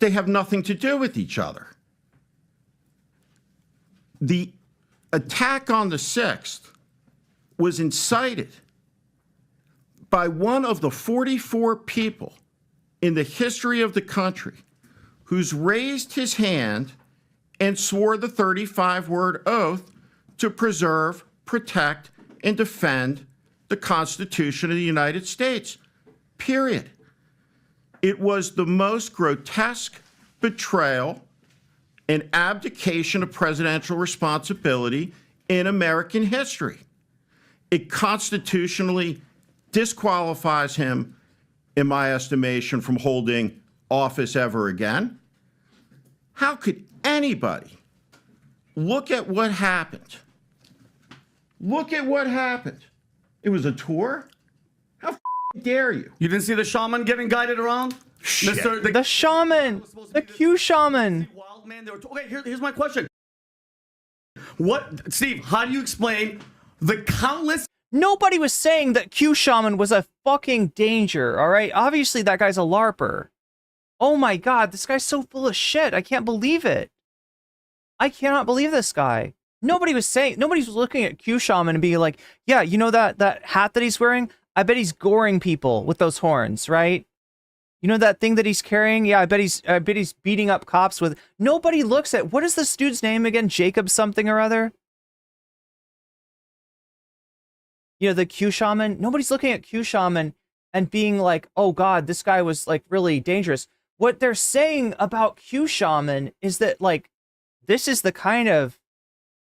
They have nothing to do with each other. The attack on the 6th was incited by one of the 44 people in the history of the country who's raised his hand and swore the 35-word oath to preserve, protect, and defend the Constitution of the United States, period. It was the most grotesque betrayal and abdication of presidential responsibility in American history. It constitutionally disqualifies him, in my estimation, from holding office ever again. How could anybody look at what happened? Look at what happened. It was a tour? How dare you? You didn't see the shaman getting guided around? The shaman! The Q shaman! Wild man, okay, here's my question. What, Steve, how do you explain the countless... Nobody was saying that Q shaman was a fucking danger, alright? Obviously that guy's a LARPer. Oh my god, this guy's so full of shit. I can't believe it. I cannot believe this guy. Nobody was looking at Q shaman and being like, yeah, you know that hat that he's wearing? I bet he's goring people with those horns, right? You know that thing that he's carrying? Yeah, I bet he's beating up cops with... Nobody looks at... What is this dude's name again? Jacob something or other? You know, the Q shaman? Nobody's looking at Q shaman and being like, oh god, this guy was like really dangerous. What they're saying about Q shaman is that like, this is the kind of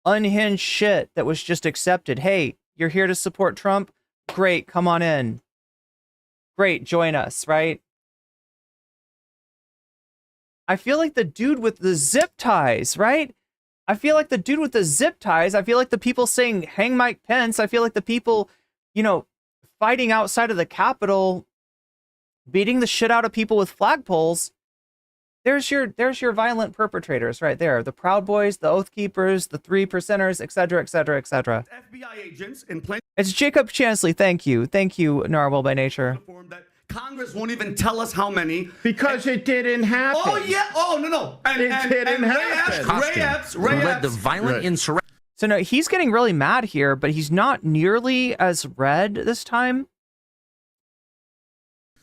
unhinged shit that was just accepted. Hey, you're here to support Trump? Great, come on in. Great, join us, right? I feel like the dude with the zip ties, right? I feel like the dude with the zip ties, I feel like the people saying, hang Mike Pence, I feel like the people, you know, fighting outside of the Capitol, beating the shit out of people with flagpoles. There's your violent perpetrators right there. The Proud Boys, the Oath Keepers, the 3%ers, etc., etc., etc. FBI agents in plain... It's Jacob Chansley. Thank you. Thank you, Narwhal by nature. ...that Congress won't even tell us how many. Because it didn't happen. Oh, yeah. Oh, no. It didn't happen. Ray Epps, the violent insurrection. So no, he's getting really mad here, but he's not nearly as red this time.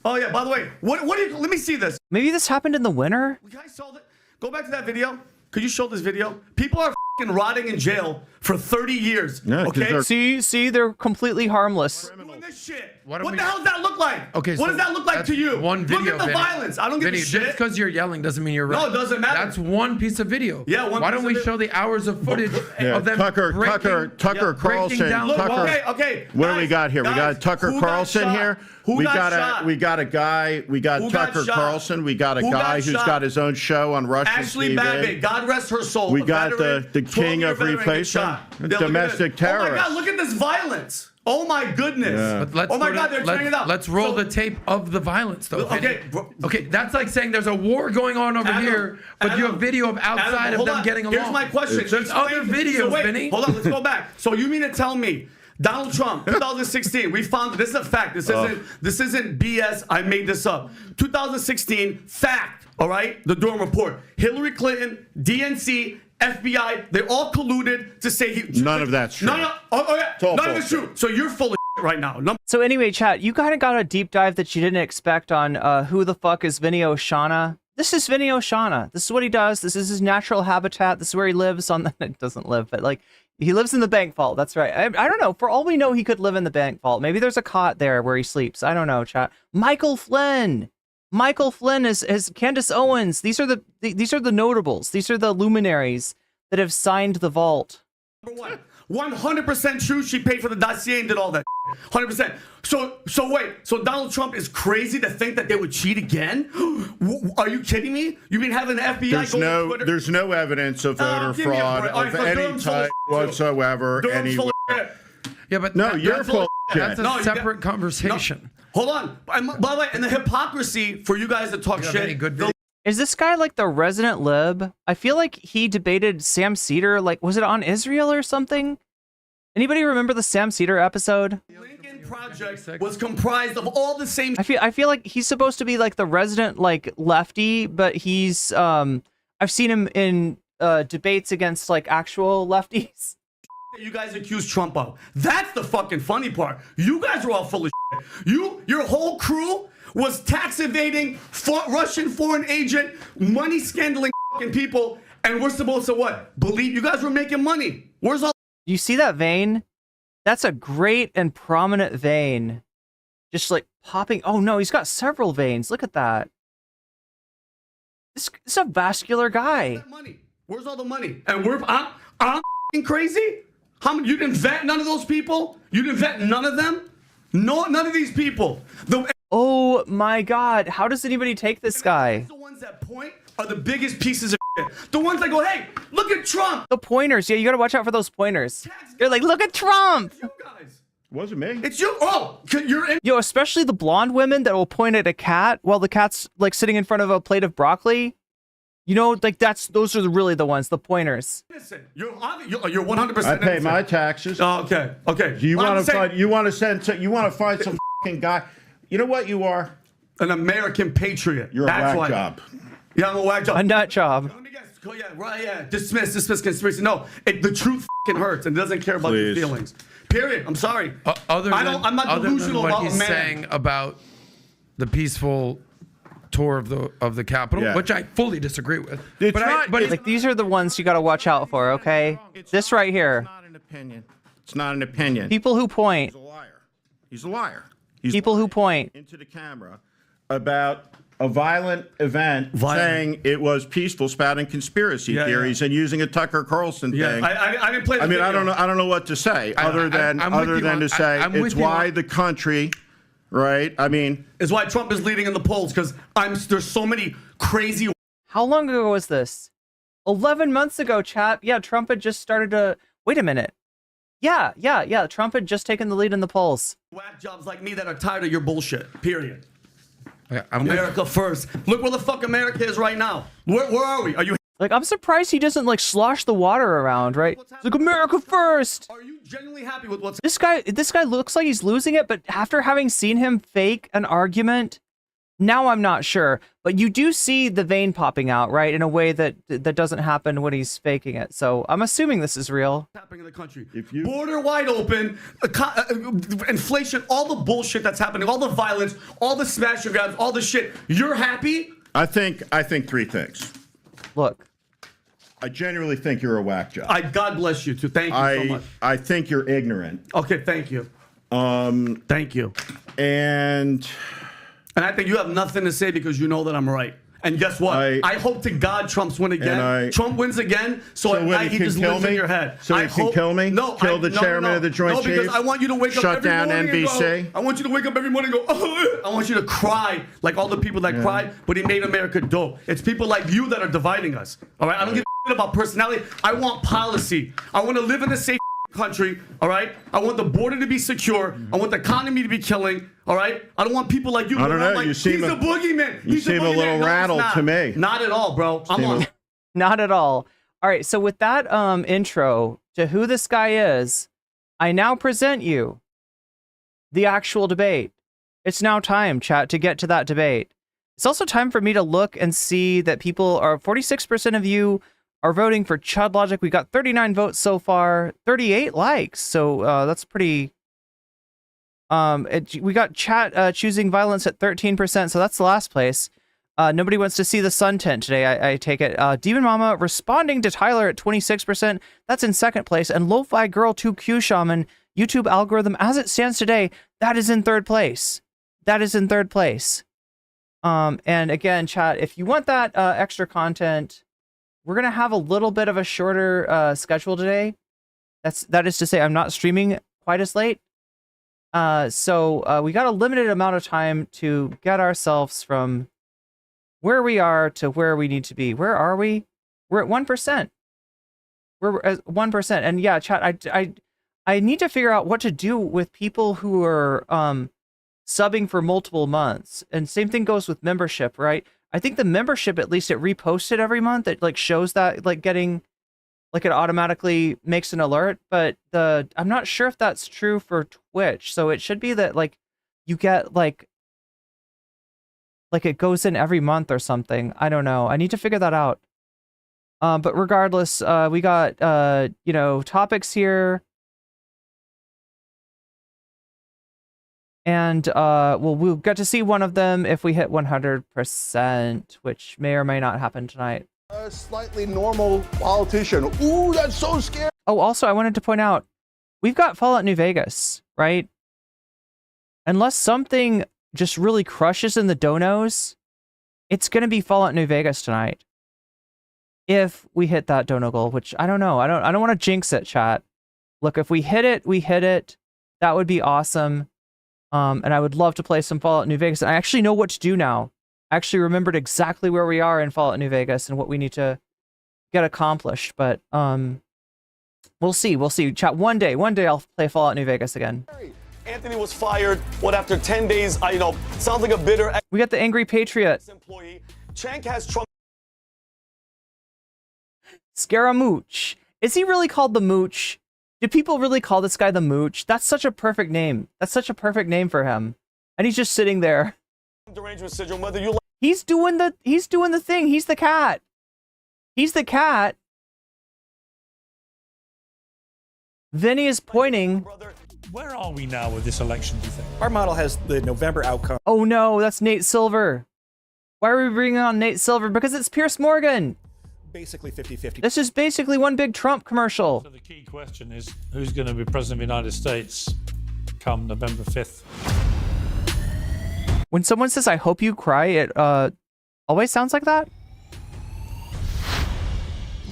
Oh, yeah, by the way, what do you... Let me see this. Maybe this happened in the winter? You guys saw that? Go back to that video. Could you show this video? People are f***ing rotting in jail for 30 years. Yeah, okay? See, they're completely harmless. Doing this shit. What What the hell does that look like? Okay, what so does that look like to you? One video. Look at the Vinny. violence. I don't give Vinny, a shit. just because you're yelling doesn't mean you're right. No, it doesn't matter. That's one piece of video. Yeah, one Why piece don't of we video. show the hours of footage of them Tucker breaking Carlson. down- Look, Tucker, okay. what guys, do we got here? We got Tucker who got Carlson shot? here. Who we got shot? We got a guy. We got Who got Tucker shot? Carlson. We got a Who guy got who's shot? got his own show on Russian Ashley TV. Babbitt, God rest her soul. We a got veteran, the king 12-year of veteran replacement, shot. Yeah, look at domestic this. Oh my terrorist. God, look at this violence. Oh my goodness. Yeah. But let's oh my go to- God, they're turning it up. Let's roll the tape of the violence, though. Okay, Vinny. Okay, that's like saying there's a war going on over here, but you have video of outside of them getting along. Here's my question. There's other videos, wait, Vinny. Hold on, let's go back. So you mean to tell me Donald Trump, 2016, we found this is a fact. This isn't BS. I made this up. 2016, fact. All right, the Durham report. Hillary Clinton, DNC, FBI, they all colluded to say he. None of that's true. No. Oh yeah. It's all None of it's bullshit. true. So you're full of right now. So anyway, chat, you kind of got a deep dive that you didn't expect on who the fuck is Vinny Oshana. This is Vinny Oshana. This is what he does. This is his natural habitat. This is where he lives on the... It doesn't live, but like, he lives in the bank vault. That's right. I don't know. For all we know, he could live in the bank vault. Maybe there's a cot there where he sleeps. I don't know, chat. Michael Flynn. Michael Flynn is Candace Owens. These are the notables. These are the luminaries that have signed the vault. Number one, 100% true. She paid for the dossier and did all that. 100%. So wait. So Donald Trump is crazy to think that they would cheat again? Are you kidding me? You mean having the FBI There's no evidence of voter give me a fraud break. All right, of so any Durham's full of type shit, too. whatsoever. Durham's full of shit. Yeah, but No, you're full of That's shit. a separate conversation. Hold on. By the way, and the hypocrisy for you guys to talk You have shit. any good video? Is this guy like the resident lib? I feel like he debated Sam Cedar. Like, was it on Israel or something? Anybody remember the Sam Cedar episode? Link in project was comprised of all the same. I feel like he's supposed to be like the resident like lefty, but he's I've seen him in debates against like actual lefties. That you guys accuse Trump of. That's the fucking funny part. You guys are all full of shit. Your whole crew was tax evading, Russian foreign agent, money scandaling fucking people, and we're supposed to what? Believe you guys were making money. Where's all? You see that vein? That's a great and prominent vein. Just like popping. Oh no, he's got several veins. Look at that. This is a vascular guy. Money. Where's all the money? And I'm crazy? How many? You didn't vet none of those people? You didn't vet none of them? No, none of these people. Oh my God! How does anybody take this guy? The ones that point are the biggest pieces of shit. The ones that go, hey, look at Trump. The pointers. Yeah, you gotta watch out for those pointers. They're like, look at Trump. You guys. Wasn't me. It's you. Oh, you're in. Yo, especially the blonde women that will point at a cat while the cat's like sitting in front of a plate of broccoli. You know, like those are really the ones, the pointers. Listen, you're 100%. I pay my taxes. Oh, okay. Do you want to find? You want to find some fucking guy? You know what you are? An American patriot. You're That's a whack job. Yeah, I'm a whack job. A nut job. Let me guess. Yeah, right. Yeah. Dismiss conspiracy. No, the truth fucking hurts and doesn't care about your feelings. Period. I'm sorry. I'm not delusional what about he's man. saying about the peaceful tour of the Capitol, which I fully disagree with. But like these are the ones you got to watch out for. Okay, this right here. It's not an opinion. It's not an opinion. People who point. He's a liar. He's a liar. People who point into the camera about a violent event, saying it was peaceful, spouting conspiracy theories, and using a Tucker Carlson thing. I didn't play the video. I don't know what to say other than to say it's why the country, right? I mean, it's why Trump is leading in the polls because there's so many crazy. How long ago was this? 11 months ago, chat. Yeah, Trump had just started to. Wait a minute. Yeah. Trump had just taken the lead in the polls. Whack jobs like me that are tired of your bullshit. Period. Yeah, America first. Look where the fuck America is right now. Where are we? Are you like? I'm surprised he doesn't like slosh the water around, right? It's like America first. Are you genuinely happy with what's this guy? This guy looks like he's losing it, but after having seen him fake an argument, now I'm not sure. But you do see the vein popping out, right, in a way that doesn't happen when he's faking it. So I'm assuming this is real. happening in the country? Border wide open, inflation, all the bullshit that's happening, all the violence, all the smash and grabs, all the shit. You're happy? I think three things. Look. I genuinely think you're a whack job. God bless you too. Thank you so much. I think you're ignorant. Okay, thank you. Thank you. And I think you have nothing to say because you know that I'm right. And guess what? I hope to God Trump's win again. Trump wins again, so at night he just lives in your head. So he can kill me? No, kill the chairman of the Joint Chiefs? No, because I want you to wake up every morning NBC? and go, I want you to wake up every morning and go, oh, I want you to cry like all the people that cried, but he made America dope. It's people like you that are dividing us. All right? I don't give a shit about personality. I want policy. I want to live in a safe country, all right? I want the border to be secure. I want the economy to be killing, all right? I don't want people like you. I don't know. Like, You seem he's a boogeyman. You seem a little rattled to me. Not at all, bro. I'm on. Not at all. All right. So with that intro to who this guy is, I now present you the actual debate. It's now time, chat, to get to that debate. It's also time for me to look and see that 46% of you are voting for Chud Logic. We got 39 votes so far, 38 likes. So that's pretty. We got chat choosing violence at 13%. So that's the last place. Nobody wants to see the sun tent today. I take it. Demon Mama responding to Tyler at 26%. That's in second place. And Lo-Fi Girl 2Q Shaman YouTube algorithm as it stands today. That is in third place. And again, chat, if you want that extra content, we're going to have a little bit of a shorter schedule today. That is to say, I'm not streaming quite as late. So we got a limited amount of time to get ourselves from where we are to where we need to be. Where are we? We're at 1%. We're at 1%. And yeah, chat, I need to figure out what to do with people who are subbing for multiple months. And same thing goes with membership, right? I think the membership, at least it reposted every month. It like shows that like getting, like it automatically makes an alert. But I'm not sure if that's true for Twitch. So it should be that like you get like it goes in every month or something. I don't know. I need to figure that out. But regardless, we got you know, topics here. And we'll get to see one of them if we hit 100%, which may or may not happen tonight. A slightly normal politician. Ooh, that's so scary. Oh, also, I wanted to point out, we've got Fallout New Vegas, right? Unless something just really crushes in the donos, it's going to be Fallout New Vegas tonight. If we hit that dono goal, which I don't know. I don't want to jinx it, chat. Look, if we hit it, we hit it. That would be awesome. And I would love to play some Fallout New Vegas. I actually know what to do now. I actually remembered exactly where we are in Fallout New Vegas and what we need to get accomplished. But we'll see. We'll see. Chat, one day I'll play Fallout New Vegas again. Anthony was fired. What, after 10 days? You know, sounds like a bitter We got the Angry Patriot. employee. Cenk has Trump. Scaramucci. Is he really called the Mooch? Do people really call this guy the Mooch? That's such a perfect name. That's such a perfect name for him. And he's just sitting there. Derangement syndrome. Whether you like He's doing the thing. He's the cat. He's the cat. Vinny is pointing. brother. Where are we now with this election, do you think? Our model has the November outcome. Oh no, that's Nate Silver. Why are we bringing on Nate Silver? Because it's Piers Morgan. Basically 50-50. This is basically one big Trump commercial. So the key question is, who's going to be president of the United States come November 5th? When someone says, I hope you cry, it always sounds like that.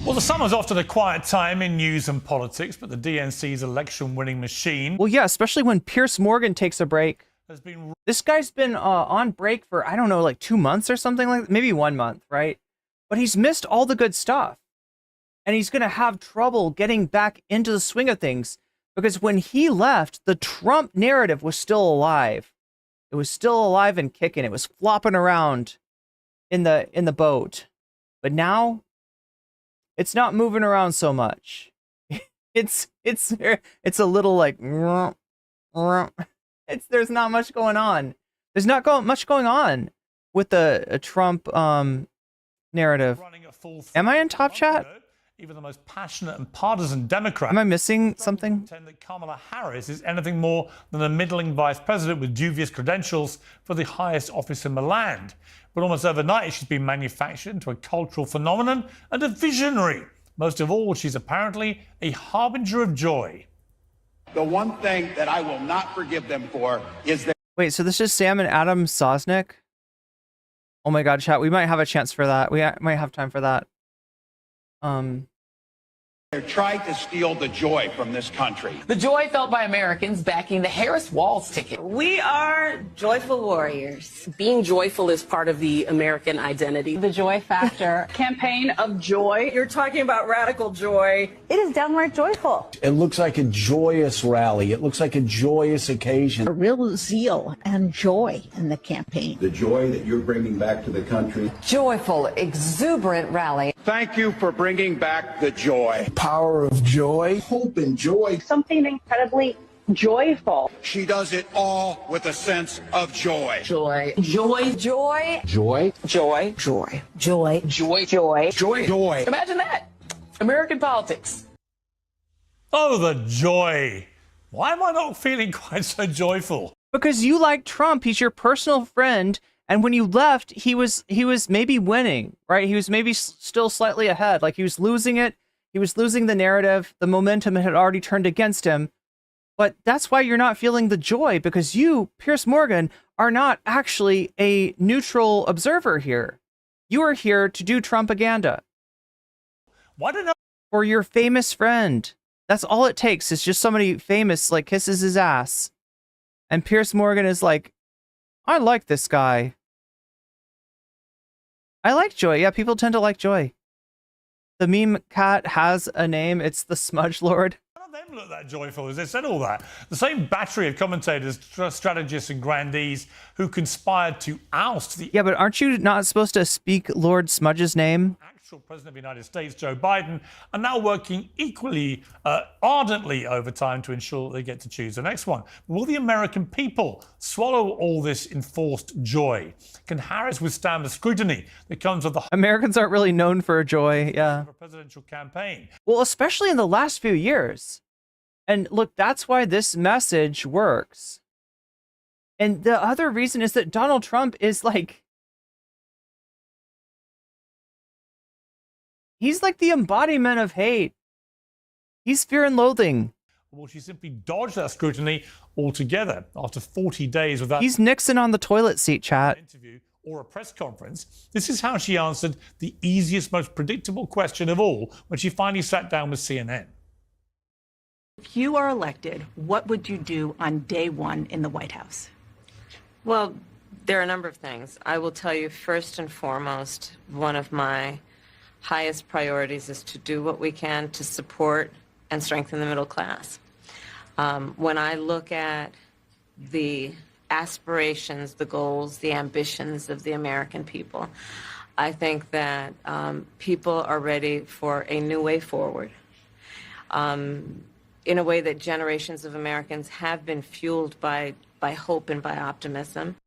Well, the summer's often a quiet time in news and politics, but the DNC's election-winning machine Well, yeah, especially when Piers Morgan takes a break. has been This guy's been on break for, I don't know, like 2 months or something like that. Maybe 1 month, right? But he's missed all the good stuff. And he's going to have trouble getting back into the swing of things. Because when he left, the Trump narrative was still alive. It was still alive and kicking. It was flopping around in the boat. But now, it's not moving around so much. It's a little like... There's not much going on. There's not much going on with the Trump... narrative. running a full Am I in top chat? Even the most passionate and partisan Democrat. Am I missing something? Pretend that Kamala Harris is anything more than a middling vice president with dubious credentials for the highest office in the land. But almost overnight, she's been manufactured into a cultural phenomenon and a visionary. Most of all, she's apparently a harbinger of joy. The one thing that I will not forgive them for is that Wait, so this is Sam and Adam Sosnick? Oh my god, chat, we might have a chance for that. We might have time for that. they're trying to steal the joy from this country. The joy felt by Americans backing the Harris-Walz ticket. We are joyful warriors. Being joyful is part of the American identity. The joy factor. Campaign of joy. You're talking about radical joy. It is downright joyful. It looks like a joyous rally. It looks like a joyous occasion. A real zeal and joy in the campaign. The joy that you're bringing back to the country. Joyful, exuberant rally. Thank you for bringing back the joy. Power of joy. Hope and joy. Something incredibly joyful. She does it all with a sense of joy. Joy. Joy. Joy. Joy. Joy. Joy. Joy. Joy. Joy. Joy. Joy. Imagine that. American politics. Oh, the joy. Why am I not feeling quite so joyful? Because you like Trump, he's your personal friend, and when you left, he was maybe winning, right? He was maybe still slightly ahead, like he was losing it. He was losing the narrative. The momentum had already turned against him. But that's why you're not feeling the joy, because you, Piers Morgan, are not actually a neutral observer here. You are here to do Trumpaganda. Why don't I... For your famous friend. That's all it takes. It's just somebody famous, like, kisses his ass. And Piers Morgan is like, I like this guy. I like Joy. Yeah, people tend to like Joy. The meme cat has a name. It's the Smudge Lord. None of them look that joyful as they said all that. The same battery of commentators, strategists and grandees who conspired to oust the Yeah, but aren't you not supposed to speak Lord Smudge's name? actual President of the United States, Joe Biden, are now working equally ardently over time to ensure that they get to choose the next one. Will the American people swallow all this enforced joy? Can Harris withstand the scrutiny that comes with the Americans aren't really known for joy, yeah. of a presidential campaign? Well, especially in the last few years. And look, that's why this message works. And the other reason is that Donald Trump is like, he's like the embodiment of hate. He's fear and loathing. Will she simply dodge that scrutiny altogether after 40 days without He's Nixon on the toilet seat, chat. an interview or a press conference? This is how she answered the easiest, most predictable question of all when she finally sat down with CNN. If you are elected, what would you do on day one in the White House? Well, there are a number of things. I will tell you, first and foremost, one of my highest priorities is to do what we can to support and strengthen the middle class. When I look at the aspirations, the goals, the ambitions of the American people, I think that people are ready for a new way forward. In a way that generations of Americans have been fueled by hope and by optimism.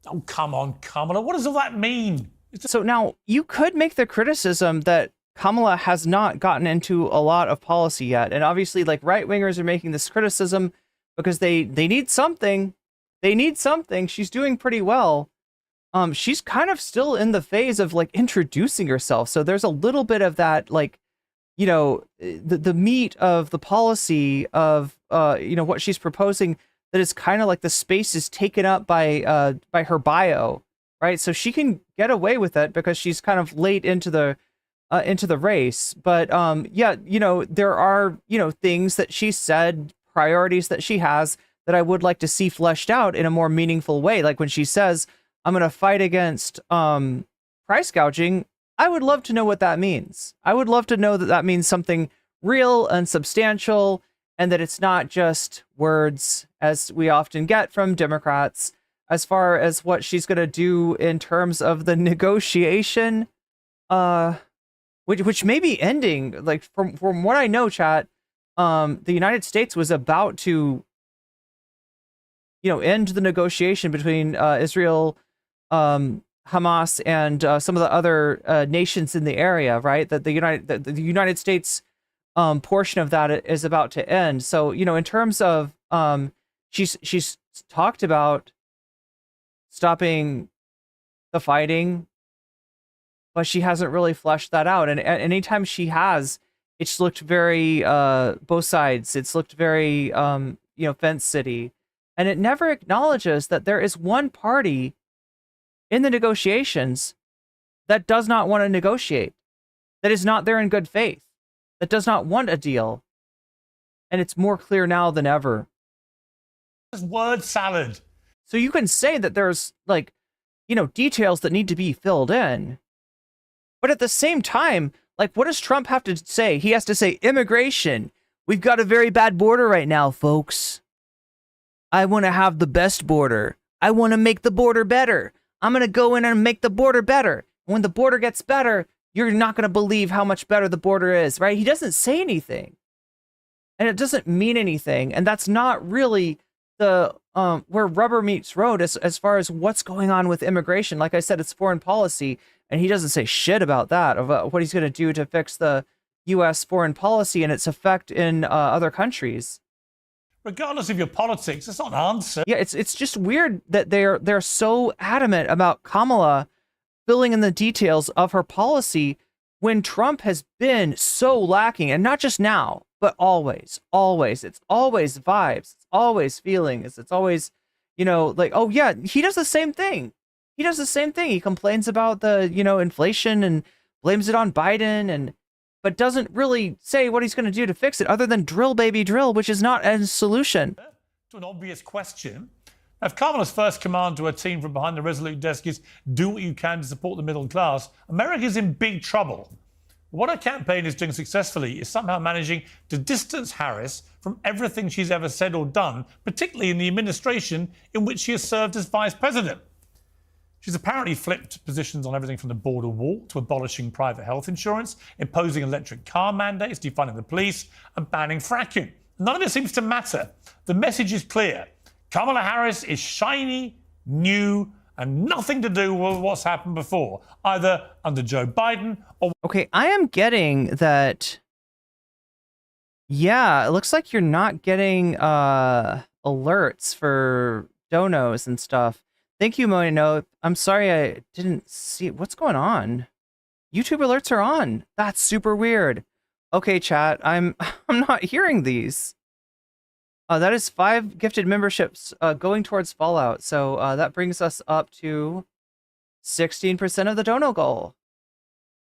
Oh, come on, Kamala. What does all that mean? So now you could make the criticism that Kamala has not gotten into a lot of policy yet. And obviously, like, right-wingers are making this criticism because they need something. They need something. She's doing pretty well. She's kind of still in the phase of, like, introducing herself. So there's a little bit of that, like, you know, the meat of the policy of, you know, what she's proposing, that is kind of like the space is taken up by her bio, right? So she can get away with it because she's kind of late into the race. But yeah, you know, there are, you know, things that she said, priorities that she has that I would like to see fleshed out in a more meaningful way. Like when she says, I'm going to fight against price gouging, I would love to know what that means. I would love to know that that means something real and substantial, and that it's not just words, as we often get from Democrats, as far as what she's going to do in terms of the negotiation, which may be ending. Like from what I know, chat, the United States was about to, you know, end the negotiation between Israel, Hamas, and some of the other nations in the area, right? That the United States portion of that is about to end. So, you know, in terms of she's talked about stopping the fighting, but she hasn't really fleshed that out. And anytime she has, it's looked very both sides. It's looked very you know, fence city, and it never acknowledges that there is one party in the negotiations that does not want to negotiate, that is not there in good faith, that does not want a deal. And it's more clear now than ever. It's word salad. So you can say that there's, like, you know, details that need to be filled in. But at the same time, like, what does Trump have to say? He has to say immigration. We've got a very bad border right now, folks. I want to have the best border. I want to make the border better. I'm going to go in and make the border better. When the border gets better, you're not going to believe how much better the border is, right? He doesn't say anything. And it doesn't mean anything. And that's not really the where rubber meets road as far as what's going on with immigration. Like I said, it's foreign policy, and he doesn't say shit about that, of what he's going to do to fix the U.S. foreign policy and its effect in other countries. Regardless of your politics, it's not an answer. Yeah, it's just weird that they're so adamant about Kamala filling in the details of her policy when Trump has been so lacking, and not just now, but always. It's always vibes. It's always feelings. It's always, you know, like, oh yeah, he does the same thing. He complains about the, you know, inflation and blames it on Biden, but doesn't really say what he's going to do to fix it, other than drill, baby, drill, which is not a solution. To an obvious question. If Kamala's first command to her team from behind the Resolute desk is do what you can to support the middle class, America's in big trouble. What her campaign is doing successfully is somehow managing to distance Harris from everything she's ever said or done, particularly in the administration in which she has served as vice president. She's apparently flipped positions on everything from the border wall to abolishing private health insurance, imposing electric car mandates, defunding the police, and banning fracking. None of it seems to matter. The message is clear. Kamala Harris is shiny, new, and nothing to do with what's happened before, either under Joe Biden or... Okay, I am getting that... Yeah, it looks like you're not getting alerts for donos and stuff. Thank you, Moino. I'm sorry I didn't see... What's going on? YouTube alerts are on. That's super weird. Okay, chat, I'm not hearing these. That is 5 gifted memberships going towards Fallout. So that brings us up to 16% of the dono goal.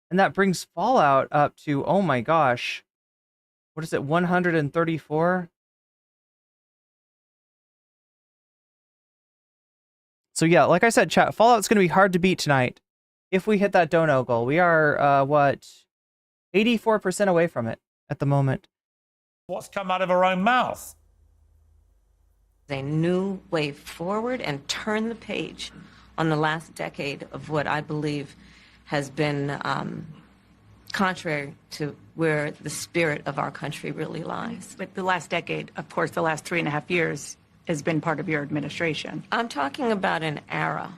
And that brings Fallout up to, oh my gosh. What is it, 134? So yeah, like I said, chat, Fallout's going to be hard to beat tonight if we hit that dono goal. We are, what, 84% away from it at the moment. What's come out of her own mouth? A new way forward and turn the page on the last decade of what I believe has been contrary to where the spirit of our country really lies. But the last decade, of course, the last 3.5 years has been part of your administration. I'm talking about an era.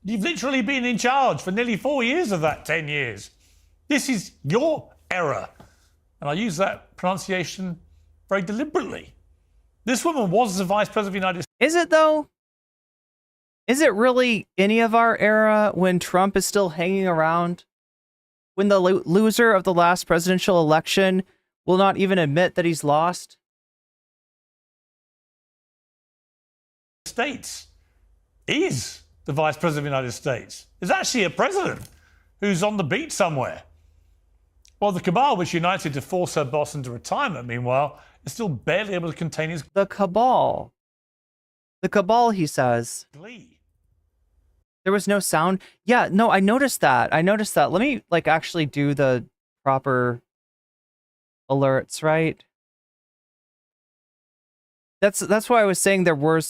You've literally been in charge for nearly 4 years of that 10 years. This is your era. And I use that pronunciation very deliberately. This woman was the Vice President of the United States. Is it, though? Is it really any of our era when Trump is still hanging around? When the loser of the last presidential election will not even admit that he's lost? States is the Vice President of the United States. There's actually a president who's on the beat somewhere. Well, the cabal, which united to force her boss into retirement, meanwhile, is still barely able to contain his... The cabal. The cabal, he says. Glee. There was no sound. Yeah, no, I noticed that. Let me, like, actually do the proper alerts, right? That's why I was saying there were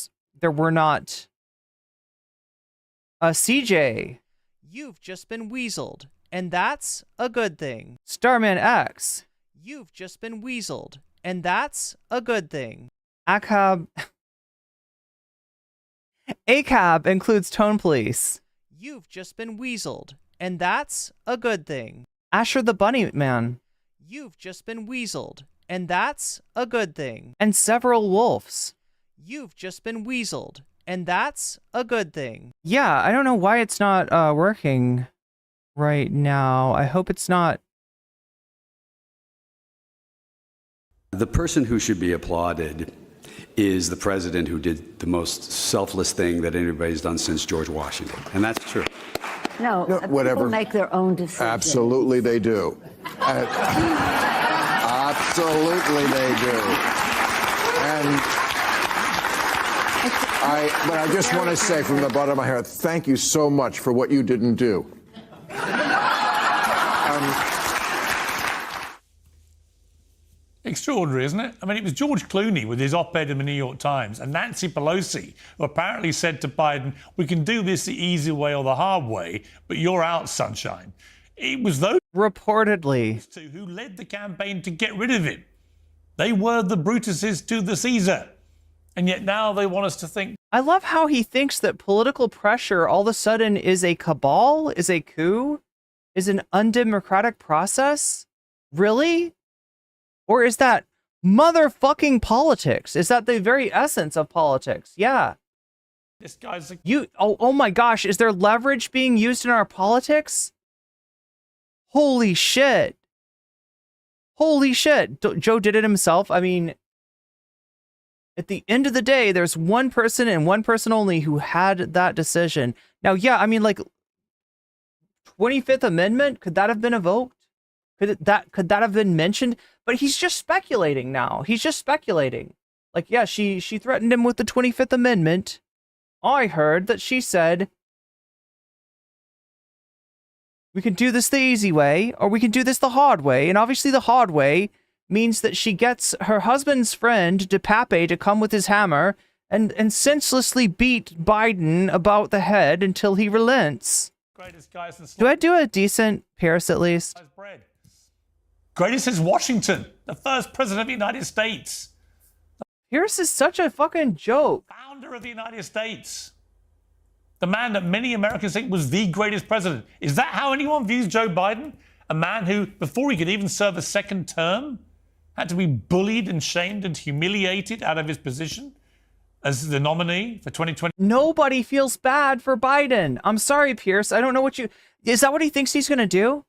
not... CJ, you've just been weaseled, and that's a good thing. Starman X, you've just been weaseled, and that's a good thing. ACAB includes Tone Police. You've just been weaseled, and that's a good thing. Asher the Bunny Man. You've just been weaseled, and that's a good thing. And several wolves. You've just been weaseled, and that's a good thing. Yeah, I don't know why it's not working right now. I hope it's not. The person who should be applauded is the president who did the most selfless thing that anybody's done since George Washington. And that's true. No, whatever. People make their own decisions. Absolutely they do. Absolutely they do. But I just want to say from the bottom of my heart, thank you so much for what you didn't do. Extraordinary, isn't it? I mean, it was George Clooney with his op-ed in the New York Times and Nancy Pelosi who apparently said to Biden, we can do this the easy way or the hard way, but you're out, sunshine. It was those reportedly two who led the campaign to get rid of him. They were the Brutuses to the Caesar. And yet now they want us to think. I love how he thinks that political pressure all of a sudden is a cabal, is a coup, is an undemocratic process. Really? Or is that motherfucking politics? Is that the very essence of politics? Yeah. This guy's like, oh my gosh, is there leverage being used in our politics? Holy shit. Holy shit. Joe did it himself. I mean, at the end of the day, there's one person and one person only who had that decision. Now, yeah, I mean, like, 25th Amendment, could that have been evoked? Could that have been mentioned? But he's just speculating now. He's just speculating. Like, yeah, she threatened him with the 25th Amendment. I heard that she said, we can do this the easy way, or we can do this the hard way. And obviously the hard way means that she gets her husband's friend, DePape, to come with his hammer and senselessly beat Biden about the head until he relents. Greatest guys in Do I do a decent Pierce at least? bread. Greatest is Washington, the first president of the United States. Pierce is such a fucking joke. Founder of the United States. The man that many Americans think was the greatest president. Is that how anyone views Joe Biden? A man who, before he could even serve a second term, had to be bullied and shamed and humiliated out of his position as the nominee for 2020. Nobody feels bad for Biden. I'm sorry, Pierce. I don't know what you... Is that what he thinks he's going to do?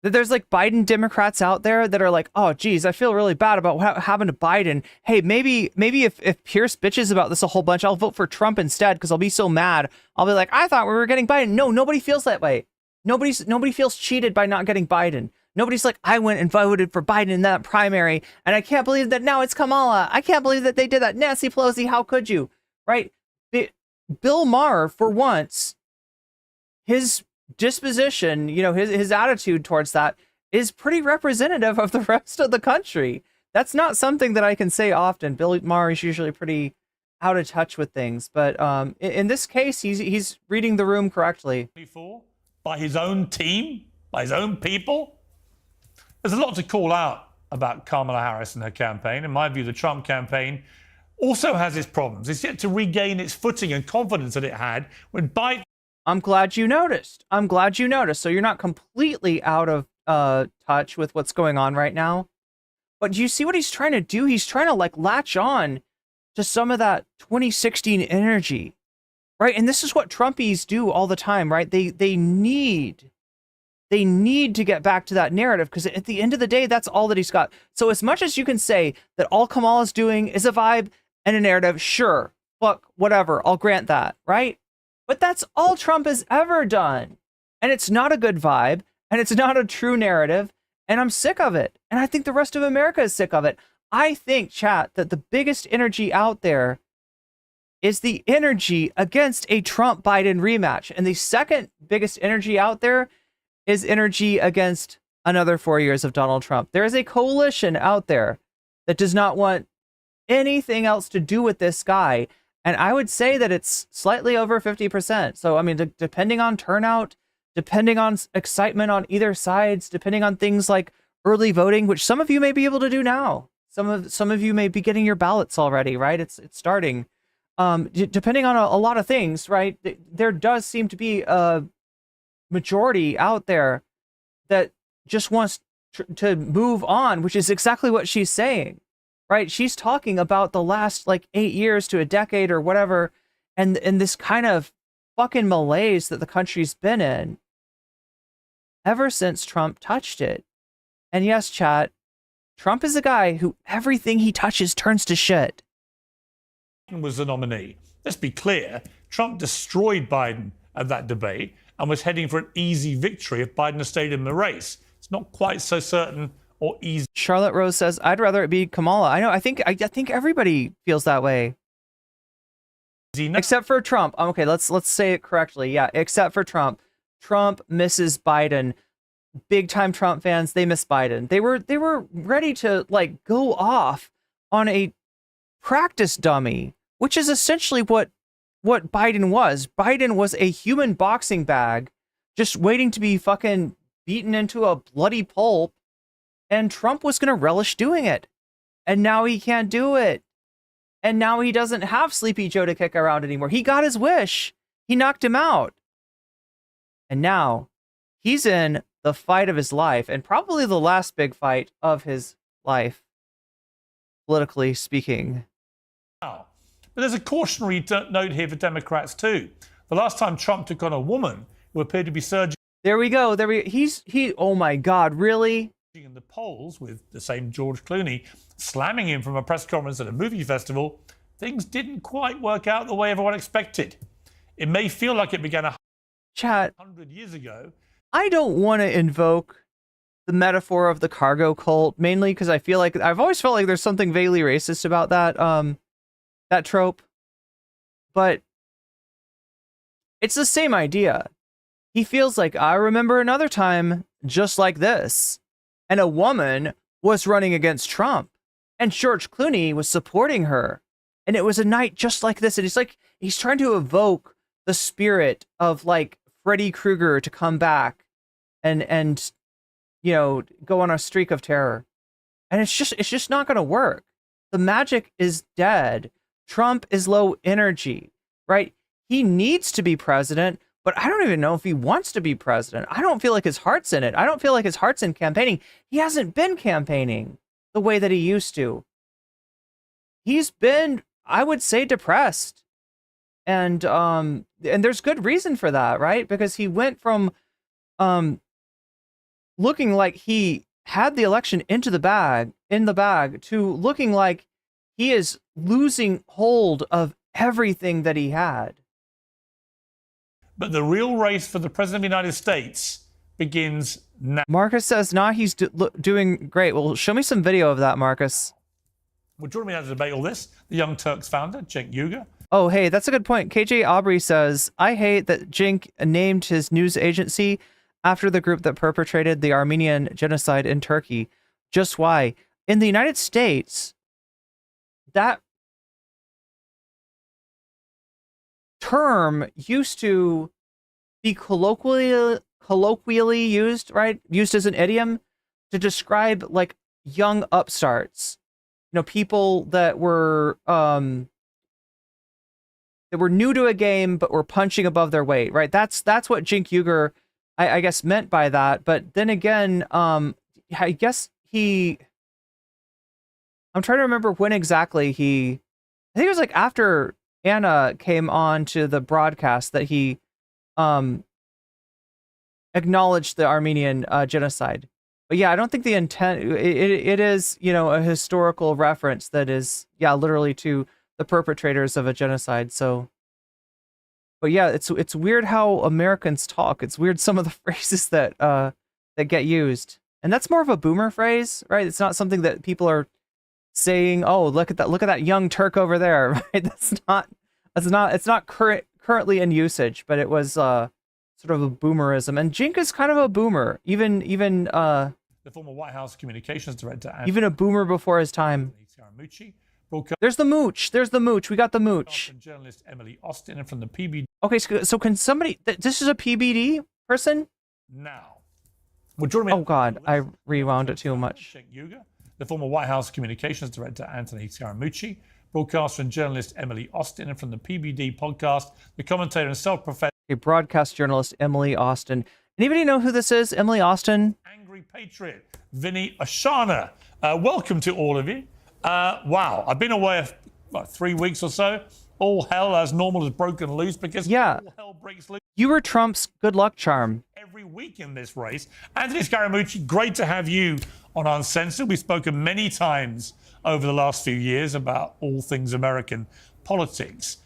That there's like Biden Democrats out there that are like, oh, geez, I feel really bad about what happened to Biden. Hey, maybe if Pierce bitches about this a whole bunch, I'll vote for Trump instead because I'll be so mad. I'll be like, I thought we were getting Biden. No, nobody feels that way. Nobody feels cheated by not getting Biden. Nobody's like, I went and voted for Biden in that primary, and I can't believe that now it's Kamala. I can't believe that they did that. Nancy Pelosi, how could you? Right? Bill Maher, for once, his disposition, you know, his attitude towards that is pretty representative of the rest of the country. That's not something that I can say often. Bill Maher is usually pretty out of touch with things, but in this case, he's reading the room correctly. By his own team, by his own people. There's a lot to call out about Kamala Harris and her campaign. In my view, the Trump campaign also has its problems. It's yet to regain its footing and confidence that it had when Biden... I'm glad you noticed. So you're not completely out of touch with what's going on right now. But do you see what he's trying to do? He's trying to like latch on to some of that 2016 energy, right? And this is what Trumpies do all the time, right? They need to get back to that narrative because at the end of the day, that's all that he's got. So as much as you can say that all Kamala's doing is a vibe and a narrative, sure, fuck, whatever, I'll grant that, right? But that's all Trump has ever done. And it's not a good vibe, and it's not a true narrative, and I'm sick of it. And I think the rest of America is sick of it. I think, chat, that the biggest energy out there is the energy against a Trump-Biden rematch. And the second biggest energy out there is energy against another 4 years of Donald Trump. There is a coalition out there that does not want anything else to do with this guy. And I would say that it's slightly over 50%. So, I mean, depending on turnout, depending on excitement on either sides, depending on things like early voting, which some of you may be able to do now. Some of you may be getting your ballots already, right? It's starting. Depending on a lot of things, right? There does seem to be a majority out there that just wants to move on, which is exactly what she's saying, right? She's talking about the last like 8 years to a decade or whatever, and this kind of fucking malaise that the country's been in ever since Trump touched it. And yes, chat, Trump is a guy who everything he touches turns to shit. Was the nominee. Let's be clear, Trump destroyed Biden at that debate and was heading for an easy victory if Biden had stayed in the race. It's not quite so certain or easy. Charlotte Rose says, I'd rather it be Kamala. I know, I think everybody feels that way. Except for Trump. Okay, let's say it correctly. Yeah, except for Trump. Trump misses Biden. Big time Trump fans, they miss Biden. They were ready to like go off on a practice dummy, which is essentially what Biden was. Biden was a human boxing bag just waiting to be fucking beaten into a bloody pulp, and Trump was going to relish doing it. And now he can't do it. And now he doesn't have Sleepy Joe to kick around anymore. He got his wish. He knocked him out. And now he's in the fight of his life, and probably the last big fight of his life, politically speaking. But there's a cautionary note here for Democrats too. The last time Trump took on a woman who appeared to be surging. There we go. Oh my God, really? In the polls with the same George Clooney slamming him from a press conference at a movie festival, things didn't quite work out the way everyone expected. It may feel like it began 100 years ago. I don't want to invoke the metaphor of the cargo cult, mainly because I feel like I've always felt like there's something vaguely racist about that trope. But it's the same idea. He feels like, I remember another time just like this, and a woman was running against Trump, and George Clooney was supporting her. And it was a night just like this. And he's trying to evoke the spirit of like Freddy Krueger to come back and go on a streak of terror. And it's just not going to work. The magic is dead. Trump is low energy, right? He needs to be president, but I don't even know if he wants to be president. I don't feel like his heart's in it. I don't feel like his heart's in campaigning. He hasn't been campaigning the way that he used to. He's been, I would say, depressed. And there's good reason for that, right? Because he went from looking like he had the election in the bag to looking like he is losing hold of everything that he had. But the real race for the president of the United States begins now. Marcus says, nah, he's doing great. Well, show me some video of that, Marcus. Well, joining me now to debate all this, the Young Turks founder, Cenk Uygur. Oh, hey, that's a good point. KJ Aubrey says, I hate that Cenk named his news agency after the group that perpetrated the Armenian genocide in Turkey. Just why? In the United States, that term used to be colloquially used, right? Used as an idiom to describe like young upstarts, people that were new to a game but were punching above their weight, right? That's what Cenk Uygur, I guess, meant by that. But then again, I guess I'm trying to remember when exactly I think it was like after Anna came on to the broadcast that he acknowledged the Armenian genocide. But yeah, I don't think the intent, it is, a historical reference that is, literally to the perpetrators of a genocide. So, but yeah, it's weird how Americans talk. It's weird some of the phrases that get used. And that's more of a boomer phrase, right? It's not something that people are saying, oh, look at that young Turk over there, right? It's not currently in usage, but it was sort of a boomerism. And Cenk is kind of a boomer, even the former White House communications director, even a boomer before his time. Scaramucci, There's the mooch. We got the mooch. Journalist Emily Austin from the PBD. Okay, so can somebody? This is a PBD person. Now, well, joining me. Oh God, I rewound it too much. Cenk Uygur, the former White House communications director Anthony Scaramucci, broadcaster and journalist Emily Austin from the PBD podcast, the commentator and self-professed broadcast journalist Emily Austin. Anybody know who this is? Emily Austin? Angry patriot Vinny Oshana. Welcome to all of you. Wow, I've been away 3 weeks or so. All hell as normal has broken loose because all hell breaks loose. You were Trump's good luck charm. Every week in this race. Anthony Scaramucci, great to have you on Uncensored. We've spoken many times over the last few years about all things American politics.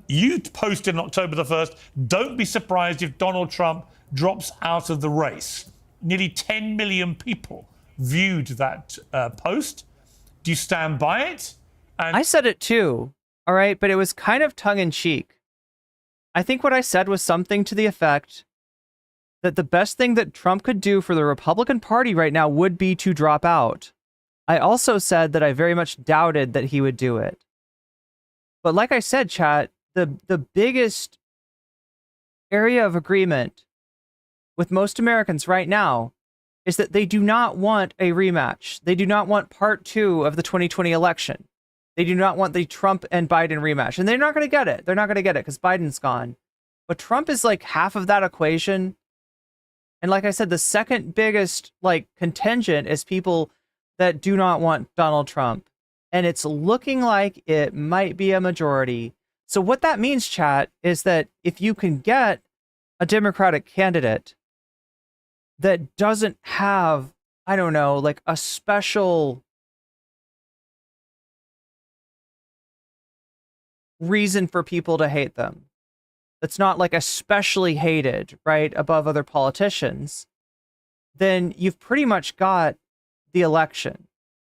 You posted on October the 1st, don't be surprised if Donald Trump drops out of the race. Nearly 10 million people viewed that post. Do you stand by it? And I said it too, all right, but it was kind of tongue-in-cheek. I think what I said was something to the effect that the best thing that Trump could do for the Republican Party right now would be to drop out. I also said that I very much doubted that he would do it. But like I said, chat, the biggest area of agreement with most Americans right now is that they do not want a rematch. They do not want part 2 of the 2020 election. They do not want the Trump and Biden rematch. And they're not going to get it. They're not going to get it because Biden's gone. But Trump is like half of that equation. And like I said, the second biggest contingent is people that do not want Donald Trump. And it's looking like it might be a majority. So what that means, chat, is that if you can get a Democratic candidate that doesn't have, I don't know, a special reason for people to hate them, that's not especially hated, right, above other politicians, then you've pretty much got the election.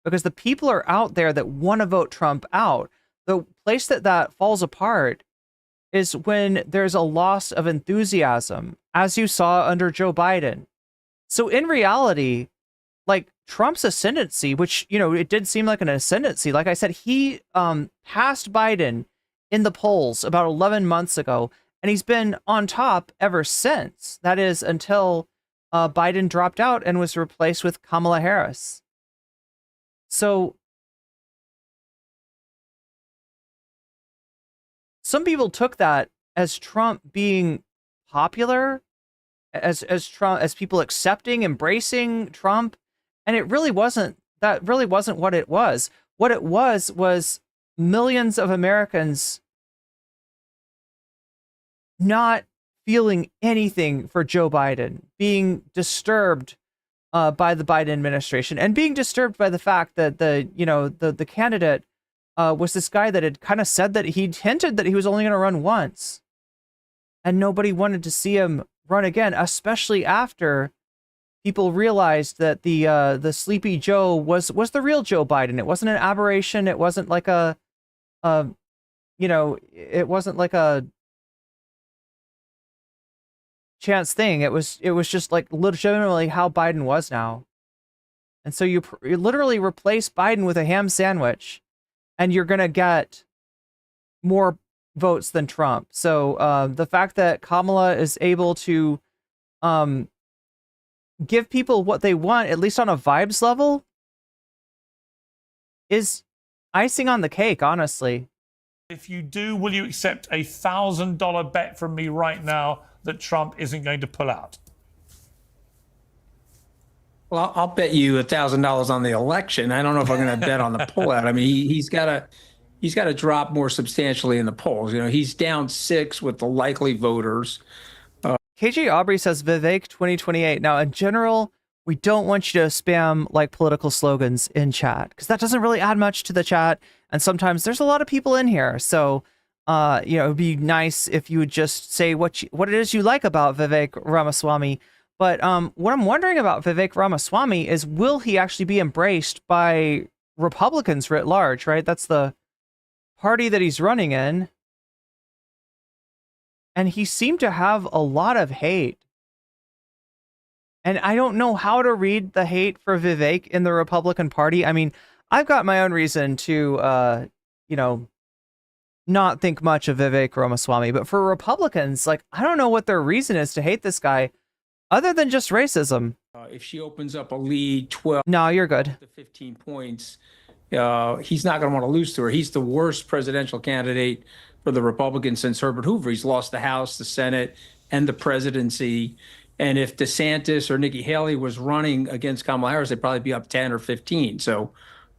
Because the people are out there that want to vote Trump out. The place that falls apart is when there's a loss of enthusiasm, as you saw under Joe Biden. So in reality, Trump's ascendancy, which, you know, it did seem like an ascendancy. Like I said, he passed Biden in the polls about 11 months ago, and he's been on top ever since. That is until Biden dropped out and was replaced with Kamala Harris. So some people took that as Trump being popular, as Trump, as people accepting, embracing Trump, and it really wasn't. That really wasn't what it was. What it was millions of Americans not feeling anything for Joe Biden, being disturbed by the Biden administration, and being disturbed by the fact that the candidate was this guy that had kind of said that he'd hinted that he was only going to run once, and nobody wanted to see him run again, especially after people realized that the Sleepy Joe was the real Joe Biden. It wasn't an aberration. It wasn't like it wasn't like a chance thing. It was just like legitimately how Biden was now. And so you literally replace Biden with a ham sandwich, and you're gonna get more votes than Trump. So the fact that Kamala is able to give people what they want, at least on a vibes level, is icing on the cake, honestly. If you do, will you accept a $1,000 bet from me right now that Trump isn't going to pull out? Well, I'll bet you $1,000 on the election. I don't know if I'm going to bet on the pullout. I mean, he's got to drop more substantially in the polls. You know, he's down 6 with the likely voters. KJ Aubrey says Vivek 2028. Now, in general, we don't want you to spam like political slogans in chat, because that doesn't really add much to the chat. And sometimes there's a lot of people in here. So, it would be nice if you would just say what it is you like about Vivek Ramaswamy. But what I'm wondering about Vivek Ramaswamy is, will he actually be embraced by Republicans writ large, right? That's the party that he's running in. And he seemed to have a lot of hate. And I don't know how to read the hate for Vivek in the Republican Party. I mean, I've got my own reason to, not think much of Vivek Ramaswamy. But for Republicans, like, I don't know what their reason is to hate this guy, other than just racism. If she opens up a lead 12 no, you're good. to 15 points, he's not going to want to lose to her. He's the worst presidential candidate for the Republicans since Herbert Hoover. He's lost the House, the Senate, and the presidency. And if DeSantis or Nikki Haley was running against Kamala Harris, they'd probably be up 10 or 15. So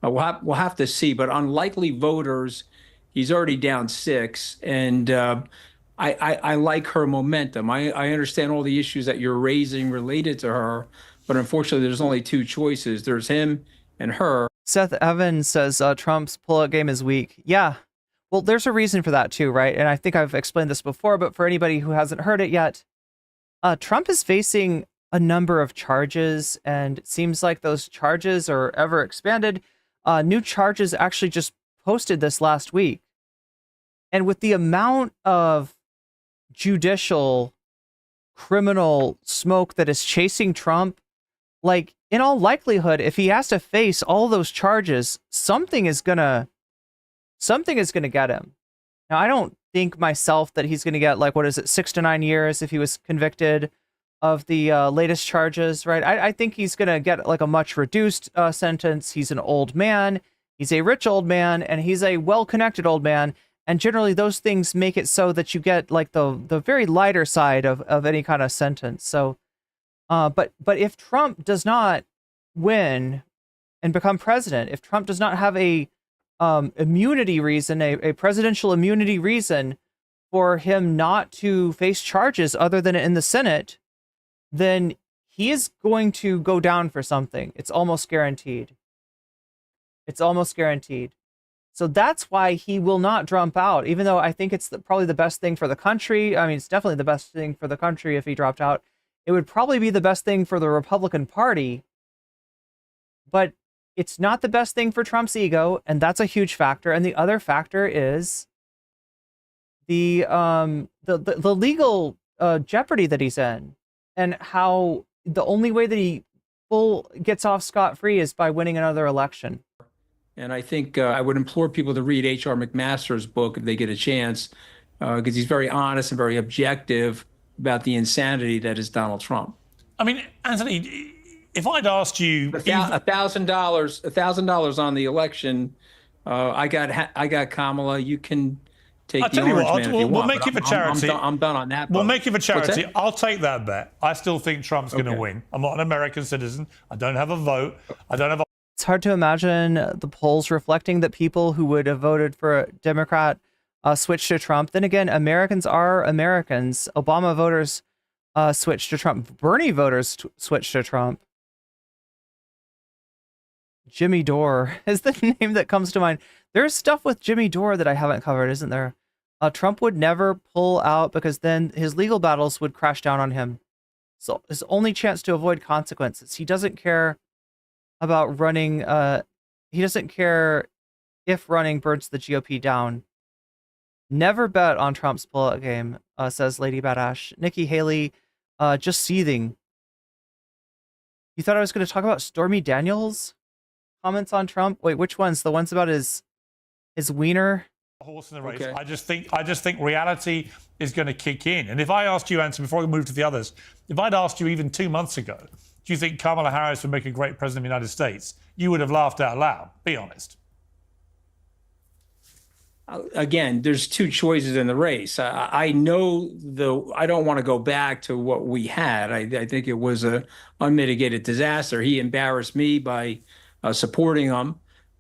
we'll have to see. But on likely voters, he's already down 6. And I like her momentum. I understand all the issues that you're raising related to her, but unfortunately, there's only 2 choices. There's him and her. Seth Evans says Trump's pullout game is weak. Yeah. Well, there's a reason for that too, right? And I think I've explained this before, but for anybody who hasn't heard it yet, Trump is facing a number of charges, and it seems like those charges are ever expanded. New charges actually just posted this last week. And with the amount of judicial criminal smoke that is chasing Trump, like, in all likelihood, if he has to face all those charges, something is gonna get him. Now, I don't think myself that he's gonna get, like, 6 to 9 years if he was convicted of the latest charges, right? I think he's gonna get like a much reduced sentence. He's an old man, he's a rich old man, and he's a well-connected old man. And generally those things make it so that you get like the very lighter side of any kind of sentence. So, but if Trump does not win and become president, if Trump does not have a immunity reason, a presidential immunity reason for him not to face charges other than in the Senate, then he is going to go down for something. It's almost guaranteed. It's almost guaranteed. So that's why he will not drop out, even though I think it's probably the best thing for the country. I mean, it's definitely the best thing for the country if he dropped out. It would probably be the best thing for the Republican Party, but it's not the best thing for Trump's ego, and that's a huge factor. And the other factor is the legal jeopardy that he's in, and how the only way that he gets off scot-free is by winning another election. And I think I would implore people to read H.R. McMaster's book if they get a chance, because he's very honest and very objective about the insanity that is Donald Trump. I mean, Anthony, if I'd asked you $1,000 on the election, I got Kamala. You can take the orange man if you want. We'll make it for charity. I'm done on that. We'll make it for charity. I'll take that bet. I still think Trump's going to win. I'm not an American citizen. I don't have a vote. I don't have a... It's hard to imagine the polls reflecting that people who would have voted for a Democrat switched to Trump. Then again, Americans are Americans. Obama voters switched to Trump. Bernie voters switched to Trump. Jimmy Dore is the name that comes to mind. There's stuff with Jimmy Dore that I haven't covered, isn't there? Trump would never pull out because then his legal battles would crash down on him. So his only chance to avoid consequences. He doesn't care about running. He doesn't care if running burns the GOP down. Never bet on Trump's pullout game, says Lady Badash. Nikki Haley, just seething. You thought I was going to talk about Stormy Daniels' comments on Trump? Wait, which ones? The ones about his wiener? Horse in the race. Okay. I just think reality is going to kick in. And if I asked you, Anson, before we move to the others, if I'd asked you even 2 months ago, do you think Kamala Harris would make a great president of the United States? You would have laughed out loud. Be honest. Again, there's two choices in the race. I know I don't want to go back to what we had. I think it was a unmitigated disaster. He embarrassed me by supporting him.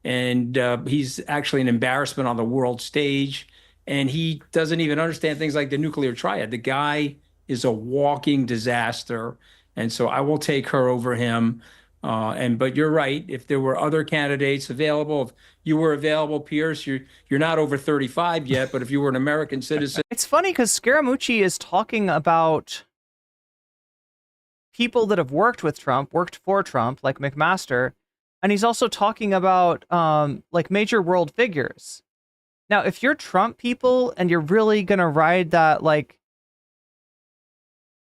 And he's actually an embarrassment on the world stage. And he doesn't even understand things like the nuclear triad. The guy is a walking disaster. And so I will take her over him. But you're right. If there were other candidates available, if you were available, Piers, you're not over 35 yet. But if you were an American citizen. It's funny because Scaramucci is talking about people that have worked with Trump, worked for Trump, like McMaster. And he's also talking about like major world figures. Now, if you're Trump people and you're really going to ride that like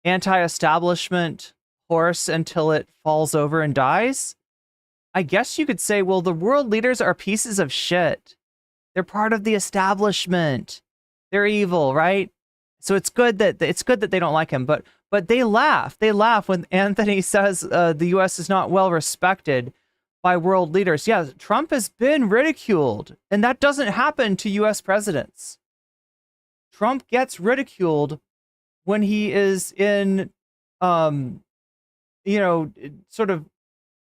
anti-establishment horse until it falls over and dies, I guess you could say, well, the world leaders are pieces of shit. They're part of the establishment. They're evil, right? So it's good that they don't like him, but they laugh. They laugh when Anthony says the U.S. is not well respected by world leaders. Yeah, Trump has been ridiculed, and that doesn't happen to U.S. presidents. Trump gets ridiculed when he is in, sort of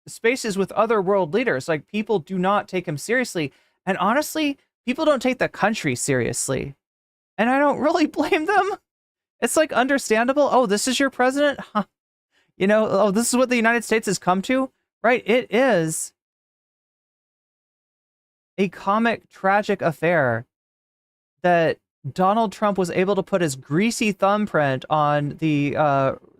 spaces with other world leaders. Like, people do not take him seriously. And honestly, people don't take the country seriously. And I don't really blame them. It's like understandable. Oh, this is your president? Huh. Oh, this is what the United States has come to? Right? It is a comic, tragic affair that Donald Trump was able to put his greasy thumbprint on the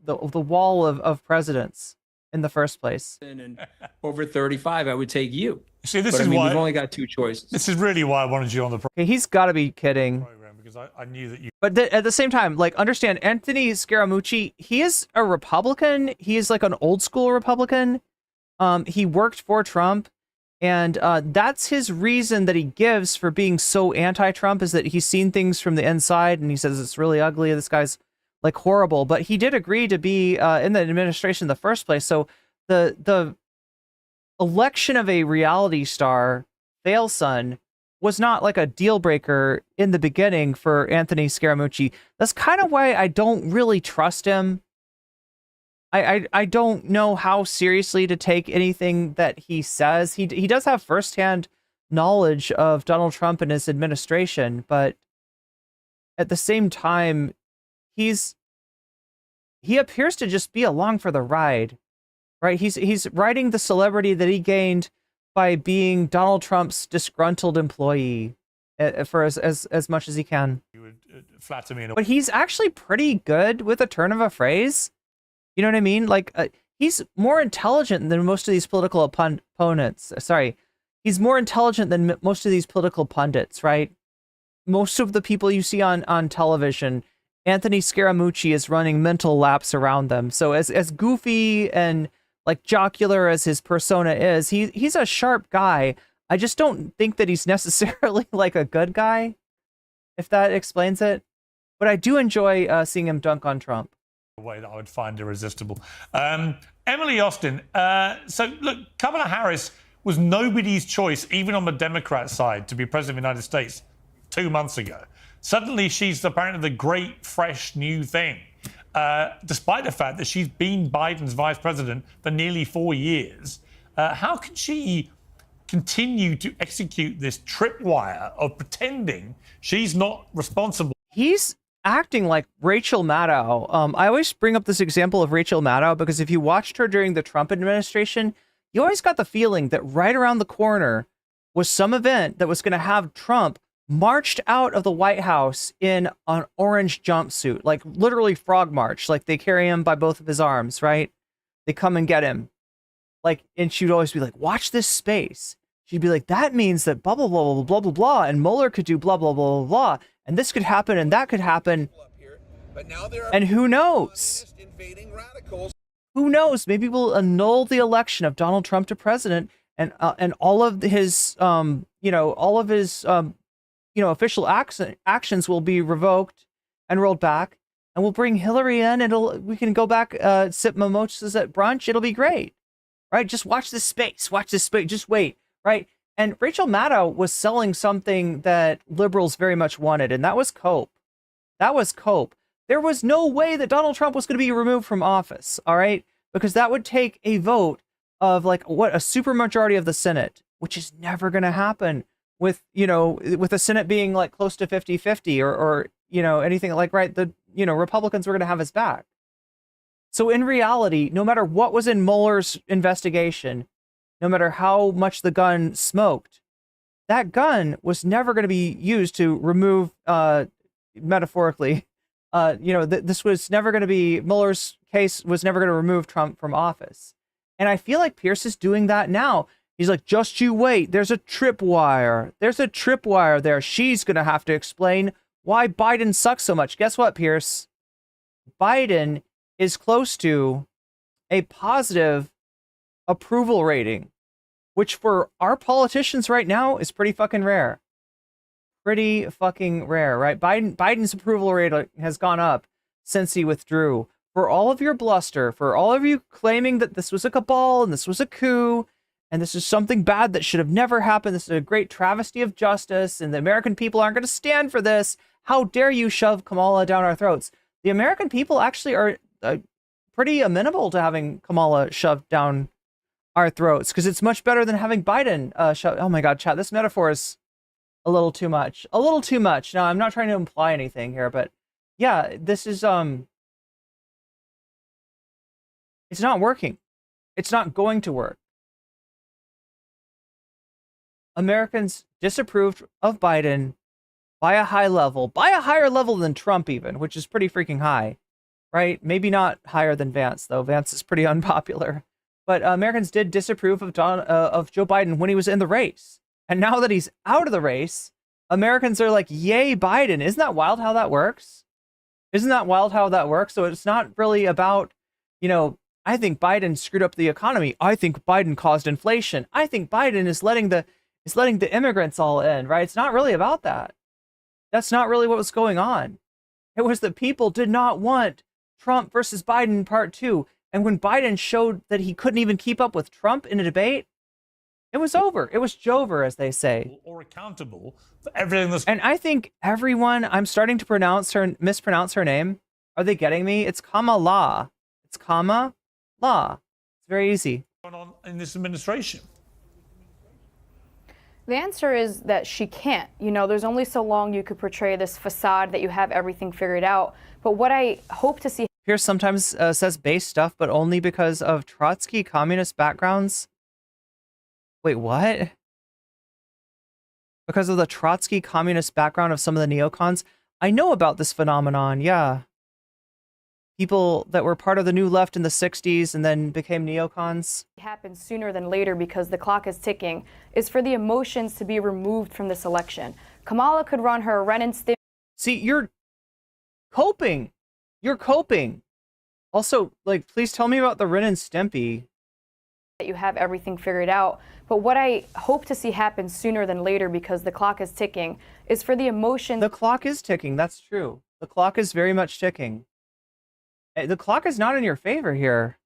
wall of presidents in the first place. And over 35, I would take you. See, this but, is I mean, why we've only got two choices. This is really why I wanted you on the program. Okay, he's got to be kidding. Because I knew that you. But at the same time, like, understand, Anthony Scaramucci, he is a Republican. He is like an old school Republican. He worked for Trump, and that's his reason that he gives for being so anti-Trump, is that he's seen things from the inside, and he says it's really ugly. This guy's like horrible, but he did agree to be in the administration in the first place. So the election of a reality star, fail son, was not like a deal breaker in the beginning for Anthony Scaramucci. That's kind of why I don't really trust him. I don't know how seriously to take anything that he says. He does have firsthand knowledge of Donald Trump and his administration, but at the same time, he appears to just be along for the ride, right? He's riding the celebrity that he gained by being Donald Trump's disgruntled employee for as much as he can. You would flatter me, but he's actually pretty good with a turn of a phrase. You know what I mean? Like, he's more intelligent than most of these political opponents. Sorry, he's more intelligent than most of these political pundits, right? Most of the people you see on television, Anthony Scaramucci is running mental laps around them. So as goofy and like jocular as his persona is, he's a sharp guy. I just don't think that he's necessarily like a good guy, if that explains it. But I do enjoy seeing him dunk on Trump. A way that I would find irresistible. Emily Austin. So look, Kamala Harris was nobody's choice, even on the Democrat side, to be president of the United States 2 months ago. Suddenly, she's apparently the great, fresh, new thing, despite the fact that she's been Biden's vice president for nearly 4 years. How can she continue to execute this tripwire of pretending she's not responsible? He's acting like Rachel Maddow. I always bring up this example of Rachel Maddow because if you watched her during the Trump administration, you always got the feeling that right around the corner was some event that was going to have Trump marched out of the White House in an orange jumpsuit, like literally frog march. Like they carry him by both of his arms, right? They come and get him. Like, and she'd always be like, watch this space. She'd be like, that means that blah, blah, blah, blah, blah, blah, blah. And Mueller could do blah, blah, blah, blah, blah. And this could happen and that could happen. And who knows? Who knows? Maybe we'll annul the election of Donald Trump to president, and all of his official actions will be revoked and rolled back, and we'll bring Hillary in, and we can go back, sip mimosas at brunch. It'll be great, right? Just watch this space. Watch this space. Just wait, right? And Rachel Maddow was selling something that liberals very much wanted, and that was cope. That was cope. There was no way that Donald Trump was going to be removed from office, all right? Because that would take a vote of like a supermajority of the Senate, which is never going to happen with the Senate being like close to 50-50 or anything like, right? Republicans were going to have his back. So in reality, no matter what was in Mueller's investigation, no matter how much the gun smoked, that gun was never going to be used to remove, metaphorically, this was never going to be, Mueller's case was never going to remove Trump from office. And I feel like Piers is doing that now. He's like, just you wait. There's a tripwire. There's a tripwire there. She's going to have to explain why Biden sucks so much. Guess what, Piers? Biden is close to a positive approval rating, which for our politicians right now is pretty fucking rare. Pretty fucking rare, right? Biden's approval rate has gone up since he withdrew. For all of your bluster, for all of you claiming that this was a cabal and this was a coup and this is something bad that should have never happened, this is a great travesty of justice and the American people aren't going to stand for this, how dare you shove Kamala down our throats? The American people actually are pretty amenable to having Kamala shoved down our throats because it's much better than having Biden shoved. Oh my God, chat, this metaphor is a little too much. A little too much. Now, I'm not trying to imply anything here, but yeah, this is it's not working. It's not going to work. Americans disapproved of Biden by a high level, by a higher level than Trump even, which is pretty freaking high, right? Maybe not higher than Vance, though. Vance is pretty unpopular. But Americans did disapprove of Joe Biden when he was in the race. And now that he's out of the race, Americans are like, yay, Biden. Isn't that wild how that works? Isn't that wild how that works? So it's not really about, I think Biden screwed up the economy. I think Biden caused inflation. I think Biden is letting the immigrants all in, right? It's not really about that. That's not really what was going on. It was that people did not want Trump versus Biden part 2. And when Biden showed that he couldn't even keep up with Trump in a debate, it was over. It was Jover, as they say. Or accountable for everything that's... And I think everyone, I'm starting to mispronounce her name. Are they getting me? It's Kamala. It's Kamala. It's very easy. Going on in this administration. The answer is that she can't. There's only so long you could portray this facade that you have everything figured out. But what I hope to see... Piers sometimes says base stuff, but only because of Trotsky communist backgrounds. Wait, what? Because of the Trotsky communist background of some of the neocons? I know about this phenomenon, yeah. People that were part of the New Left in the 60s and then became neocons. Happen sooner than later because the clock is ticking, is for the emotions to be removed from this election. Kamala could run her Ren and Stimpy. See, you're coping. You're coping. Also, please tell me about the Ren and Stimpy. that you have everything figured out. But what I hope to see happen sooner than later, because the clock is ticking, is for the emotion. The clock is ticking. That's true. The clock is very much ticking. The clock is not in your favor here.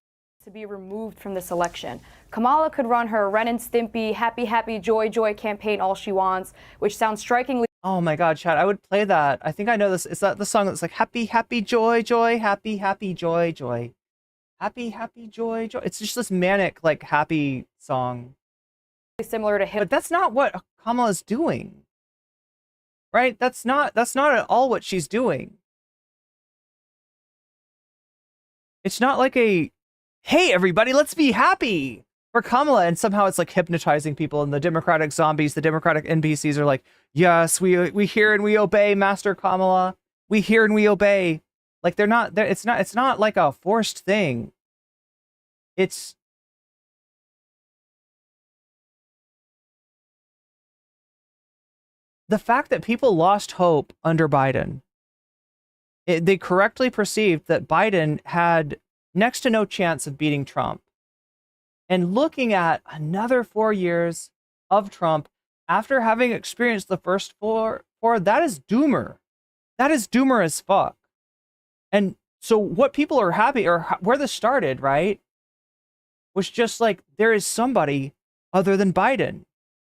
To be removed from this election. Kamala could run her Ren and Stimpy, happy, happy, joy, joy campaign all she wants, which sounds strikingly. Oh my God, Chad, I would play that. I think I know this. Is that the song that's like happy, happy, joy, joy, happy, happy, joy, joy. Happy, happy, joy, joy. It's just this manic, like, happy song. Similar to him. But that's not what Kamala's doing. Right? That's not at all what she's doing. It's not like a, hey, everybody, let's be happy for Kamala. And somehow it's like hypnotizing people, and the Democratic zombies, the Democratic NPCs are like, yes, we hear and we obey, Master Kamala. We hear and we obey. Like they're not there. It's not like a forced thing. It's the fact that people lost hope under Biden. They correctly perceived that Biden had next to no chance of beating Trump. And looking at another 4 years of Trump after having experienced the first four, that is doomer. That is doomer as fuck. And so what people are happy, or where this started, right, was just like, there is somebody other than Biden,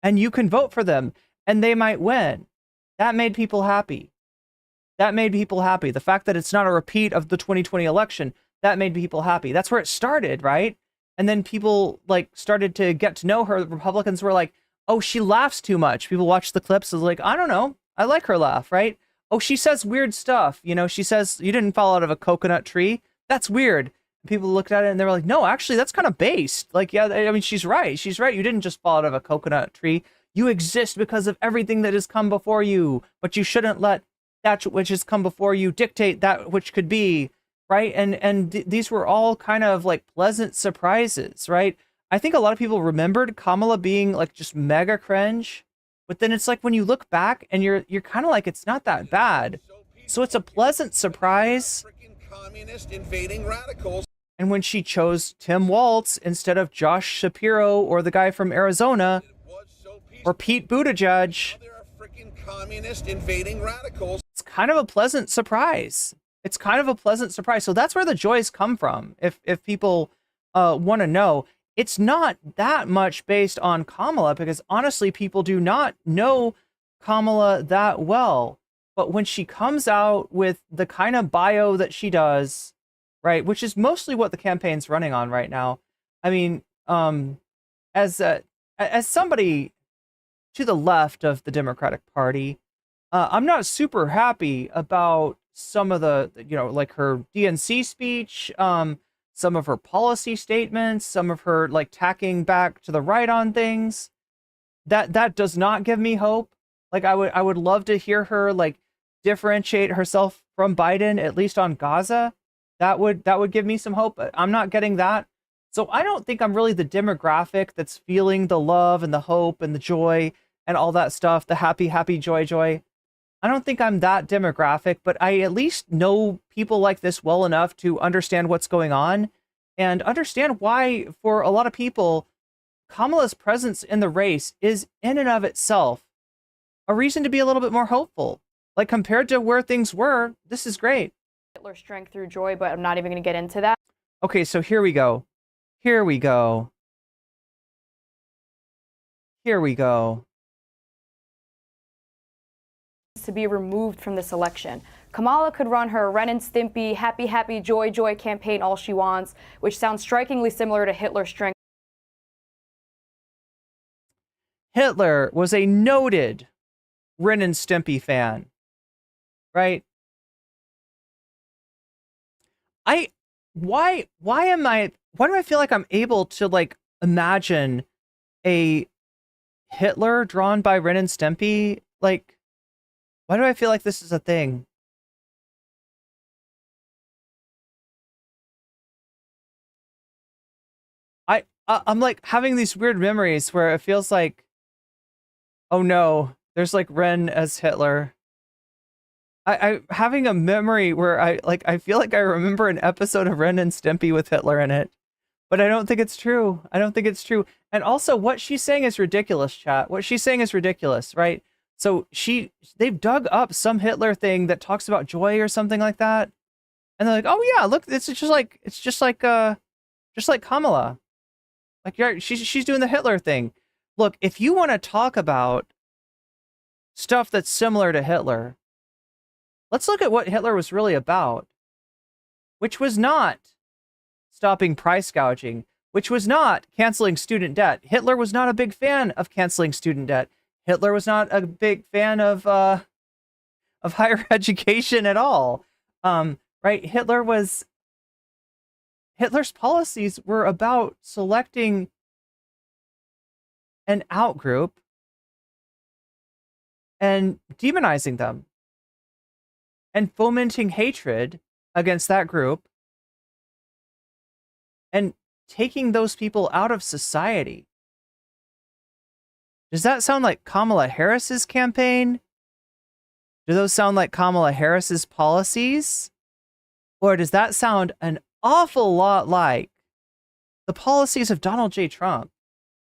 and you can vote for them, and they might win. That made people happy. That made people happy. The fact that it's not a repeat of the 2020 election, that made people happy. That's where it started, right? And then people like started to get to know her. The Republicans were like, oh, she laughs too much. People watched the clips. It was like, I don't know. I like her laugh, right? Oh, she says weird stuff. You know, she says you didn't fall out of a coconut tree. That's weird. And people looked at it and they were like, no, actually, that's kind of based. Like, yeah, I mean, she's right. She's right. You didn't just fall out of a coconut tree. You exist because of everything that has come before you, but you shouldn't let that which has come before you dictate that which could be, right? And these were all kind of like pleasant surprises, right? I think a lot of people remembered Kamala being like just mega cringe, but then it's like when you look back and you're kind of like, it's not that bad. So it's a pleasant surprise. Communist invading radicals. And when she chose Tim Walz instead of Josh Shapiro or the guy from Arizona or Pete Buttigieg, Communist invading radicals. it's kind of a pleasant surprise. It's kind of a pleasant surprise. So that's where the joys come from. If people want to know, it's not that much based on Kamala, because honestly, people do not know Kamala that well. But when she comes out with the kind of bio that she does, right, which is mostly what the campaign's running on right now. I mean, as somebody to the left of the Democratic Party, I'm not super happy about some of the, like her DNC speech, some of her policy statements, some of her like tacking back to the right on things. That does not give me hope. Like I would love to hear her like differentiate herself from Biden, at least on Gaza. That would give me some hope. But I'm not getting that. So I don't think I'm really the demographic that's feeling the love and the hope and the joy and all that stuff, the happy, happy, joy, joy. I don't think I'm that demographic, but I at least know people like this well enough to understand what's going on and understand why, for a lot of people, Kamala's presence in the race is in and of itself a reason to be a little bit more hopeful. Like compared to where things were, this is great. Hitler's strength through joy, but I'm not even going to get into that. Okay, so here we go. Here we go. Here we go. To be removed from this election. Kamala could run her Ren and Stimpy, happy, happy, joy, joy campaign all she wants, which sounds strikingly similar to Hitler's strength. Hitler was a noted Ren and Stimpy fan, right? Why do I feel like I'm able to like imagine a Hitler drawn by Ren and Stimpy? Like, why do I feel like this is a thing? I'm like having these weird memories where it feels like, oh no, there's like Ren as Hitler. I having a memory where I feel like I remember an episode of Ren and Stimpy with Hitler in it. But I don't think it's true. I don't think it's true. And also, what she's saying is ridiculous, chat. What she's saying is ridiculous, right? So they've dug up some Hitler thing that talks about joy or something like that, and they're like, "Oh yeah, look, it's just like Kamala, like she's doing the Hitler thing." Look, if you want to talk about stuff that's similar to Hitler, let's look at what Hitler was really about, which was not stopping price gouging, which was not canceling student debt. Hitler was not a big fan of canceling student debt. Hitler was not a big fan of higher education at all. Right? Hitler's policies were about selecting an outgroup and demonizing them and fomenting hatred against that group and taking those people out of society. Does that sound like Kamala Harris's campaign? Do those sound like Kamala Harris's policies? Or does that sound an awful lot like the policies of Donald J. Trump?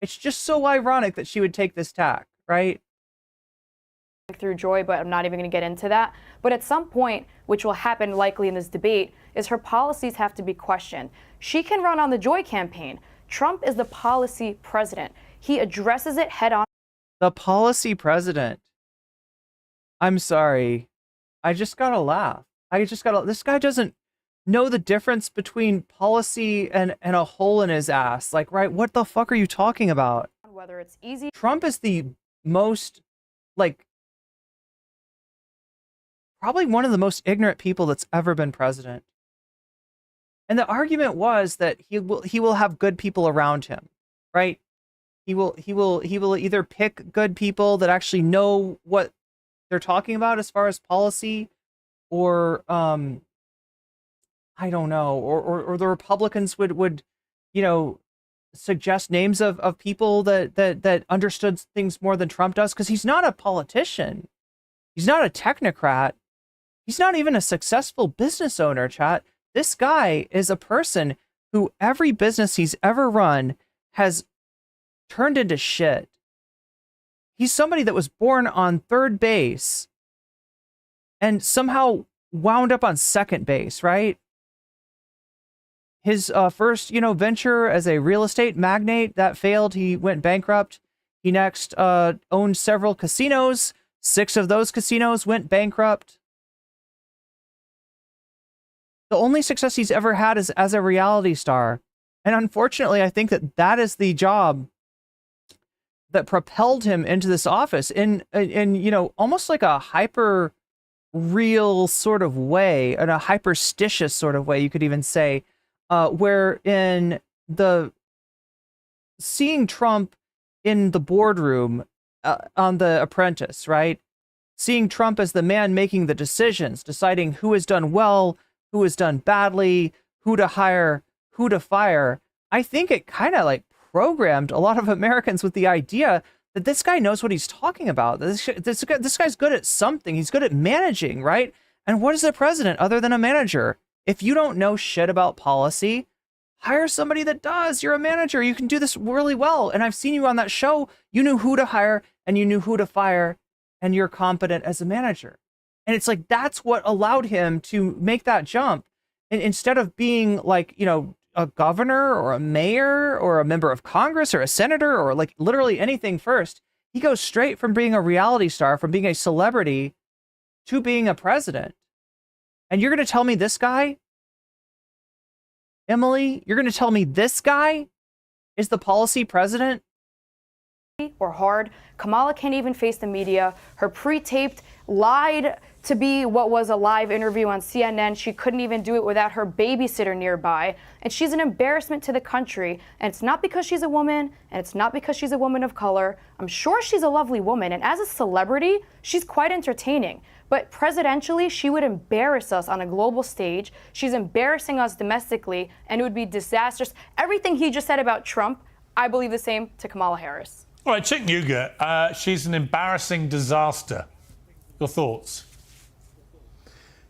It's just so ironic that she would take this tack, right? Through joy, but I'm not even going to get into that. But at some point, which will happen likely in this debate, is her policies have to be questioned. She can run on the joy campaign. Trump is the policy president. He addresses it head on. The policy president. I'm sorry. I just gotta laugh. This guy doesn't know the difference between policy and a hole in his ass. Like, right, what the fuck are you talking about? Whether it's easy. Trump is the most, like, probably one of the most ignorant people that's ever been president. And the argument was that he will have good people around him, right? He will either pick good people that actually know what they're talking about as far as policy, or I don't know, or the Republicans would suggest names of people that understood things more than Trump does, because he's not a politician. He's not a technocrat. He's not even a successful business owner, chat. This guy is a person who every business he's ever run has turned into shit. He's somebody that was born on third base and somehow wound up on second base, right? His first, venture as a real estate magnate, that failed. He went bankrupt. He next owned several casinos. 6 of those casinos went bankrupt. The only success he's ever had is as a reality star. And unfortunately, I think that is the job that propelled him into this office in almost like a hyper real sort of way, in a hyperstitious sort of way, you could even say, where in the seeing Trump in the boardroom on The Apprentice, right? Seeing Trump as the man making the decisions, deciding who has done well, who has done badly, who to hire, who to fire. I think it kind of like programmed a lot of Americans with the idea that this guy knows what he's talking about. This guy's good at something. He's good at managing, right? And what is the president other than a manager? If you don't know shit about policy, hire somebody that does. You're a manager. You can do this really well. And I've seen you on that show. You knew who to hire and you knew who to fire, and you're competent as a manager. And it's like, that's what allowed him to make that jump. And instead of being like, a governor or a mayor or a member of Congress or a senator or like literally anything first, he goes straight from being a reality star, from being a celebrity, to being a president. And you're going to tell me this guy, Emily, you're going to tell me this guy is the policy president? Or hard. Kamala can't even face the media. Her pre-taped lied to be what was a live interview on CNN. She couldn't even do it without her babysitter nearby. And she's an embarrassment to the country. And it's not because she's a woman, and it's not because she's a woman of color. I'm sure she's a lovely woman, and as a celebrity, she's quite entertaining. But presidentially, she would embarrass us on a global stage. She's embarrassing us domestically, and it would be disastrous. Everything he just said about Trump, I believe the same to Kamala Harris. All right, Cenk Uygur, she's an embarrassing disaster. Your thoughts?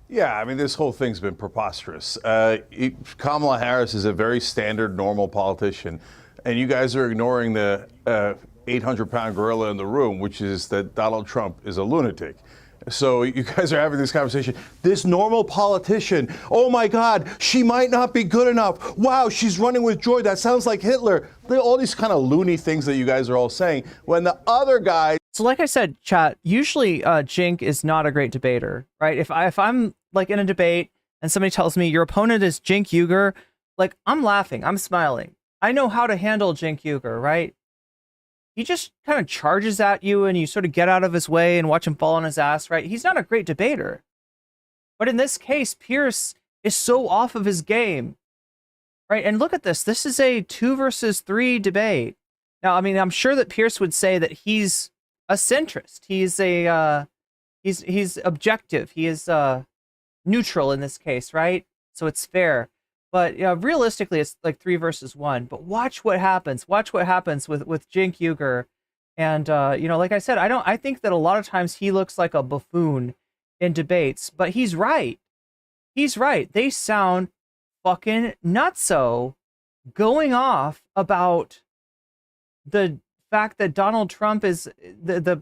Yeah, I mean, this whole thing's been preposterous. Kamala Harris is a very standard, normal politician, and you guys are ignoring the 800-pound gorilla in the room, which is that Donald Trump is a lunatic. So you guys are having this conversation. This normal politician, oh my God, she might not be good enough. Wow, she's running with joy. That sounds like Hitler. All these kind of loony things that you guys are all saying. When the other guy. So like I said, chat, usually Cenk is not a great debater, right? If I'm like in a debate and somebody tells me your opponent is Cenk Uygur, like I'm laughing, I'm smiling. I know how to handle Cenk Uygur, right? He just kind of charges at you and you sort of get out of his way and watch him fall on his ass, right? He's not a great debater. But in this case, Piers is so off of his game, right? And look at this. This is a 2 versus 3 debate. Now, I mean, I'm sure that Piers would say that he's a centrist. He's a, he's objective. He is neutral in this case, right? So it's fair. But realistically, it's like 3 versus 1. But watch what happens. Watch what happens with Cenk Uygur. And like I said, I think that a lot of times he looks like a buffoon in debates. But he's right. He's right. They sound fucking nutso, going off about the fact that Donald Trump is the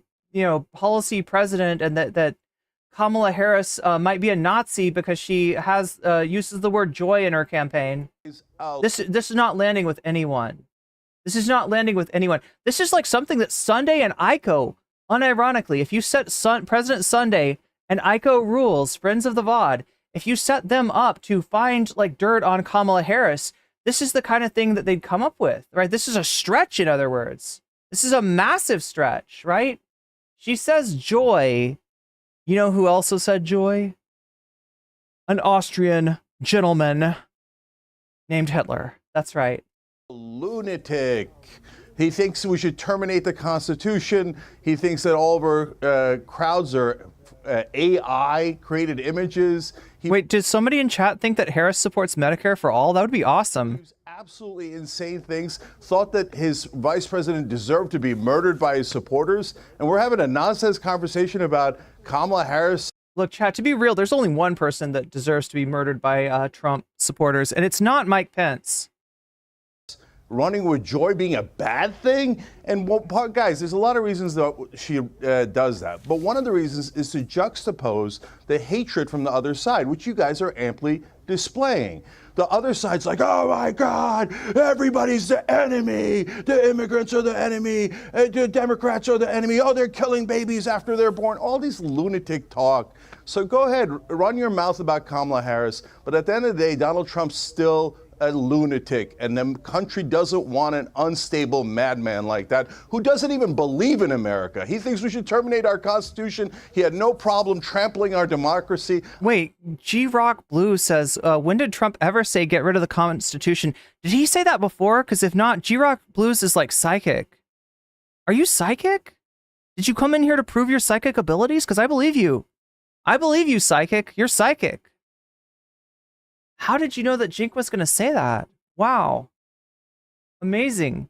policy president, and that Kamala Harris might be a Nazi because she has uses the word joy in her campaign. This is not landing with anyone. This is not landing with anyone. This is like something that Sunday and Aiko, unironically, if you set President Sunday and Aiko Rules, friends of the VOD, if you set them up to find like dirt on Kamala Harris, this is the kind of thing that they'd come up with, right? This is a stretch, in other words. This is a massive stretch, right? She says joy. You know who also said joy? An Austrian gentleman named Hitler. That's right. Lunatic. He thinks we should terminate the Constitution. He thinks that all of our crowds are AI created images. Wait, did somebody in chat think that Harris supports Medicare for all? That would be awesome. Absolutely insane things. Thought that his vice president deserved to be murdered by his supporters. And we're having a nonsense conversation about Kamala Harris. Look, chat, to be real, there's only one person that deserves to be murdered by Trump supporters, and it's not Mike Pence. Running with joy being a bad thing? And guys, there's a lot of reasons that she does that. But one of the reasons is to juxtapose the hatred from the other side, which you guys are amply displaying. The other side's like, oh my God, everybody's the enemy. The immigrants are the enemy. The Democrats are the enemy. Oh, they're killing babies after they're born. All these lunatic talk. So go ahead, run your mouth about Kamala Harris. But at the end of the day, Donald Trump's still a lunatic, and the country doesn't want an unstable madman like that who doesn't even believe in America. He thinks we should terminate our Constitution. He had no problem trampling our democracy. Wait, G-Rock Blue says, when did Trump ever say get rid of the Constitution? Did he say that before? Because if not, G-Rock Blues is like psychic. Are you psychic? Did you come in here to prove your psychic abilities? Because I believe you. I believe you, psychic. You're psychic. How did you know that Cenk was going to say that? Wow. Amazing.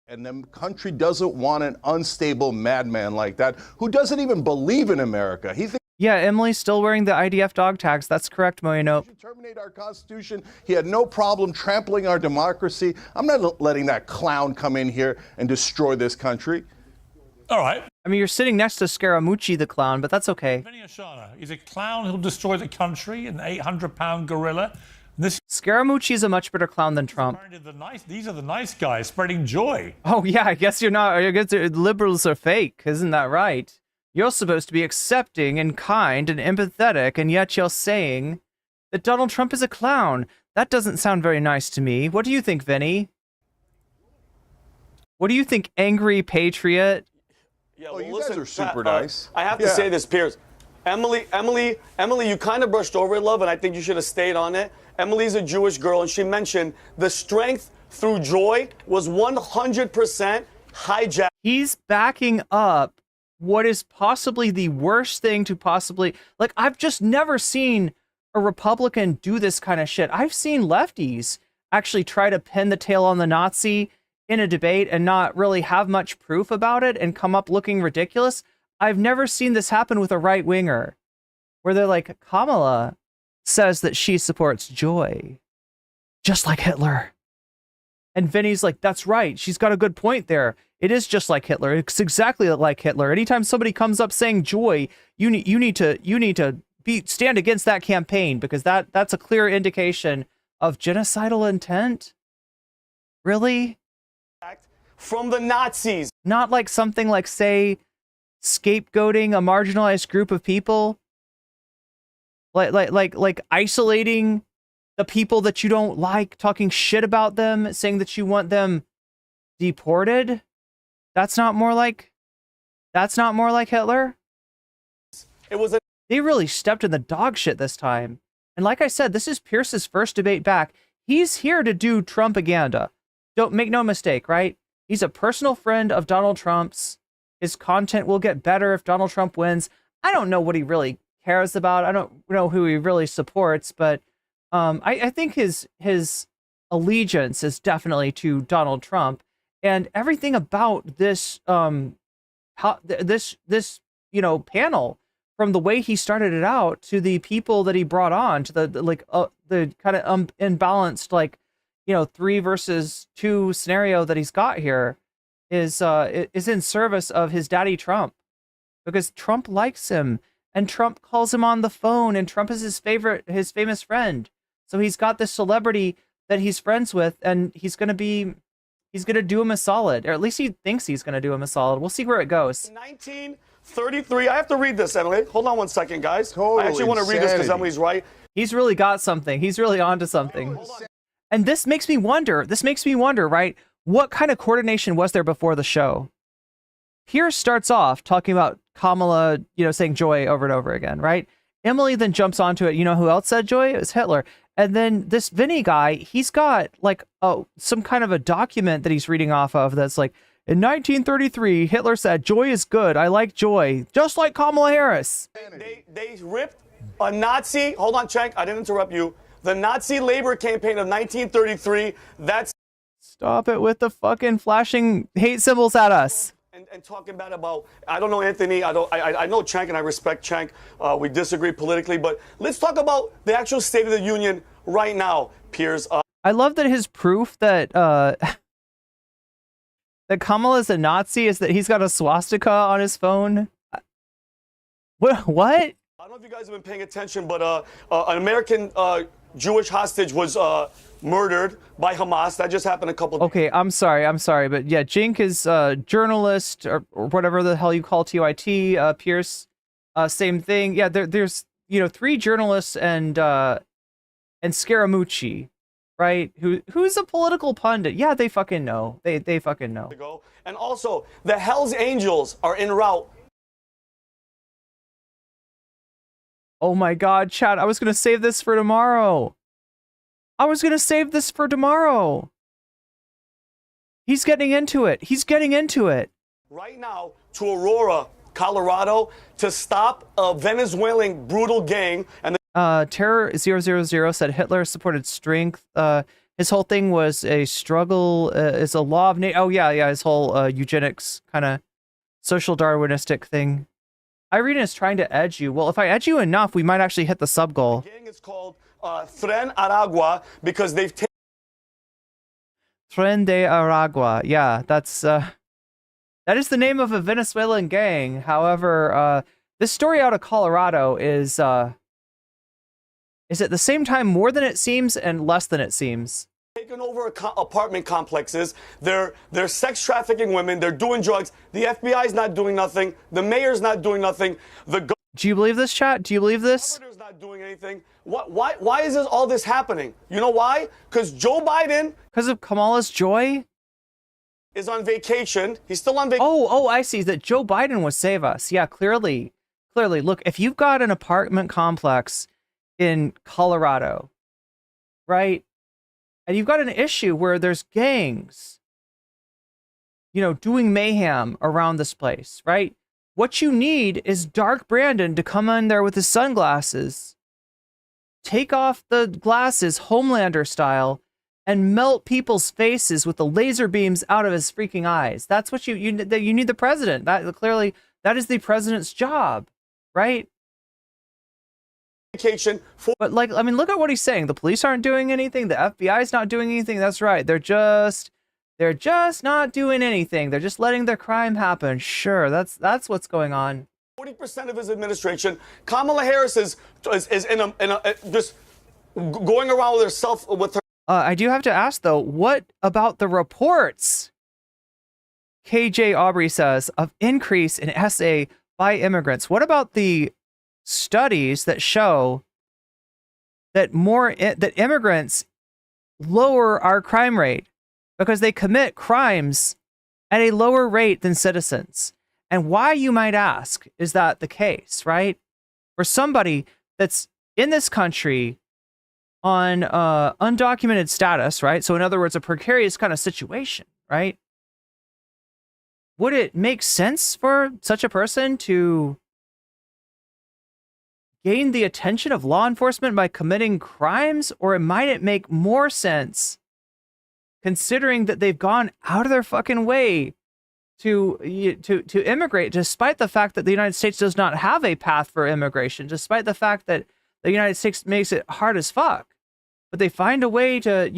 And the country doesn't want an unstable madman like that who doesn't even believe in America. He thinks. Yeah, Emily's still wearing the IDF dog tags. That's correct, Moyano. Terminate our Constitution. He had no problem trampling our democracy. I'm not letting that clown come in here and destroy this country. All right. I mean, you're sitting next to Scaramucci the clown, but that's okay. Vinny Oshana is a clown who'll destroy the country, an 800-pound gorilla. Scaramucci is a much better clown than Trump. These are the nice guys spreading joy. Oh, yeah, I guess you're not. I guess liberals are fake. Isn't that right? You're supposed to be accepting and kind and empathetic, and yet you're saying that Donald Trump is a clown. That doesn't sound very nice to me. What do you think, Vinny? What do you think, angry patriot? Yeah, well, you listen, guys are super nice. I have to say this, Piers. Emily, you kind of brushed over it, love, and I think you should have stayed on it. Emily's a Jewish girl, and she mentioned the strength through joy was 100% hijacked. He's backing up what is possibly the worst thing to possibly... Like, I've just never seen a Republican do this kind of shit. I've seen lefties actually try to pin the tail on the Nazi in a debate and not really have much proof about it and come up looking ridiculous. I've never seen this happen with a right-winger, where they're like, Kamala, says that she supports Joy, just like Hitler. And Vinny's like, that's right. She's got a good point there. It is just like Hitler. It's exactly like Hitler. Anytime somebody comes up saying Joy, you need to stand against that campaign, because that's a clear indication of genocidal intent. Really? From the Nazis. Not like something like, say, scapegoating a marginalized group of people, like isolating the people that you don't like, talking shit about them, saying that you want them deported. That's not more like Hitler. They really stepped in the dog shit this time. And like I said, this is Pierce's first debate back. He's here to do Trumpaganda. Don't make no mistake, right? He's a personal friend of Donald Trump's. His content will get better if Donald Trump wins. I don't know what he really cares about. I don't know who he really supports, but I think his allegiance is definitely to Donald Trump, and everything about this this panel, from the way he started it out to the people that he brought on, to the kind of imbalanced 3 versus 2 scenario that he's got here, is in service of his daddy Trump, because Trump likes him and Trump calls him on the phone, and Trump is his famous friend. So he's got this celebrity that he's friends with, and he's gonna do him a solid, or at least he thinks he's gonna do him a solid. We'll see where it goes. 1933. I have to read this, Emily. Hold on one second, guys. I actually want to read this because Emily's right. He's really got something. He's really onto something. And this makes me wonder, right? What kind of coordination was there before the show? Piers starts off talking about Kamala, saying Joy over and over again, right? Emily then jumps onto it. You know who else said Joy? It was Hitler. And then this Vinny guy, he's got some kind of a document that he's reading off of that's like, in 1933, Hitler said, Joy is good. I like Joy. Just like Kamala Harris. They ripped a Nazi. Hold on, Cenk. I didn't interrupt you. The Nazi labor campaign of 1933. That's. Stop it with the fucking flashing hate symbols at us. And talking about I don't know Anthony, I know Cenk, and I respect Cenk. We disagree politically, but let's talk about the actual State of the Union right now, Piers. I love that his proof that that Kamala's a Nazi is that he's got a swastika on his phone. What? I don't know if you guys have been paying attention, but an American Jewish hostage was murdered by Hamas. That just happened a couple days. Okay, I'm sorry, but yeah, Cenk is a journalist or whatever the hell you call TYT. Piers, same thing. Yeah, there's 3 journalists and Scaramucci, right? Who's a political pundit? Yeah, they fucking know. They fucking know. And also, the Hell's Angels are en route. Oh my God, Chad! I was gonna save this for tomorrow. He's getting into it. Right now to Aurora, Colorado, to stop a Venezuelan brutal gang. And Terror 000 said Hitler supported strength. His whole thing was a struggle, is a law of nature. Oh yeah, his whole eugenics kind of social Darwinistic thing. Irene is trying to edge you. Well, if I edge you enough, we might actually hit the sub goal. The gang is called Tren Aragua because they've taken. Tren de Aragua. Yeah, that is the name of a Venezuelan gang. However, this story out of Colorado is at the same time more than it seems and less than it seems. Taking over apartment complexes. They're sex trafficking women. They're doing drugs. The FBI's not doing nothing. The mayor's not doing nothing. Do you believe this, chat? Do you believe this? The governor's not doing anything. Why is all this happening? You know why? Because Joe Biden. Because of Kamala's Joy? Is on vacation. He's still on vacation. Oh, I see. That Joe Biden would save us. Yeah, clearly. Look, if you've got an apartment complex in Colorado, right? And you've got an issue where there's gangs, doing mayhem around this place, right? What you need is Dark Brandon to come in there with his sunglasses, take off the glasses, Homelander style, and melt people's faces with the laser beams out of his freaking eyes. That's what you need the president. That is the president's job, right? But like, I mean, look at what he's saying. The police aren't doing anything. The FBI's not doing anything. That's right. They're just not doing anything. They're just letting their crime happen. Sure, that's what's going on. 40% of his administration. Kamala Harris is in a just going around with herself with her. I do have to ask though, what about the reports? KJ Aubrey says of increase in SA by immigrants. What about the studies that show that that immigrants lower our crime rate because they commit crimes at a lower rate than citizens? And why, you might ask, is that the case, right? For somebody that's in this country on undocumented status, right? So in other words, a precarious kind of situation, right? Would it make sense for such a person to gain the attention of law enforcement by committing crimes? Or might it make more sense considering that they've gone out of their fucking way to immigrate, despite the fact that the United States does not have a path for immigration, despite the fact that the United States makes it hard as fuck, but they find a way to,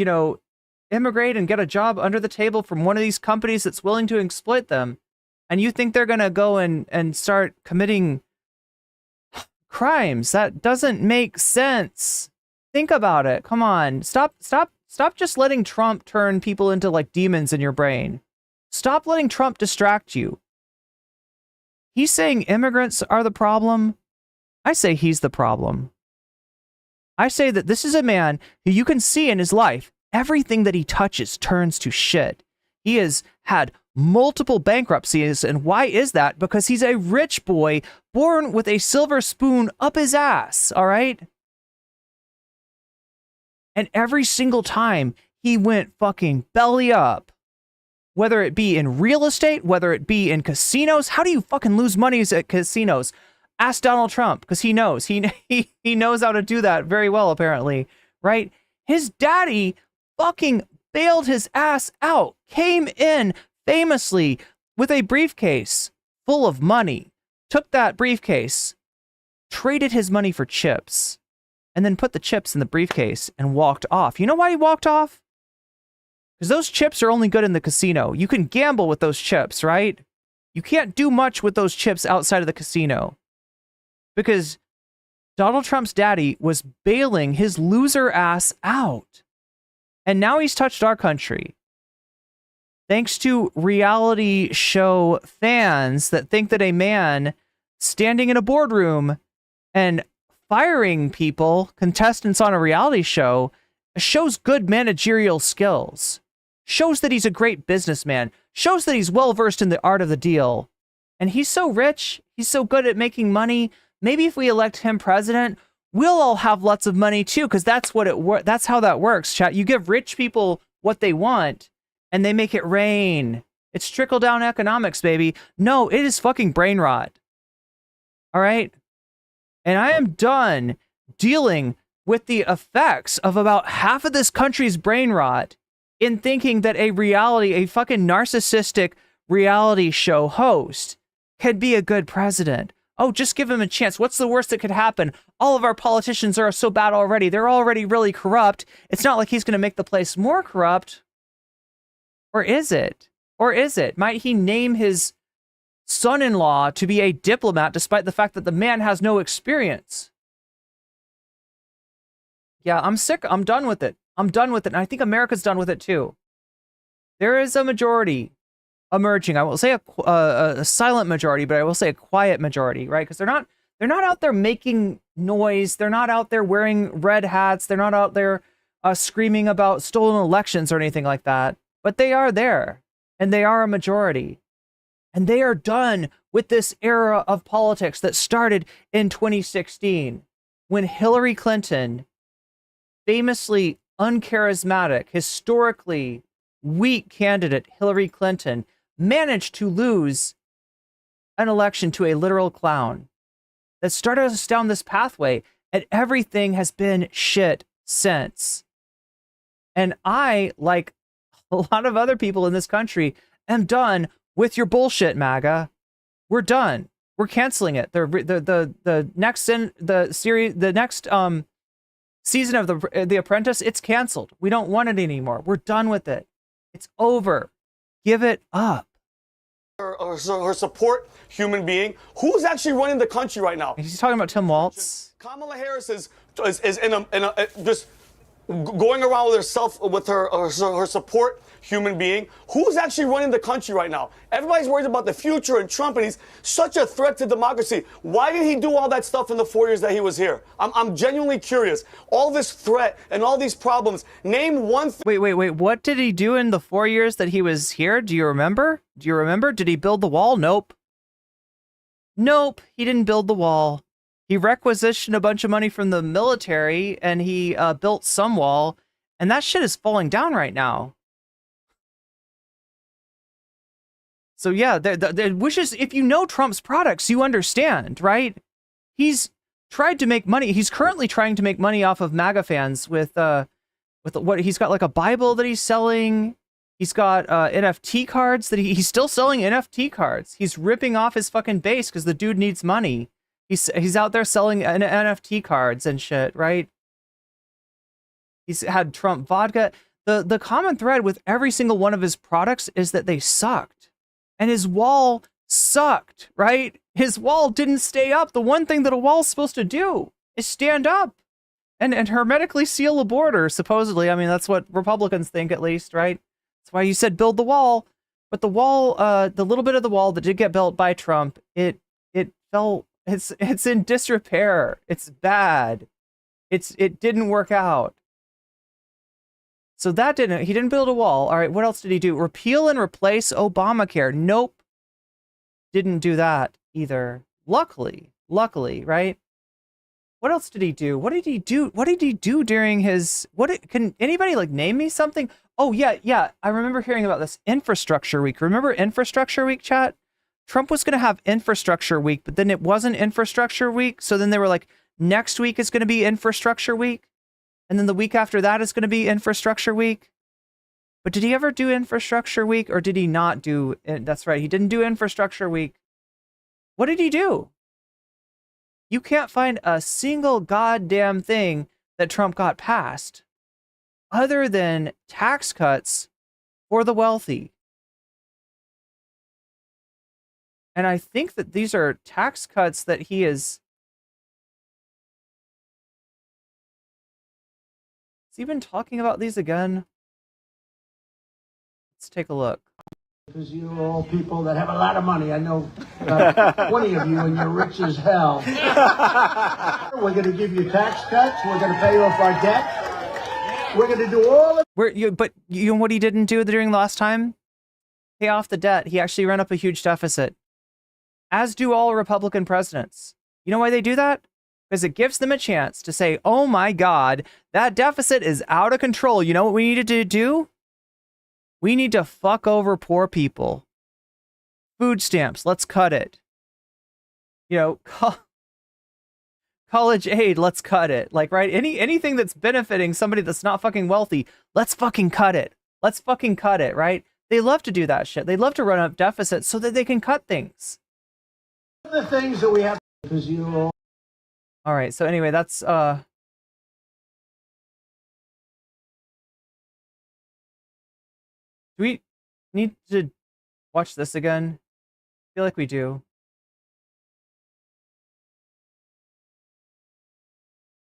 immigrate and get a job under the table from one of these companies that's willing to exploit them. And you think they're going to go and start committing crimes? That doesn't make sense. Think about it. Come on. Stop just letting Trump turn people into like demons in your brain. Stop letting Trump distract you. He's saying immigrants are the problem. I say he's the problem. I say that this is a man who you can see in his life, everything that he touches turns to shit. He has had multiple bankruptcies. And why is that? Because he's a rich boy born with a silver spoon up his ass. All right. And every single time he went fucking belly up, whether it be in real estate, whether it be in casinos. How do you fucking lose money at casinos? Ask Donald Trump, because he knows. He knows how to do that very well, apparently, right? His daddy fucking bailed his ass out, came in famously with a briefcase full of money, took that briefcase, traded his money for chips, and then put the chips in the briefcase and walked off. You know why he walked off? Because those chips are only good in the casino. You can gamble with those chips, right? You can't do much with those chips outside of the casino. Because Donald Trump's daddy was bailing his loser ass out. And now he's touched our country. Thanks to reality show fans that think that a man standing in a boardroom and firing people, contestants on a reality show, shows good managerial skills. Shows that he's a great businessman. Shows that he's well-versed in the art of the deal. And he's so rich. He's so good at making money. Maybe if we elect him president, we'll all have lots of money too, because that's how that works, chat. You give rich people what they want, and they make it rain. It's trickle-down economics, baby. No, it is fucking brain rot. All right? And I am done dealing with the effects of about half of this country's brain rot in thinking that a fucking narcissistic reality show host could be a good president. Oh, just give him a chance. What's the worst that could happen? All of our politicians are so bad already. They're already really corrupt. It's not like he's going to make the place more corrupt. Or is it? Or is it? Might he name his son-in-law to be a diplomat despite the fact that the man has no experience? Yeah, I'm sick. I'm done with it. I'm done with it. And I think America's done with it too. There is a majority emerging. I will say a silent majority, but I will say a quiet majority, right? Because they're not out there making noise. They're not out there wearing red hats. They're not out there screaming about stolen elections or anything like that. But they are there, and they are a majority. And they are done with this era of politics that started in 2016 when Hillary Clinton, famously uncharismatic, historically weak candidate Hillary Clinton, managed to lose an election to a literal clown that started us down this pathway, and everything has been shit since. And I, like a lot of other people in this country, am done with your bullshit, MAGA. We're done. We're canceling it. The next season of the Apprentice, it's canceled. We don't want it anymore. We're done with it. It's over. Give it up. Her support human being. Who's actually running the country right now? He's talking about Tim Walz. Kamala Harris is in a just going around with herself with her support human being. Who's actually running the country right now? Everybody's worried about the future and Trump, and he's such a threat to democracy. Why did he do all that stuff in the 4 years that he was here? I'm genuinely curious. All this threat and all these problems. Name one thing. Wait. What did he do in the 4 years that he was here? Do you remember? Did he build the wall? Nope. He didn't build the wall. He requisitioned a bunch of money from the military, and he built some wall, and that shit is falling down right now. So yeah, which is, if you know Trump's products, you understand, right? He's tried to make money. He's currently trying to make money off of MAGA fans with what he's got, like a Bible that he's selling. He's got NFT cards that he's still selling NFT cards. He's ripping off his fucking base because the dude needs money. He's out there selling NFT cards and shit, right? He's had Trump vodka. The common thread with every single one of his products is that they sucked. And his wall sucked, right? His wall didn't stay up. The one thing that a wall's supposed to do is stand up and hermetically seal a border, supposedly. I mean, that's what Republicans think, at least, right? That's why you said build the wall. But the wall, the little bit of the wall that did get built by Trump, it fell. It's in disrepair. It's bad. It didn't work out. So he didn't build a wall. All right, what else did he do? Repeal and replace Obamacare. Nope. Didn't do that either. Luckily, right? What else did he do? What did he do during his, can anybody like name me something? Oh yeah. I remember hearing about this Infrastructure Week. Remember Infrastructure Week, chat? Trump was going to have Infrastructure Week, but then it wasn't Infrastructure Week. So then they were like, next week is going to be Infrastructure Week. And then the week after that is going to be Infrastructure Week. But did he ever do Infrastructure Week, or did he not do it? That's right. He didn't do Infrastructure Week. What did he do? You can't find a single goddamn thing that Trump got passed other than tax cuts for the wealthy. And I think that these are tax cuts that he is... Has he been talking about these again? Let's take a look. Because you're all people that have a lot of money. I know 20 of you, and you're rich as hell. We're going to give you tax cuts. We're going to pay off our debt. We're going to do all of... But you know what he didn't do during the last time? Pay off the debt. He actually ran up a huge deficit. As do all Republican presidents. You know why they do that? Because it gives them a chance to say, oh my God, that deficit is out of control. You know what we needed to do? We need to fuck over poor people. Food stamps, let's cut it. You know, college aid, let's cut it. Like, right? Anything that's benefiting somebody that's not fucking wealthy, let's fucking cut it. Let's fucking cut it, right? They love to do that shit. They love to run up deficits so that they can cut things. the things that we have. Because you're all... All right, so anyway, that's do we need to watch this again? I feel like we do.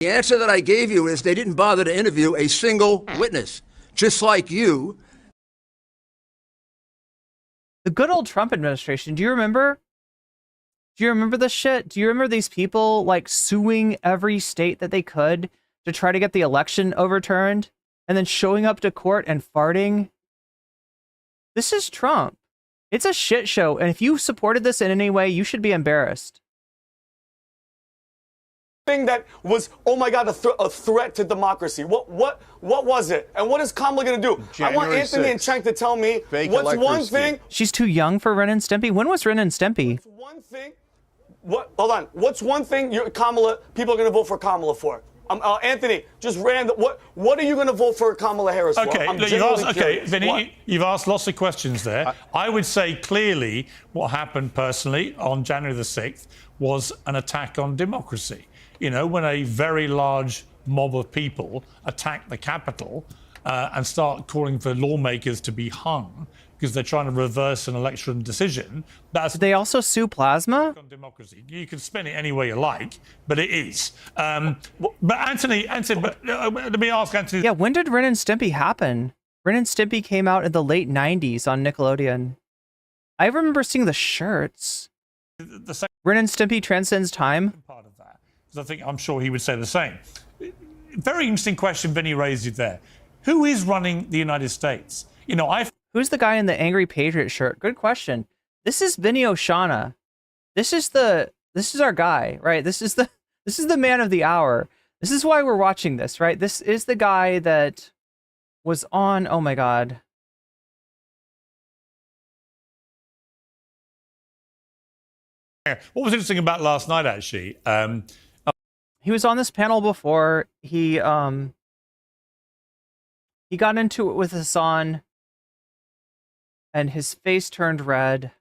The answer that I gave you is they didn't bother to interview a single witness, just like you. The good old Trump administration, do you remember? Do you remember this shit? Do you remember these people like suing every state that they could to try to get the election overturned and then showing up to court and farting? This is Trump. It's a shit show. And if you supported this in any way, you should be embarrassed. Thing that was, oh my God, a threat to democracy. What was it? And what is Kamala going to do? January I want Anthony 6th. and Cenk to tell me Fake what's one electors thing. She's too young for Ren and Stimpy. When was Ren and Stimpy? What's one thing? Hold on. What's one thing people are going to vote for Kamala for? Anthony, just random. What are you going to vote for Kamala Harris for? Okay, I'm look, genuinely Vinny, curious. you've asked lots of questions there. I would say clearly what happened personally on January the 6th was an attack on democracy. You know, when a very large mob of people attack the Capitol and start calling for lawmakers to be hung because they're trying to reverse an election decision. Did they also sue Plasma? On democracy. You can spin it any way you like, but it is. But Anthony, let me ask Anthony. Yeah, when did Ren and Stimpy happen? Ren and Stimpy came out in the late 90s on Nickelodeon. I remember seeing the shirts. The second Ren and Stimpy transcends time. part of that, because I'm sure he would say the same. Very interesting question Vinny raised you there. Who is running the United States? You know, Who's the guy in the Angry Patriot shirt? Good question. This is Vinny Oshana. This is our guy, right? This is the man of the hour. This is why we're watching this, right? This is the guy that was on, oh my God. what was interesting about last night, actually, he was on this panel before. He got into it with Hassan, and his face turned red.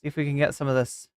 See if we can get some of this.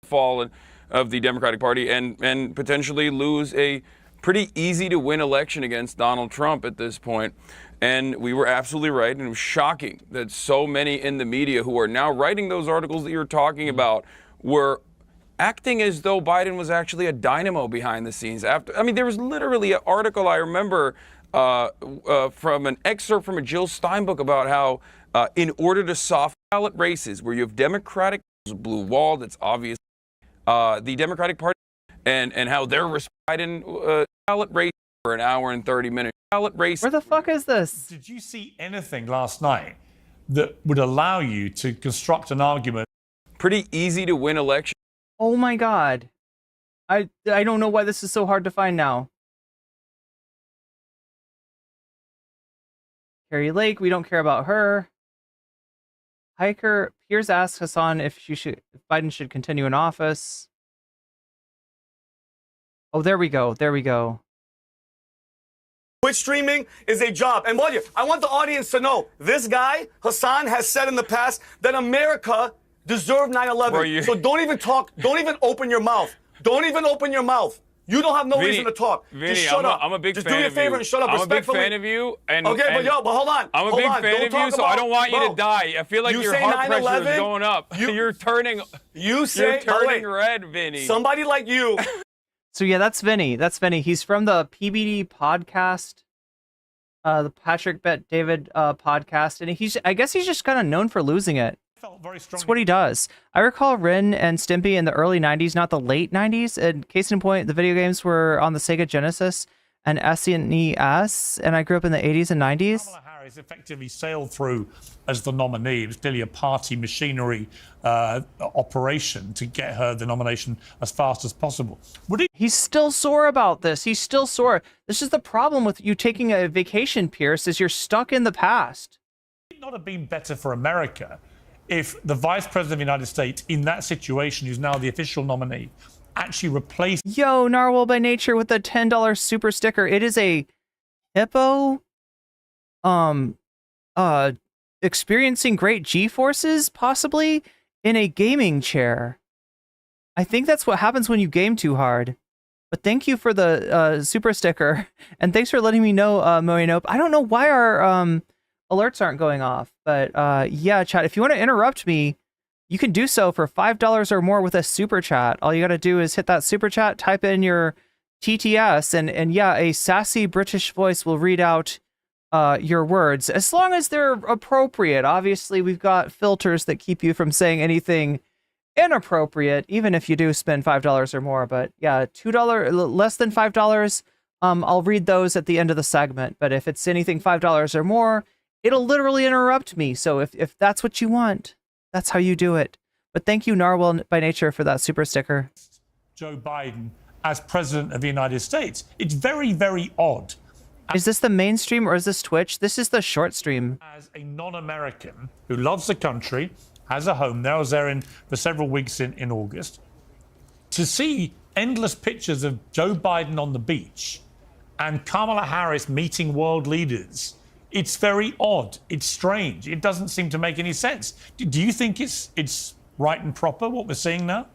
Fall of the Democratic Party and potentially lose a pretty easy to win election against Donald Trump at this point. And we were absolutely right, and it was shocking that so many in the media who are now writing those articles that you're talking about were acting as though Biden was actually a dynamo behind the scenes. There was literally an article I remember from an excerpt from a Jill Stein book about how in order to soft ballot races where you have Democratic blue wall, that's obvious. The Democratic Party and how they're responding ballot race for an hour and 30 minutes. Ballot race. Where the fuck is this? did you see anything last night that would allow you to construct an argument? Pretty easy to win election. Oh my God. I don't know why this is so hard to find now. Carrie Lake, we don't care about her. Hiker, Piers asks Hassan if Biden should continue in office. Oh, there we go. There we go. Twitch streaming is a job. And I want the audience to know, this guy, Hassan, has said in the past that America deserved 9/11. So don't even talk. Don't even open your mouth. Don't even open your mouth. You don't have no reason to talk. Vinny, just shut up. I'm a big just fan do me a of favor you. and shut up. I'm Respectfully. a big fan of you. And, okay, but hold on. I'm a big fan of you, so I don't want you to die. I feel like your heart pressure is going up. You're turning red, Vinny. Somebody like you. So yeah, that's Vinny. That's Vinny. He's from the PBD podcast, the Patrick Bet David podcast, and I guess he's just kind of known for losing it. That's what he does. I recall Ren and Stimpy in the early 90s, not the late 90s. And case in point, the video games were on the Sega Genesis and SNES, and I grew up in the 80s and 90s. Kamala Harris effectively sailed through as the nominee. It was clearly a party machinery operation to get her the nomination as fast as possible. He's still sore about this. He's still sore. This is the problem with you taking a vacation, Pierce, is you're stuck in the past. Would it not have been better for America if the Vice President of the United States, in that situation, who's now the official nominee, actually replaced... Yo, Narwhal by Nature with the $10 super sticker. It is a hippo experiencing great G-forces, possibly, in a gaming chair. I think that's what happens when you game too hard. But thank you for the super sticker, and thanks for letting me know, Moinope. I don't know why our alerts aren't going off, but yeah, chat, if you want to interrupt me, you can do so for $5 or more with a super chat. All you got to do is hit that super chat, type in your TTS, and yeah, a sassy British voice will read out your words, as long as they're appropriate. Obviously, we've got filters that keep you from saying anything inappropriate, even if you do spend $5 or more. But yeah, $2 less than $5. I'll read those at the end of the segment. But if it's anything $5 or more, it'll literally interrupt me. So if that's what you want, that's how you do it. But thank you, Narwhal by Nature, for that super sticker. Joe Biden as president of the United States. It's very, very odd. Is this the mainstream or is this Twitch? This is the short stream. As a non-American who loves the country, has a home there, I was there for several weeks in August, to see endless pictures of Joe Biden on the beach and Kamala Harris meeting world leaders, it's very odd. It's strange. It doesn't seem to make any sense. Do you think it's right and proper what we're seeing now?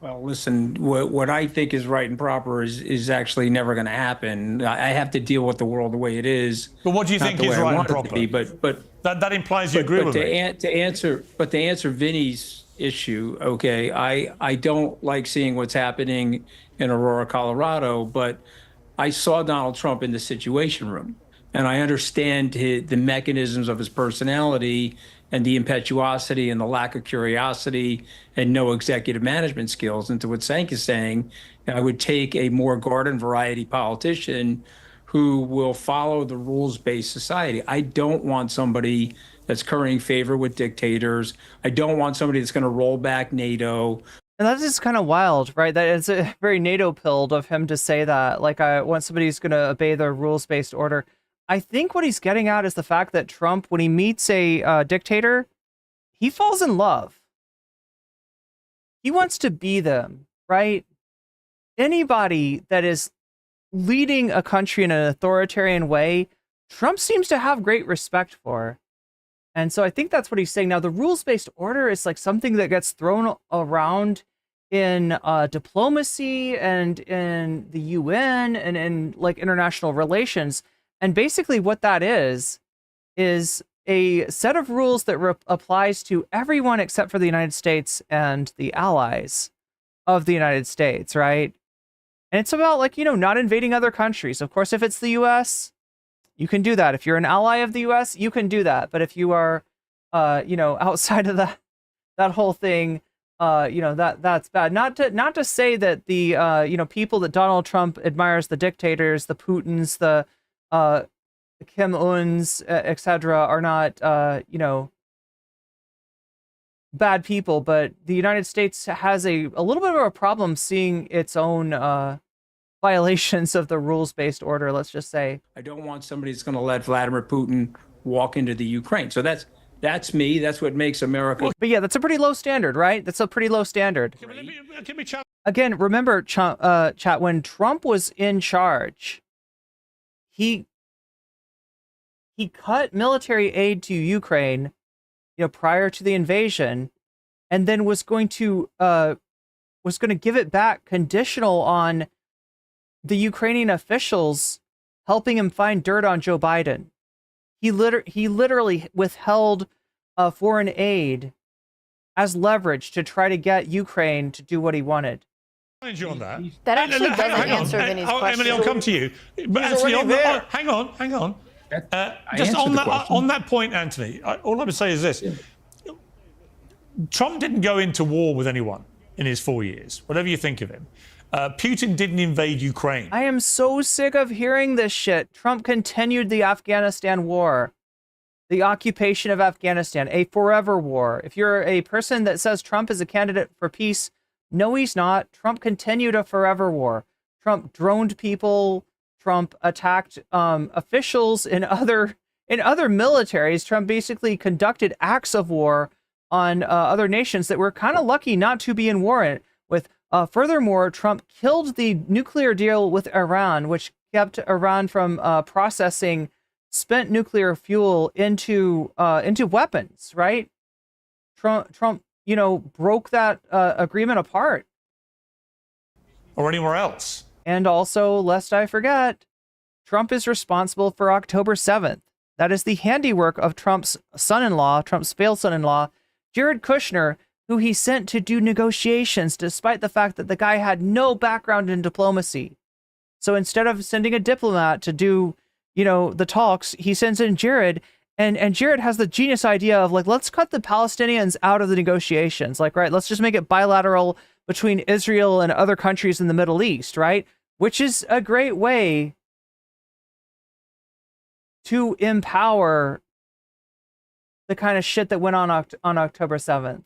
Well, listen, what I think is right and proper is actually never going to happen. I have to deal with the world the way it is. But what do you think is right and proper? But that implies you agree with me. To answer Vinny's issue, okay, I don't like seeing what's happening in Aurora, Colorado, but I saw Donald Trump in the Situation Room, and I understand the mechanisms of his personality and the impetuosity and the lack of curiosity and no executive management skills. And to what Cenk is saying, I would take a more garden variety politician who will follow the rules-based society. I don't want somebody that's currying favor with dictators. I don't want somebody that's going to roll back NATO. And that is kind of wild, right? That is a very NATO-pilled of him to say that. Like, I want somebody who's going to obey the rules-based order. I think what he's getting at is the fact that Trump, when he meets a dictator, he falls in love. He wants to be them, right? Anybody that is leading a country in an authoritarian way, Trump seems to have great respect for. And so I think that's what he's saying. Now, the rules-based order is like something that gets thrown around in diplomacy and in the UN and in like international relations. And basically what that is a set of rules that applies to everyone except for the United States and the allies of the United States, right? And it's about, like, you know, not invading other countries. Of course, if it's the U.S., you can do that. If you're an ally of the U.S., you can do that. But if you are, you know, outside of that whole thing, you know, that's bad. Not to say that the, you know, people that Donald Trump admires, the dictators, the Putins, the Kim Uns, etc., are not, you know, bad people, but the United States has a little bit of a problem seeing its own violations of the rules-based order, let's just say. I don't want somebody that's going to let Vladimir Putin walk into the Ukraine. So that's me. That's what makes America. But yeah, that's a pretty low standard, right? That's a pretty low standard. Again, remember, chat, when Trump was in charge, he cut military aid to Ukraine, you know, prior to the invasion, and then was going to give it back conditional on the Ukrainian officials helping him find dirt on Joe Biden. He literally withheld foreign aid as leverage to try to get Ukraine to do what he wanted. You on that. That actually doesn't answer Vinny's question. Emily, I'll come to you. But Anthony, hang on. Just on that point, Anthony, all I would say is this. Yeah. Trump didn't go into war with anyone in his 4 years, whatever you think of him. Putin didn't invade Ukraine. I am so sick of hearing this shit. Trump continued the Afghanistan war, the occupation of Afghanistan, a forever war. If you're a person that says Trump is a candidate for peace, no, he's not. Trump continued a forever war. Trump droned people. Trump attacked officials in other militaries. Trump basically conducted acts of war on other nations that were kind of lucky not to be in war with. Furthermore, Trump killed the nuclear deal with Iran, which kept Iran from processing spent nuclear fuel into weapons. Right? Trump, you know, broke that agreement apart. Or anywhere else. And also, lest I forget, Trump is responsible for October 7th. That is the handiwork of Trump's son-in-law, Trump's failed son-in-law, Jared Kushner, who he sent to do negotiations despite the fact that the guy had no background in diplomacy. So instead of sending a diplomat to do, you know, the talks, he sends in Jared, And Jared has the genius idea of like, let's cut the Palestinians out of the negotiations. Like, right, let's just make it bilateral between Israel and other countries in the Middle East, right? Which is a great way to empower the kind of shit that went on October 7th.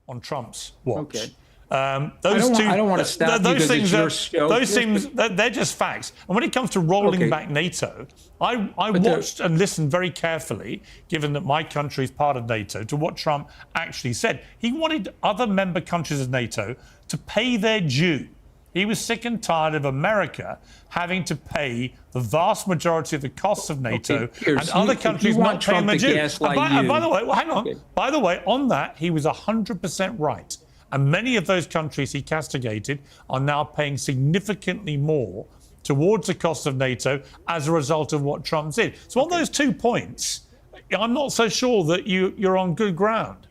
On Trump's watch. Okay. I don't want to stop those things, your show. those things, they're just facts. And when it comes to rolling back NATO, I watched and listened very carefully, given that my country is part of NATO, to what Trump actually said. He wanted other member countries of NATO to pay their due. He was sick and tired of America having to pay the vast majority of the costs of NATO Piers, and other countries not paying their due. And by the way, hang on. Okay. By the way, on that, he was 100% right. And many of those countries he castigated are now paying significantly more towards the cost of NATO as a result of what Trump did. So on those 2 points, I'm not so sure that you're on good ground.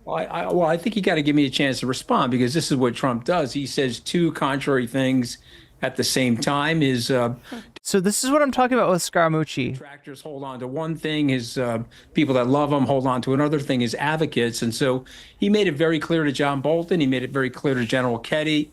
Well, I think you got to give me a chance to respond, because this is what Trump does. He says two contrary things at the same time. So this is what I'm talking about with Scaramucci. Detractors hold on to one thing, his people that love him hold on to another thing, his advocates. And so he made it very clear to John Bolton, he made it very clear to General Kelly,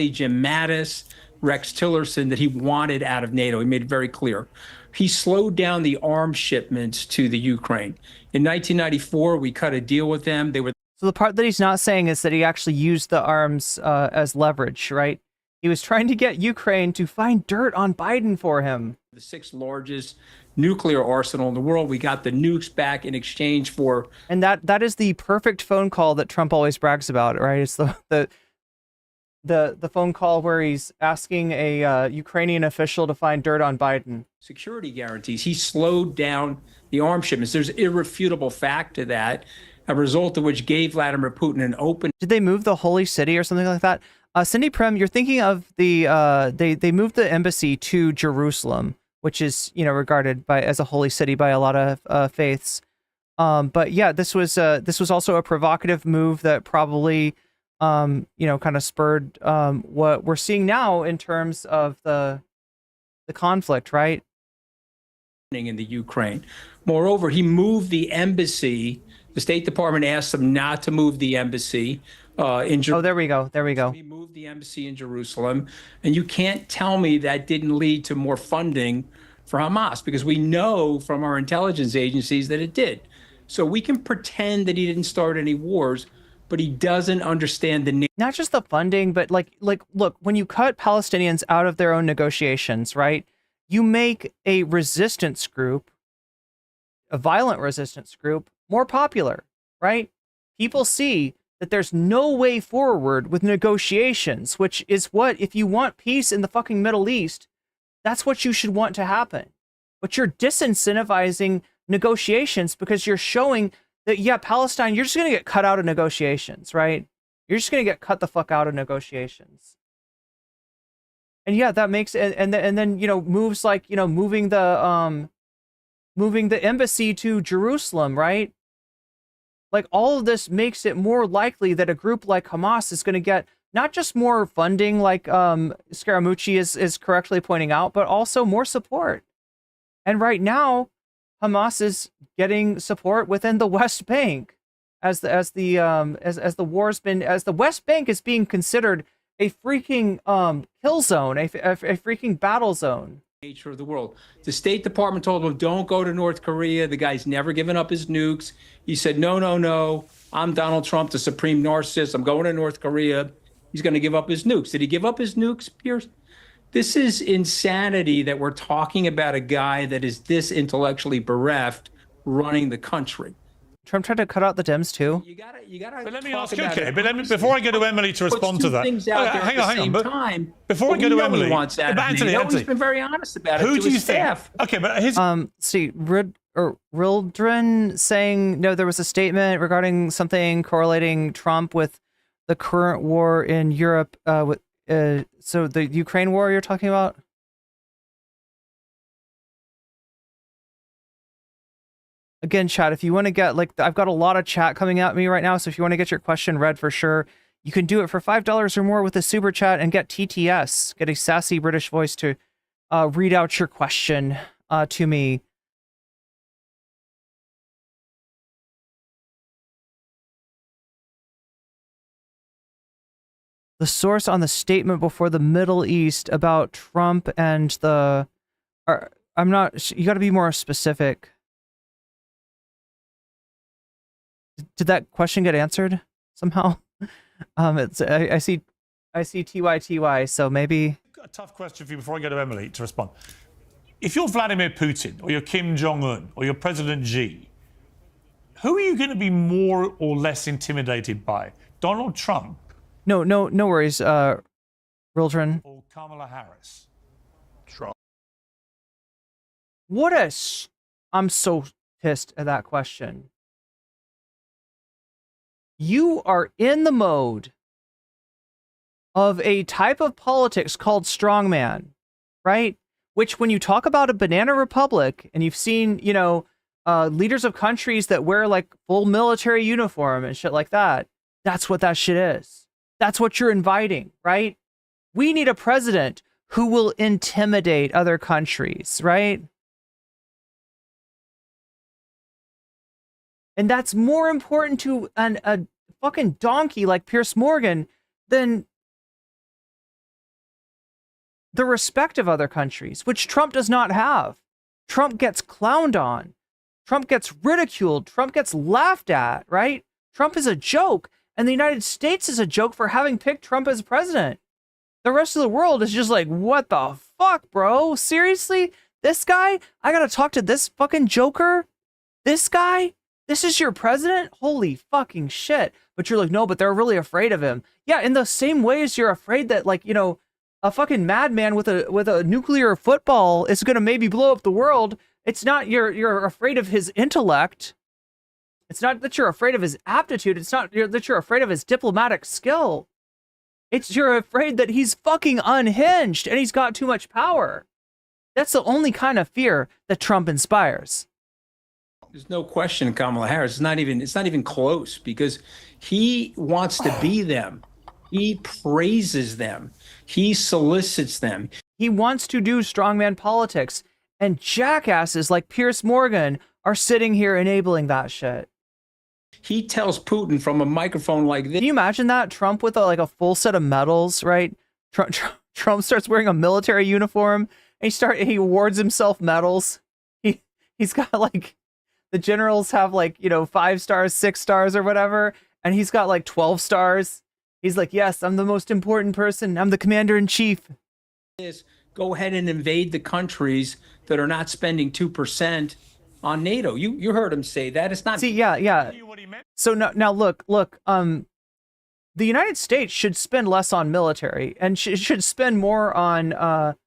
Jim Mattis, Rex Tillerson, that he wanted out of NATO. He made it very clear. He slowed down the arms shipments to the Ukraine. In 1994, we cut a deal with them. So the part that he's not saying is that he actually used the arms as leverage, right? He was trying to get Ukraine to find dirt on Biden for him. The 6th largest nuclear arsenal in the world. We got the nukes back in exchange for... And that is the perfect phone call that Trump always brags about, right? It's the phone call where he's asking a Ukrainian official to find dirt on Biden. Security guarantees. He slowed down the arms shipments. There's irrefutable fact to that, a result of which gave Vladimir Putin an open... Did they move the holy city or something like that? Cindy Prem, you're thinking of the they moved the embassy to Jerusalem, which is, you know, regarded as a holy city by a lot of faiths. But yeah, this was also a provocative move that probably kind of spurred what we're seeing now in terms of the conflict, right? In the Ukraine. Moreover, he moved the embassy. The State Department asked him not to move the embassy in Jerusalem. Oh, there we go. He moved the embassy in Jerusalem, and you can't tell me that didn't lead to more funding for Hamas, because we know from our intelligence agencies that it did. So we can pretend that he didn't start any wars, but he doesn't understand the not just the funding, but like look, when you cut Palestinians out of their own negotiations, right? You make a resistance group, a violent resistance group, more popular, right? People see that there's no way forward with negotiations, which is what, if you want peace in the fucking Middle East, that's what you should want to happen. But you're disincentivizing negotiations because you're showing that, yeah, Palestine, you're just going to get cut out of negotiations, right? You're just going to get cut the fuck out of negotiations. And yeah, that makes it, and then, moves like, moving the embassy to Jerusalem, right? Like, all of this makes it more likely that a group like Hamas is going to get not just more funding, like Scaramucci is correctly pointing out, but also more support. And right now, Hamas is getting support within the West Bank, as the West Bank is being considered a freaking kill zone, a freaking battle zone. Nature of the world. The State Department told him, don't go to North Korea. The guy's never given up his nukes. He said, no, I'm Donald Trump, the supreme narcissist. I'm going to North Korea. He's going to give up his nukes. Did he give up his nukes, Piers? This is insanity that we're talking about a guy that is this intellectually bereft running the country. Trump tried to cut out the Dems too. You gotta. But let me ask you, okay. But before I go to Emily to respond to that, hang on. But before I go to Emily, Anthony, he's been very honest about it. Who to do you his staff. think? Okay, but his Rildren saying no, there was a statement regarding something correlating Trump with the current war in Europe. So the Ukraine war you're talking about. Again, chat, if you want to get, I've got a lot of chat coming at me right now, so if you want to get your question read for sure, you can do it for $5 or more with a super chat and get TTS, get a sassy British voice to read out your question to me. the source on the statement before the Middle East about Trump and the... I'm not... You got to be more specific. Did that question get answered somehow? It's I see TYTY, so maybe... A tough question for you before I go to Emily to respond. If you're Vladimir Putin, or you're Kim Jong-un, or you're President Xi, who are you going to be more or less intimidated by? Donald Trump? No worries, Rildren. Or Kamala Harris? Trump. I'm so pissed at that question. You are in the mode of a type of politics called strongman, right? Which when you talk about a banana republic and you've seen, leaders of countries that wear like full military uniform and shit like that, that's what that shit is. That's what you're inviting, right? We need a president who will intimidate other countries, right? And that's more important to a fucking donkey like Piers Morgan than the respect of other countries, which Trump does not have. Trump gets clowned on. Trump gets ridiculed. Trump gets laughed at, right? Trump is a joke, and the United States is a joke for having picked Trump as president. The rest of the world is just like, what the fuck, bro? Seriously? This guy? I gotta talk to this fucking joker? This guy? This is your president? Holy fucking shit. But you're like, no, but they're really afraid of him. Yeah, in the same way as you're afraid that, like, a fucking madman with a nuclear football is gonna maybe blow up the world. It's not you're afraid of his intellect. It's not that you're afraid of his aptitude. It's not that you're afraid of his diplomatic skill. It's you're afraid that he's fucking unhinged and he's got too much power. That's the only kind of fear that Trump inspires. There's no question Kamala Harris. It's not even close because he wants to be them. He praises them. He solicits them. He wants to do strongman politics, and jackasses like Piers Morgan are sitting here enabling that shit. He tells Putin from a microphone like this. Can you imagine that? Trump with a full set of medals, right? Trump starts wearing a military uniform, and he awards himself medals. He's got like, the generals have 5 stars, 6 stars or whatever, and he's got 12 stars. He's like, yes, I'm the most important person. I'm the commander-in-chief. Go ahead and invade the countries that are not spending 2% on NATO. You heard him say that. It's not. See, yeah. So now look. The United States should spend less on military and should spend more on a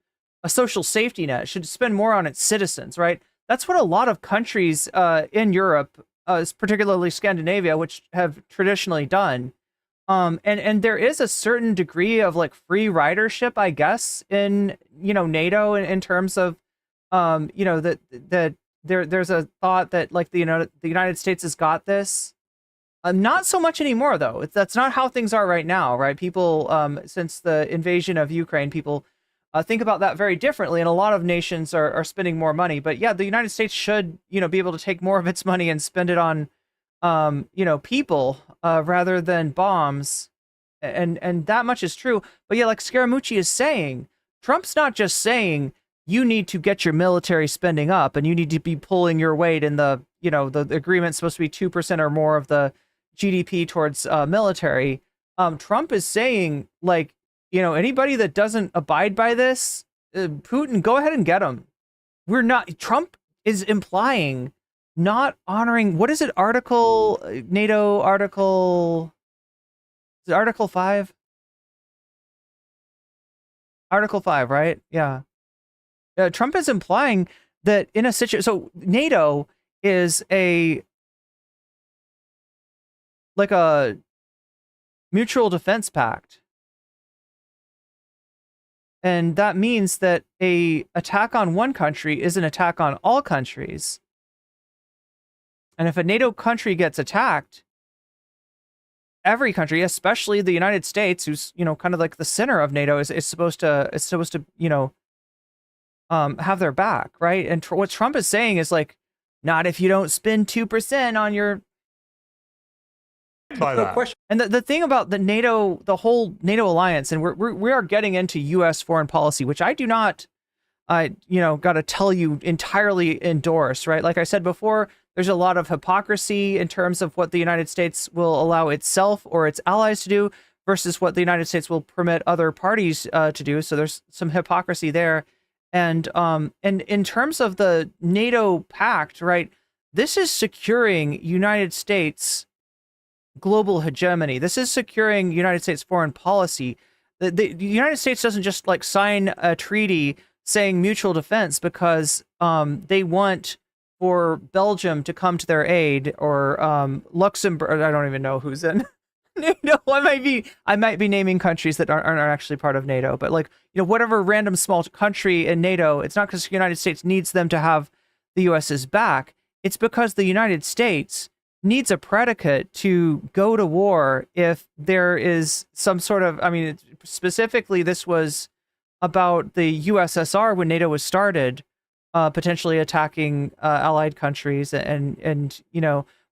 social safety net. Should spend more on its citizens, right? That's what a lot of countries in Europe, particularly Scandinavia, which have traditionally done. And there is a certain degree of free ridership, I guess, in NATO in terms of that there's a thought that the United States has got this. Not so much anymore though. That's not how things are right now, right? People since the invasion of Ukraine, people think about that very differently, and a lot of nations are spending more money. But yeah, the United States should be able to take more of its money and spend it on people rather than bombs, and that much is true. But yeah, like Scaramucci is saying, Trump's not just saying you need to get your military spending up and you need to be pulling your weight in the the agreement's supposed to be 2% or more of the GDP towards military. Trump is saying anybody that doesn't abide by this, Putin, go ahead and get them. We're not. Trump is implying not honoring, what is it? NATO article. Is it Article 5? Article 5, right? Yeah. Trump is implying that in a situation, so NATO is a mutual defense pact. And that means that a attack on one country is an attack on all countries. And if a NATO country gets attacked, every country, especially the United States, who's kind of like the center of NATO, is supposed to have their back, right? And what Trump is saying is not if you don't spend 2% on your by that. And the thing about the NATO, the whole NATO alliance, and we are getting into U.S. foreign policy, which I do not, got to tell you, entirely endorse, right? Like I said before, there's a lot of hypocrisy in terms of what the United States will allow itself or its allies to do versus what the United States will permit other parties to do. So there's some hypocrisy there. And in terms of the NATO pact, right, this is securing United States global hegemony. This is securing United States foreign policy. The United States doesn't just like sign a treaty saying mutual defense because they want for Belgium to come to their aid, or Luxembourg. I don't even know who's in NATO. I might be naming countries that aren't actually part of NATO, but like, whatever random small country in NATO, it's not because the United States needs them to have the US's back. It's because the United States needs a predicate to go to war if there is some sort of, specifically this was about the USSR when NATO was started, potentially attacking allied countries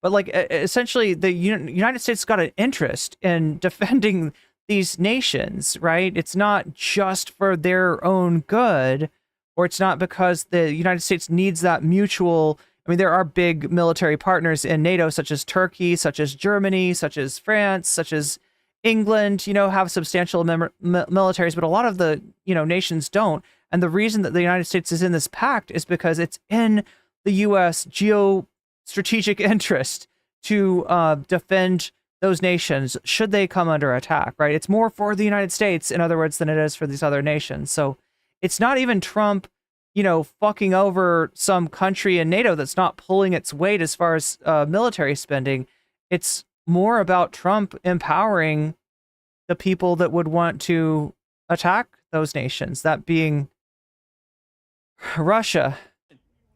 but like essentially the United States got an interest in defending these nations, right? It's not just for their own good, or it's not because the United States needs that mutual. There are big military partners in NATO, such as Turkey, such as Germany, such as France, such as England, have substantial militaries, but a lot of the, nations don't. And the reason that the United States is in this pact is because it's in the U.S. geostrategic interest to defend those nations should they come under attack, right? It's more for the United States, in other words, than it is for these other nations. So it's not even Trump fucking over some country in NATO that's not pulling its weight as far as military spending. It's more about Trump empowering the people that would want to attack those nations, that being Russia.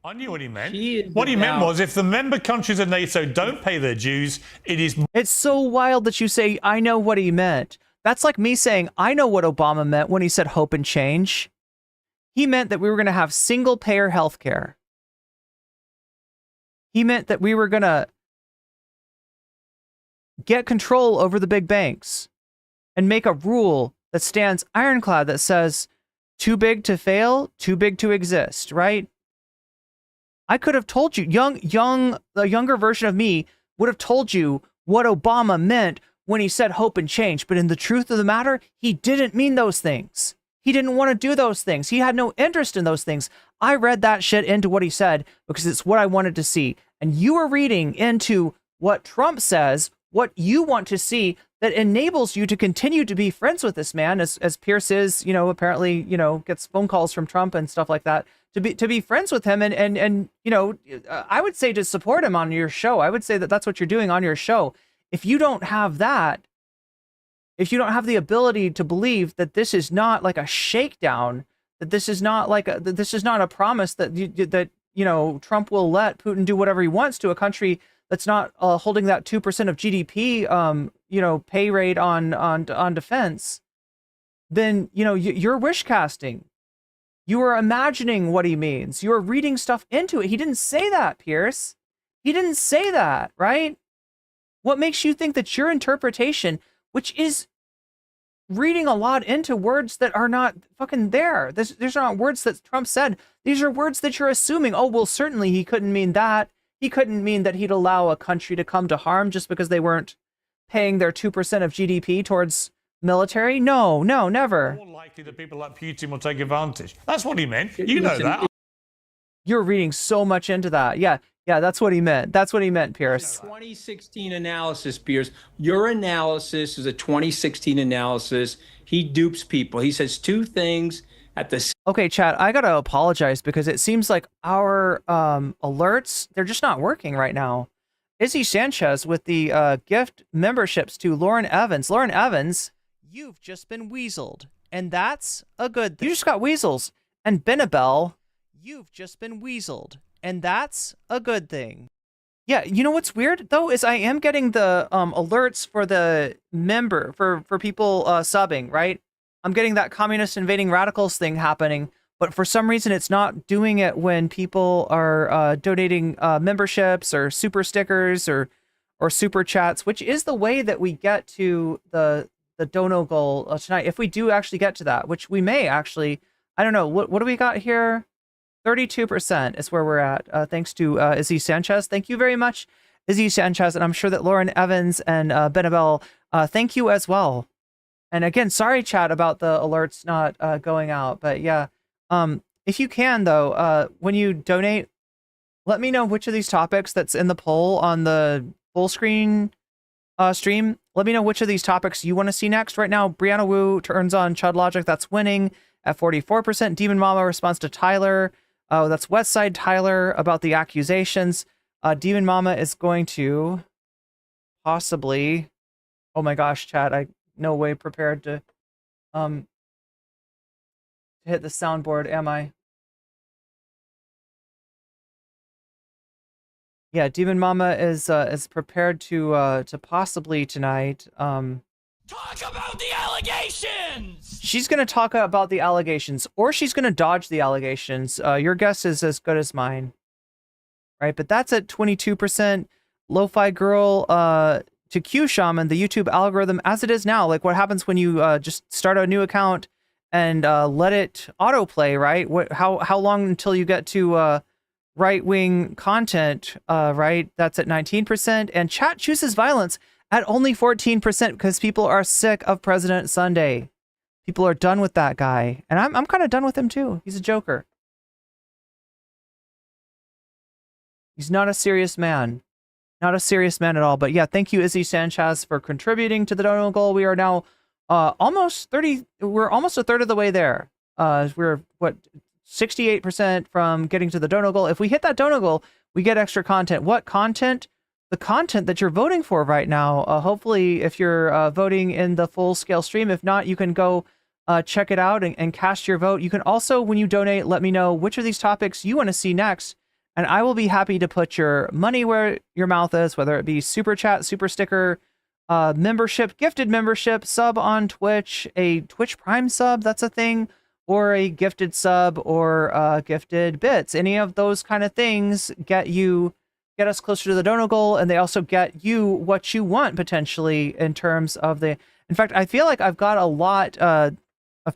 I knew what he meant. What he meant was if the member countries of NATO don't pay their dues, it is... It's so wild that you say, I know what he meant. That's like me saying, I know what Obama meant when he said hope and change. He meant that we were going to have single-payer health care. He meant that we were going to get control over the big banks and make a rule that stands ironclad that says, too big to fail, too big to exist, right? I could have told you, the younger version of me would have told you what Obama meant when he said hope and change. But in the truth of the matter, he didn't mean those things. He didn't want to do those things. He had no interest in those things. I read that shit into what he said because it's what I wanted to see. And you are reading into what Trump says, what you want to see, that enables you to continue to be friends with this man, as Piers is, apparently, gets phone calls from Trump and stuff like that, to be friends with him. And I would say to support him on your show. I would say that that's what you're doing on your show. If you don't have that, if you don't have the ability to believe that this is not like a shakedown, that this is not like this is not a promise that Trump will let Putin do whatever he wants to a country that's not holding that 2% of GDP, pay rate on defense, then you're wish casting. You are imagining what he means. You are reading stuff into it. He didn't say that, Piers. He didn't say that, right? What makes you think that your interpretation, which is reading a lot into words that are not fucking there. These are not words that Trump said. These are words that you're assuming. Oh, well, certainly he couldn't mean that. He couldn't mean that he'd allow a country to come to harm just because they weren't paying their 2% of GDP towards military. No, never. More likely that people like Putin will take advantage. That's what he meant. You know that. You're reading so much into that. Yeah, that's what he meant. That's what he meant, Piers. 2016 analysis, Piers. Your analysis is a 2016 analysis. He dupes people. He says two things at the... Okay, Chad, I gotta apologize because it seems like our alerts, they're just not working right now. Izzy Sanchez with the gift memberships to Lauren Evans. Lauren Evans, you've just been weaseled, and that's a good thing. You just got weasels. And Benabel, you've just been weaseled, and that's a good thing. Yeah, you know what's weird, though, is I am getting the alerts for the member, for people subbing, right? I'm getting that communist invading radicals thing happening, but for some reason it's not doing it when people are donating memberships or super stickers or or super chats, which is the way that we get to the dono goal tonight. If we do actually get to that, which we may actually, I don't know. What do we got here? 32% is where we're at. Thanks to Izzy Sanchez. Thank you very much, Izzy Sanchez. And I'm sure that Lauren Evans and Benabel, thank you as well. And again, sorry, chat, about the alerts not going out. But yeah, if you can, though, when you donate, let me know which of these topics that's in the poll on the full screen stream. Let me know which of these topics you want to see next. Right now, Brianna Wu turns on Chud Logic. That's winning at 44%. Demon Mama responds to Tyler. That's Westside Tyler about the accusations. Demon Mama is going to possibly... Oh my gosh, chat, I no way prepared to hit the soundboard, am I? Yeah, Demon Mama is prepared to possibly tonight talk about the allegations. She's gonna talk about the allegations, or she's gonna dodge the allegations. Your guess is as good as mine, right? But that's at 22%. Lo-Fi Girl to Q Shaman, the YouTube algorithm as it is now. Like what happens when you just start a new account and let it autoplay, right? How long until you get to right-wing content, right? That's at 19%. And chat chooses violence at only 14% because people are sick of President Sunday. People are done with that guy. And I'm kind of done with him too. He's a joker. He's not a serious man. Not a serious man at all. But yeah, thank you, Izzy Sanchez, for contributing to the donor goal. We are now almost 30. We're almost a third of the way there. We're, what, 68% from getting to the donor goal. If we hit that donor goal, we get extra content. What content? The content that you're voting for right now. Hopefully, if you're voting in the full scale stream, if not, you can go check it out and cast your vote. You can also, when you donate, let me know which of these topics you want to see next, and I will be happy to put your money where your mouth is, whether it be super chat, super sticker, membership, gifted membership, sub on Twitch, a Twitch Prime sub, that's a thing, or a gifted sub, or gifted bits. Any of those kind of things get us closer to the donor goal, and they also get you what you want potentially in terms of the... In fact, I feel like I've got a lot of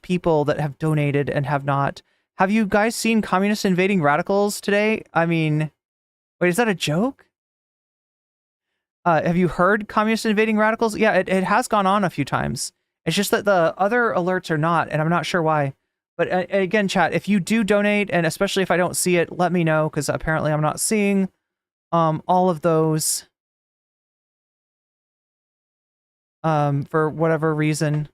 people that have donated and have not. Have you guys seen Communists Invading Radicals today? I mean, wait, is that a joke? Have you heard Communists Invading Radicals? Yeah, it has gone on a few times. It's just that the other alerts are not, and I'm not sure why. But again, chat, if you do donate, and especially if I don't see it, let me know, because apparently I'm not seeing all of those for whatever reason.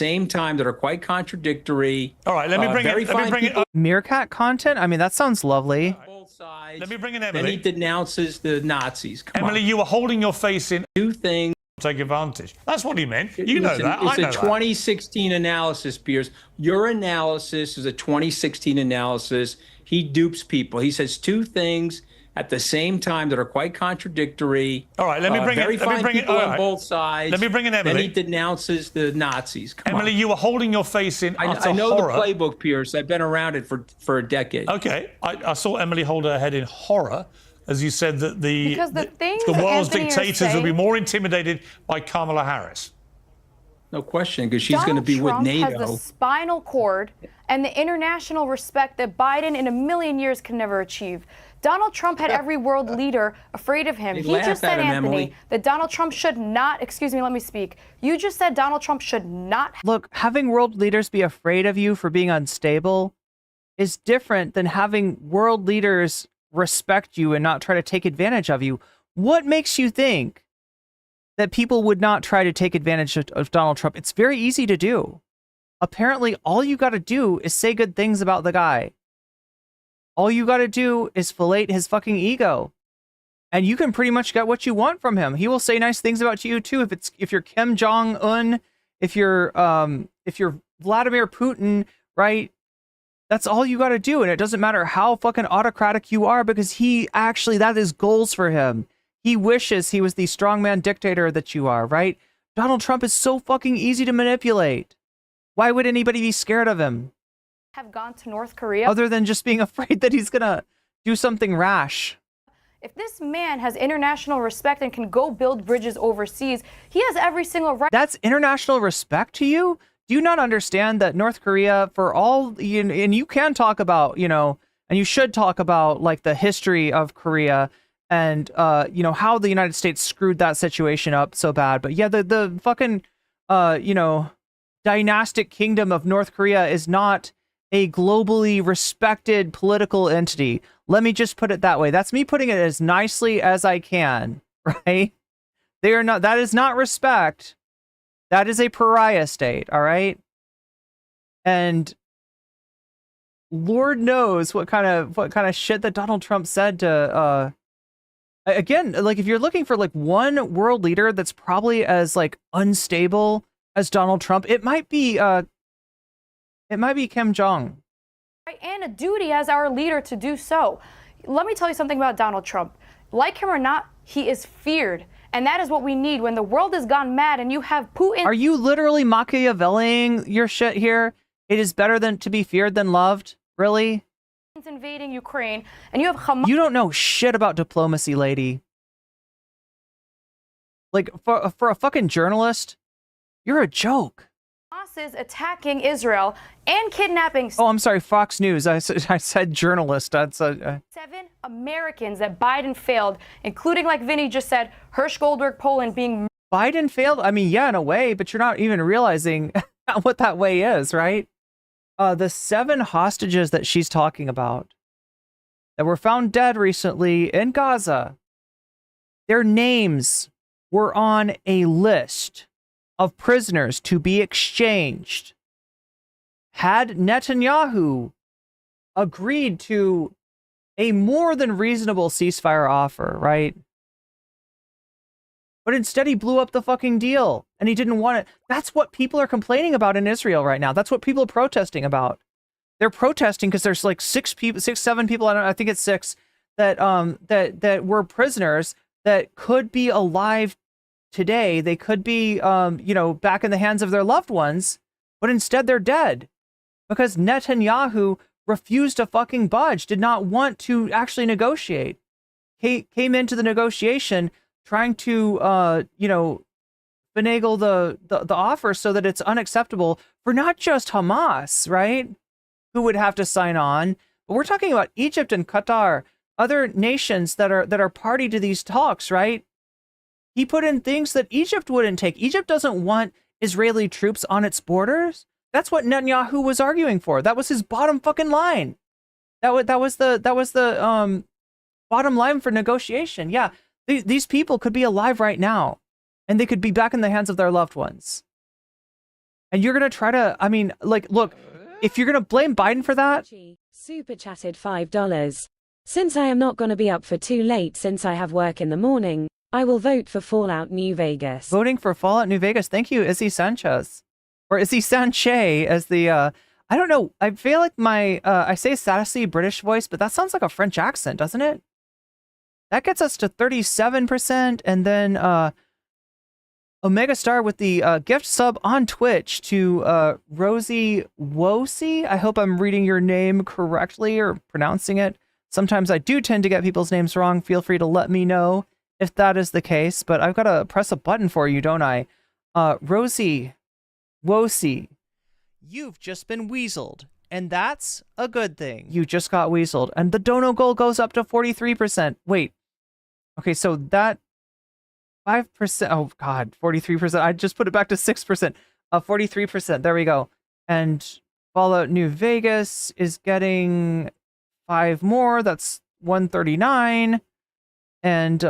Same time that are quite contradictory. All right, let me bring it up. Meerkat content? I mean, that sounds lovely. Both sides. Let me bring in And Emily. he denounces the Nazis. Come Emily, on. you were holding your face in. Two things. Take advantage. That's what he meant. You know Listen, that. It's I know a that. 2016 analysis, Piers. Your analysis is a 2016 analysis. He dupes people. He says two things at the same time that are quite contradictory. All right, let me bring very it. Let me fine bring it. people All on right. both sides. Let me bring in Then Emily. he denounces the Nazis. Come Emily, on. you were holding your face in utter I know horror. the playbook, Piers. I've been around it for a decade. Okay, I saw Emily hold her head in horror as you said that the world's Anthony are dictators will be saying- more intimidated by Kamala Harris. No question, because she's going to Donald be with Trump NATO. has the spinal cord and the international respect that Biden in a million years can never achieve. Donald Trump had every world leader afraid of him. They He laugh just at said, him, Anthony, Emily. that Donald Trump should not, excuse me, let me speak. You just said Donald Trump should not. Look, having world leaders be afraid of you for being unstable is different than having world leaders respect you and not try to take advantage of you. What makes you think that people would not try to take advantage of Donald Trump? It's very easy to do. Apparently, all you got to do is say good things about the guy. All you got to do is fillet his fucking ego, and you can pretty much get what you want from him. He will say nice things about you too. If you're Kim Jong-un, if you're Vladimir Putin, right? That's all you got to do, and it doesn't matter how fucking autocratic you are, because that is goals for him. He wishes he was the strongman dictator that you are, right? Donald Trump is so fucking easy to manipulate. Why would anybody be scared of him? Have gone to North Korea. Other than just being afraid that he's gonna do something rash. If this man has international respect and can go build bridges overseas, he has every single right. That's international respect to you? Do you not understand that North Korea, for all, and you can talk about, and you should talk about like the history of Korea and, how the United States screwed that situation up so bad. But yeah, the fucking, dynastic kingdom of North Korea is not a globally respected political entity. Let me just put it that way. That's me putting it as nicely as I can, right? They are not, that is not respect. That is a pariah state, all right? And Lord knows what kind of shit that Donald Trump said to again, like if you're looking for like one world leader that's probably as like unstable as Donald Trump, it might be Kim Jong. And a duty as our leader to do so. Let me tell you something about Donald Trump. Like him or not, he is feared. And that is what we need when the world has gone mad and you have Putin. Are you literally Machiavelliing your shit here? It is better than to be feared than loved? Really? Invading Ukraine and you have Hamas. You don't know shit about diplomacy, lady. Like for a fucking journalist, you're a joke. Is attacking Israel and kidnapping. Oh, I'm sorry, Fox News. I said journalist. That's 7 Americans that Biden failed, including, like Vinny just said, Hirsch Goldberg, Poland being. Biden failed? I mean, yeah, in a way, but you're not even realizing what that way is, right? The 7 hostages that she's talking about that were found dead recently in Gaza, their names were on a list of prisoners to be exchanged. Had Netanyahu agreed to a more than reasonable ceasefire offer, right? But instead he blew up the fucking deal and he didn't want it. That's what people are complaining about in Israel right now. That's what people are protesting about. They're protesting because there's like 7 people, I think it's 6 that were prisoners that could be alive today. They could be, back in the hands of their loved ones, but instead they're dead because Netanyahu refused to fucking budge, did not want to actually negotiate. Came into the negotiation trying to, finagle the offer so that it's unacceptable for not just Hamas, right? Who would have to sign on, but we're talking about Egypt and Qatar, other nations that are party to these talks, right? He put in things that Egypt wouldn't take. Egypt doesn't want Israeli troops on its borders. That's what Netanyahu was arguing for. That was his bottom fucking line. That was the bottom line for negotiation. Yeah, these people could be alive right now, and they could be back in the hands of their loved ones. And you're gonna try to, look, if you're gonna blame Biden for that. Super chatted $5. Since I am not gonna be up for too late since I have work in the morning, I will vote for Fallout New Vegas. Voting for Fallout New Vegas. Thank you, Izzy Sanchez. Or Izzy Sanchez as the, I don't know. I feel like I say sassy British voice, but that sounds like a French accent, doesn't it? That gets us to 37%. And then Omega Star with the gift sub on Twitch to Rosie Wosi. I hope I'm reading your name correctly or pronouncing it. Sometimes I do tend to get people's names wrong. Feel free to let me know if that is the case, but I've got to press a button for you, don't I? Rosie Wosi, you've just been weaseled, and that's a good thing. You just got weaseled, and the dono goal goes up to 43%. Wait, okay, so that 5%, oh God, 43%. I just put it back to 6%. 43%, there we go. And Fallout New Vegas is getting 5 more, that's 139. And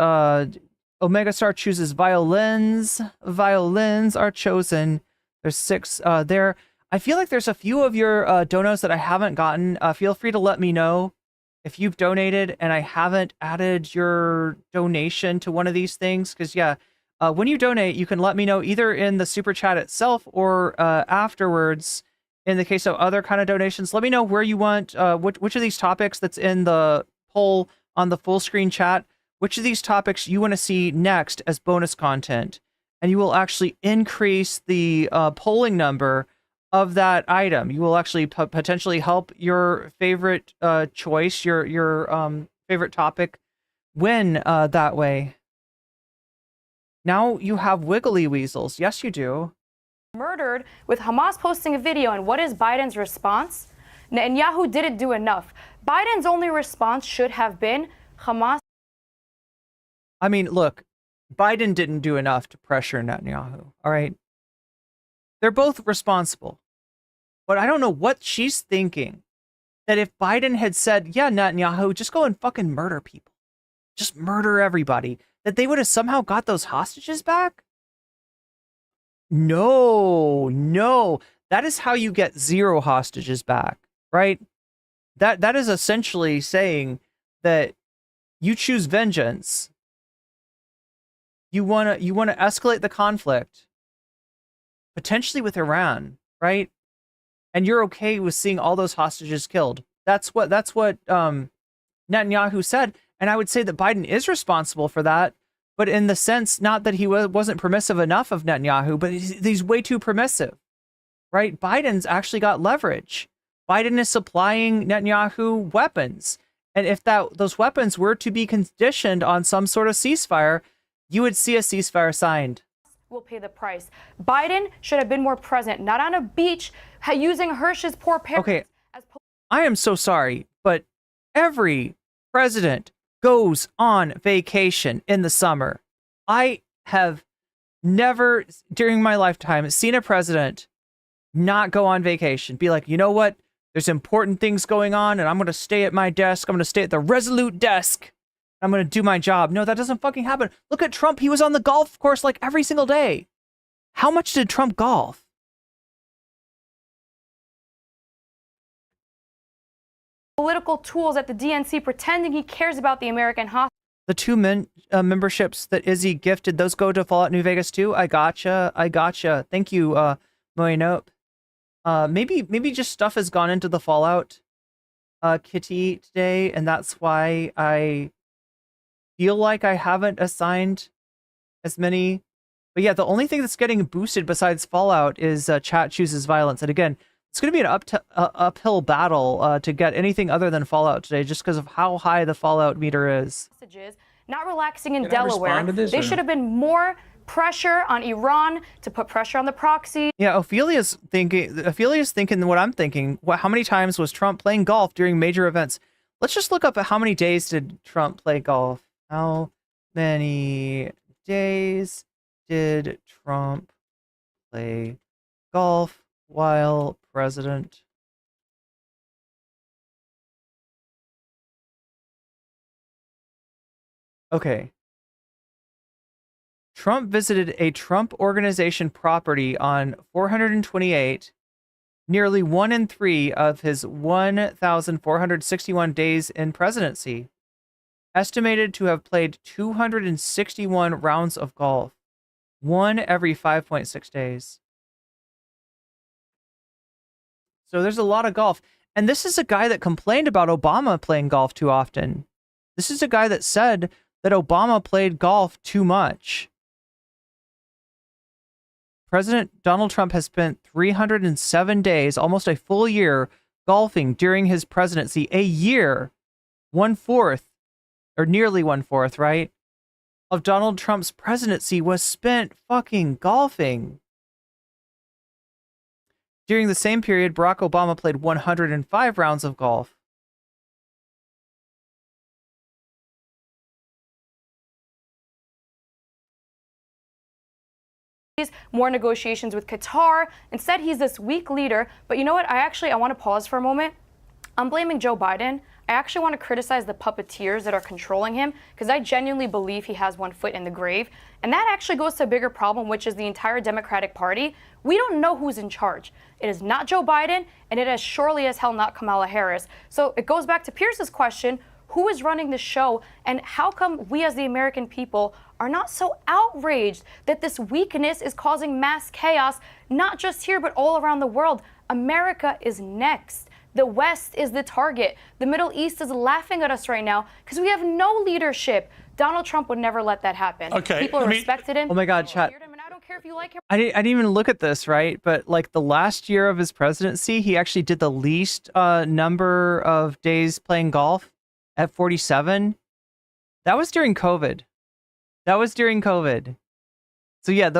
Omega Star chooses violins. Violins are chosen. There's 6 there. I feel like there's a few of your donos that I haven't gotten. Feel free to let me know if you've donated and I haven't added your donation to one of these things. Because, yeah, when you donate, you can let me know either in the super chat itself or afterwards. In the case of other kind of donations, let me know where you want, which of these topics that's in the poll on the full screen chat, which of these topics you want to see next as bonus content. And you will actually increase the polling number of that item. You will actually potentially help your favorite choice, your favorite topic win that way. Now you have wiggly weasels. Yes, you do. Murdered with Hamas posting a video, and what is Biden's response? Netanyahu didn't do enough. Biden's only response should have been Hamas. I mean, look, Biden didn't do enough to pressure Netanyahu. All right. They're both responsible. But I don't know what she's thinking. That if Biden had said, yeah, Netanyahu, just go and fucking murder people. Just murder everybody. That they would have somehow got those hostages back? No, no. That is how you get 0 hostages back, right? That is essentially saying that you choose vengeance. You wanna escalate the conflict, potentially with Iran, right? And you're okay with seeing all those hostages killed. That's what Netanyahu said. And I would say that Biden is responsible for that, but in the sense, not that he wasn't permissive enough of Netanyahu, but he's way too permissive, right? Biden's actually got leverage. Biden is supplying Netanyahu weapons. And if those weapons were to be conditioned on some sort of ceasefire, you would see a ceasefire signed. Will pay the price. Biden should have been more present, not on a beach using Hirsch's poor parents. Okay, I am so sorry, but every president goes on vacation in the summer. I have never, during my lifetime, seen a president not go on vacation. Be like, you know what? There's important things going on, and I'm going to stay at my desk. I'm going to stay at the Resolute desk. I'm going to do my job. No, that doesn't fucking happen. Look at Trump. He was on the golf course like every single day. How much did Trump golf? Political tools at the DNC pretending he cares about the American hostages. The 2 memberships that Izzy gifted, those go to Fallout New Vegas too? I gotcha. Thank you, Moinope. Maybe just stuff has gone into the Fallout kitty today, and that's why I feel like I haven't assigned as many. But yeah, the only thing that's getting boosted besides Fallout is chat chooses violence. And again, it's going to be an uphill battle to get anything other than Fallout today, just because of how high the Fallout meter is. Not relaxing in Can I Delaware. respond to this, They or should have been more pressure on Iran to put pressure on the proxy. Yeah, Ophelia's thinking what I'm thinking. How many times was Trump playing golf during major events? Let's just look up at how many days did Trump play golf. How many days did Trump play golf while president? Okay. Trump visited a Trump Organization property on 428, nearly 1 in 3 of his 1,461 days in presidency. Estimated to have played 261 rounds of golf, 1 every 5.6 days. So there's a lot of golf. And this is a guy that complained about Obama playing golf too often. This is a guy that said that Obama played golf too much. President Donald Trump has spent 307 days, almost a full year, golfing during his presidency. A year, 1/4, or nearly 1/4, right, of Donald Trump's presidency was spent fucking golfing. During the same period, Barack Obama played 105 rounds of golf. More negotiations with Qatar. Instead, he's this weak leader. But you know what? I want to pause for a moment. I'm blaming Joe Biden. I actually want to criticize the puppeteers that are controlling him, because I genuinely believe he has one foot in the grave. And that actually goes to a bigger problem, which is the entire Democratic Party. We don't know who's in charge. It is not Joe Biden, and it is surely as hell not Kamala Harris. So it goes back to Pierce's question, who is running the show, and how come we as the American people are not so outraged that this weakness is causing mass chaos, not just here, but all around the world? America is next. The West is the target. The Middle East is laughing at us right now because we have no leadership. Donald Trump would never let that happen. Okay, People respected him. Oh my God, chat. And I don't care if you like him. I didn't even look at this, right? But like the last year of his presidency, he actually did the least number of days playing golf at 47. That was during COVID. That was during COVID. So yeah,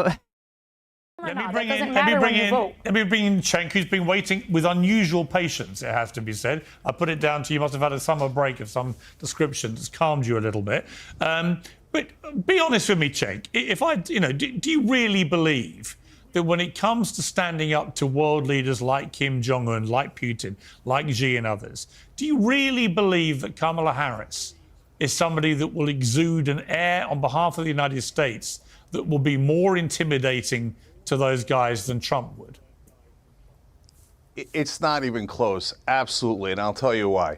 Let me bring in Cenk, who's been waiting with unusual patience, it has to be said. I put it down to you must have had a summer break of some description that's calmed you a little bit. But be honest with me, Cenk. If I, do you really believe that when it comes to standing up to world leaders like Kim Jong-un, like Putin, like Xi and others, do you really believe that Kamala Harris is somebody that will exude an air on behalf of the United States that will be more intimidating to those guys than Trump would? It's not even close, absolutely, and I'll tell you why.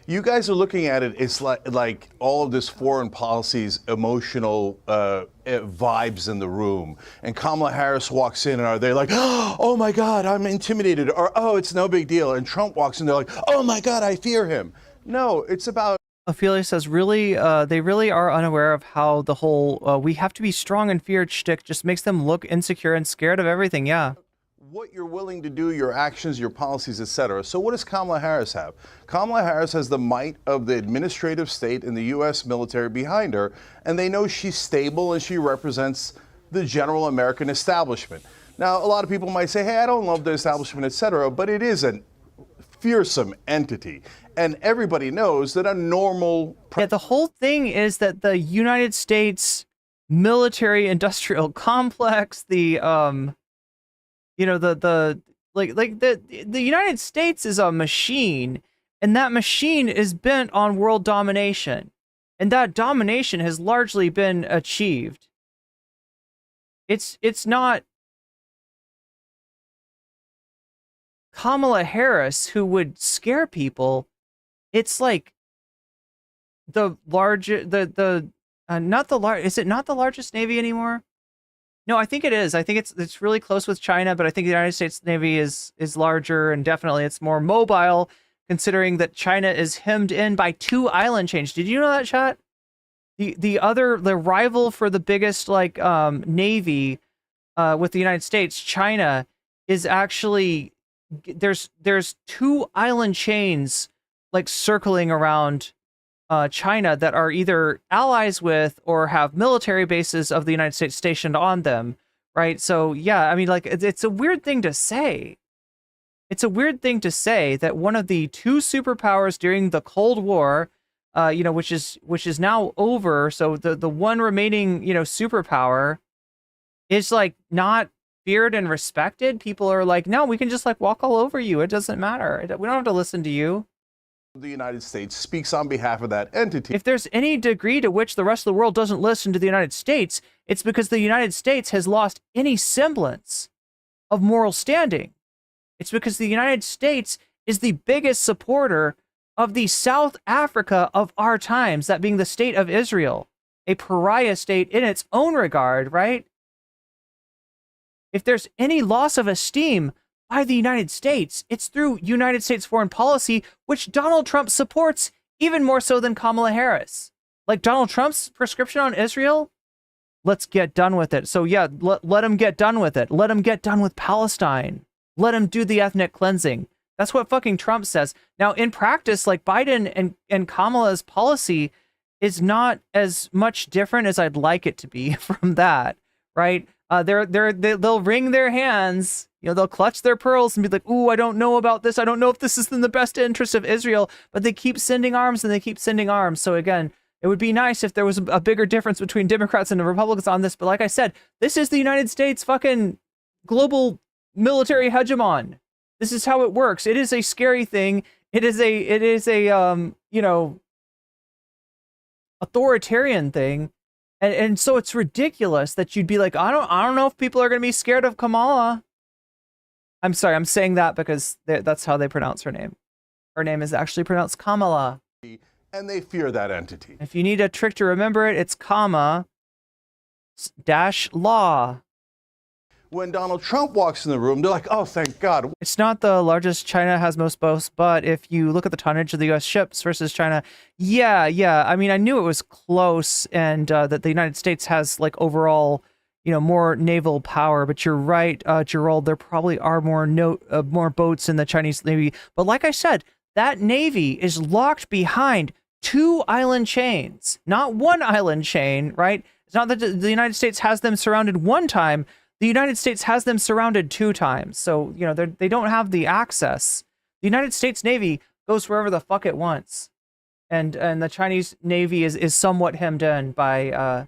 You guys are looking at it, it's like all of this foreign policy's emotional vibes in the room. And Kamala Harris walks in and are they like, oh my God, I'm intimidated, or oh, it's no big deal. And Trump walks in, they're like, oh my God, I fear him. No, it's about... Ophelia says, really, they really are unaware of how the whole we have to be strong and feared shtick just makes them look insecure and scared of everything, yeah. What you're willing to do, your actions, your policies, etc. So what does Kamala Harris have? Kamala Harris has the might of the administrative state and the U.S. military behind her, and they know she's stable and she represents the general American establishment. Now, a lot of people might say, hey, I don't love the establishment, etc., but it is a fearsome entity. And everybody knows that a normal... Yeah, the whole thing is that the United States military-industrial complex, the United States is a machine, and that machine is bent on world domination, and that domination has largely been achieved. It's not Kamala Harris who would scare people. It's like the larger not the large. Is it not the largest navy anymore? No, I think it is. I think it's really close with China, but I think the United States Navy is larger, and definitely it's more mobile, considering that China is hemmed in by 2 island chains. Did you know that, chat? The rival for the biggest navy with the United States, China, is actually there's 2 island chains circling around China that are either allies with or have military bases of the United States stationed on them, right? So yeah, I mean, it's a weird thing to say. It's a weird thing to say that one of the 2 superpowers during the Cold War, which is now over. So the one remaining, superpower is not feared and respected. People are like, no, we can just walk all over you. It doesn't matter. We don't have to listen to you. The United States speaks on behalf of that entity. If there's any degree to which the rest of the world doesn't listen to the United States, it's because the United States has lost any semblance of moral standing. It's because the United States is the biggest supporter of the South Africa of our times, that being the state of Israel, a pariah state in its own regard, right? If there's any loss of esteem by the United States, it's through United States foreign policy, which Donald Trump supports even more so than Kamala Harris. Donald Trump's prescription on Israel, let's get done with it. So yeah, let him get done with it. Let him get done with Palestine. Let him do the ethnic cleansing. That's what fucking Trump says. Now, in practice, Biden and Kamala's policy is not as much different as I'd like it to be from that, right? They'll wring their hands, they'll clutch their pearls and be like, ooh, I don't know about this. I don't know if this is in the best interest of Israel, but they keep sending arms and they keep sending arms. So again, it would be nice if there was a bigger difference between Democrats and the Republicans on this. But like I said, this is the United States fucking global military hegemon. This is how it works. It is a scary thing. It is a authoritarian thing. And so it's ridiculous that you'd be like, I don't know if people are going to be scared of Kamala. I'm sorry, I'm saying that because that's how they pronounce her name. Her name is actually pronounced Kamala. And they fear that entity. If you need a trick to remember it, it's comma -law. When Donald Trump walks in the room, they're like, oh, thank God. It's not the largest. China has most boats, but if you look at the tonnage of the U.S. ships versus China, yeah. I mean, I knew it was close, and that the United States has overall, more naval power. But you're right, Gerald. There probably are more boats in the Chinese Navy. But like I said, that Navy is locked behind 2 island chains, not 1 island chain, right? It's not that the United States has them surrounded 1 time. The United States has them surrounded 2 times. So, you know, they don't have the access. The United States Navy goes wherever the fuck it wants. And the Chinese Navy is somewhat hemmed in by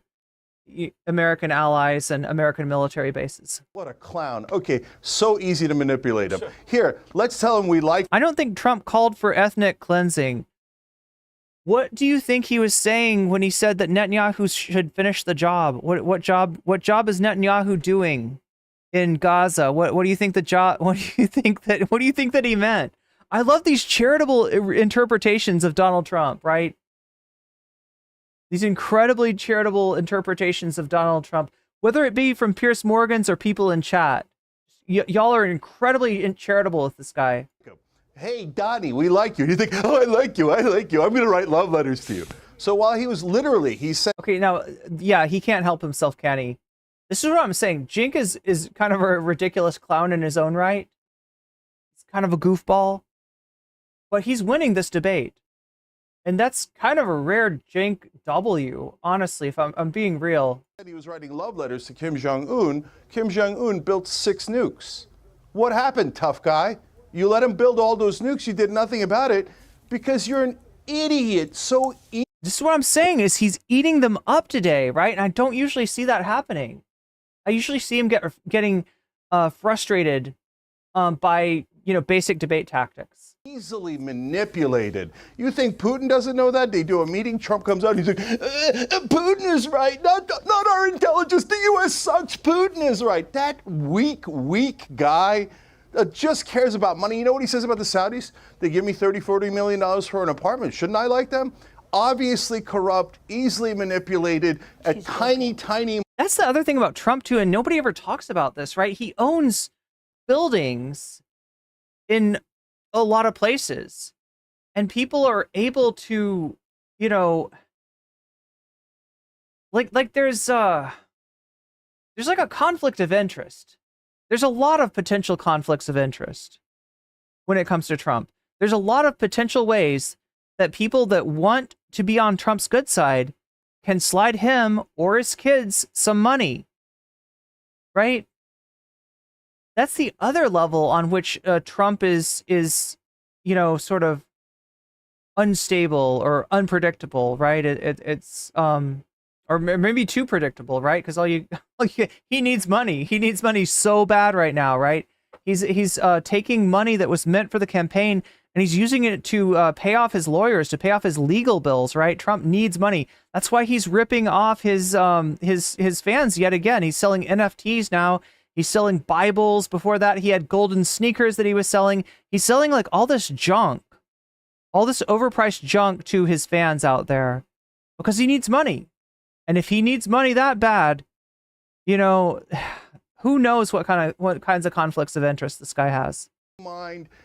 American allies and American military bases. What a clown. Okay, so easy to manipulate him. Here, let's tell him we like... I don't think Trump called for ethnic cleansing. What do you think he was saying when he said that Netanyahu should finish the job? What job is Netanyahu doing in Gaza? What do you think what do you think that he meant? I love these charitable interpretations of Donald Trump, right? These incredibly charitable interpretations of Donald Trump, whether it be from Piers Morgan's or people in chat. Y'all are incredibly charitable with this guy. Hey, Donnie, we like you. You think, oh, I like you. I'm going to write love letters to you. So while he was literally, he said... Okay, now, yeah, he can't help himself, can he? This is what I'm saying. Cenk is kind of a ridiculous clown in his own right. He's kind of a goofball. But he's winning this debate. And that's kind of a rare Cenk W, honestly, if I'm being real. He was writing love letters to Kim Jong-un. Kim Jong-un built 6 nukes. What happened, tough guy? You let him build all those nukes. You did nothing about it because you're an idiot. This is what I'm saying is he's eating them up today, right? And I don't usually see that happening. I usually see him getting frustrated by, you know, basic debate tactics. Easily manipulated. You think Putin doesn't know that? They do a meeting, Trump comes out and he's like, Putin is right, not our intelligence, the U.S. sucks, Putin is right. That weak guy just cares about money. You know what he says about the Saudis? They give me $30-40 million for an apartment. Shouldn't I like them? Obviously corrupt, easily manipulated, a tiny... That's the other thing about Trump, too, and nobody ever talks about this, right? He owns buildings in a lot of places, and people are able to, you know, like there's like a conflict of interest. There's a lot of potential conflicts of interest when it comes to Trump. There's a lot of potential ways that people that want to be on Trump's good side can slide him or his kids some money, right? That's the other level on which Trump is, you know, sort of unstable or unpredictable, right? It's or maybe too predictable, right? Because he needs money. He needs money so bad right now, right? He's taking money that was meant for the campaign and he's using it to pay off his lawyers, to pay off his legal bills, right? Trump needs money. That's why he's ripping off his fans yet again. He's selling NFTs now. He's selling Bibles. Before that, he had golden sneakers that he was selling. He's selling like all this junk, all this overpriced junk to his fans out there because he needs money. And if he needs money that bad, you know, who knows what kinds of conflicts of interest this guy has.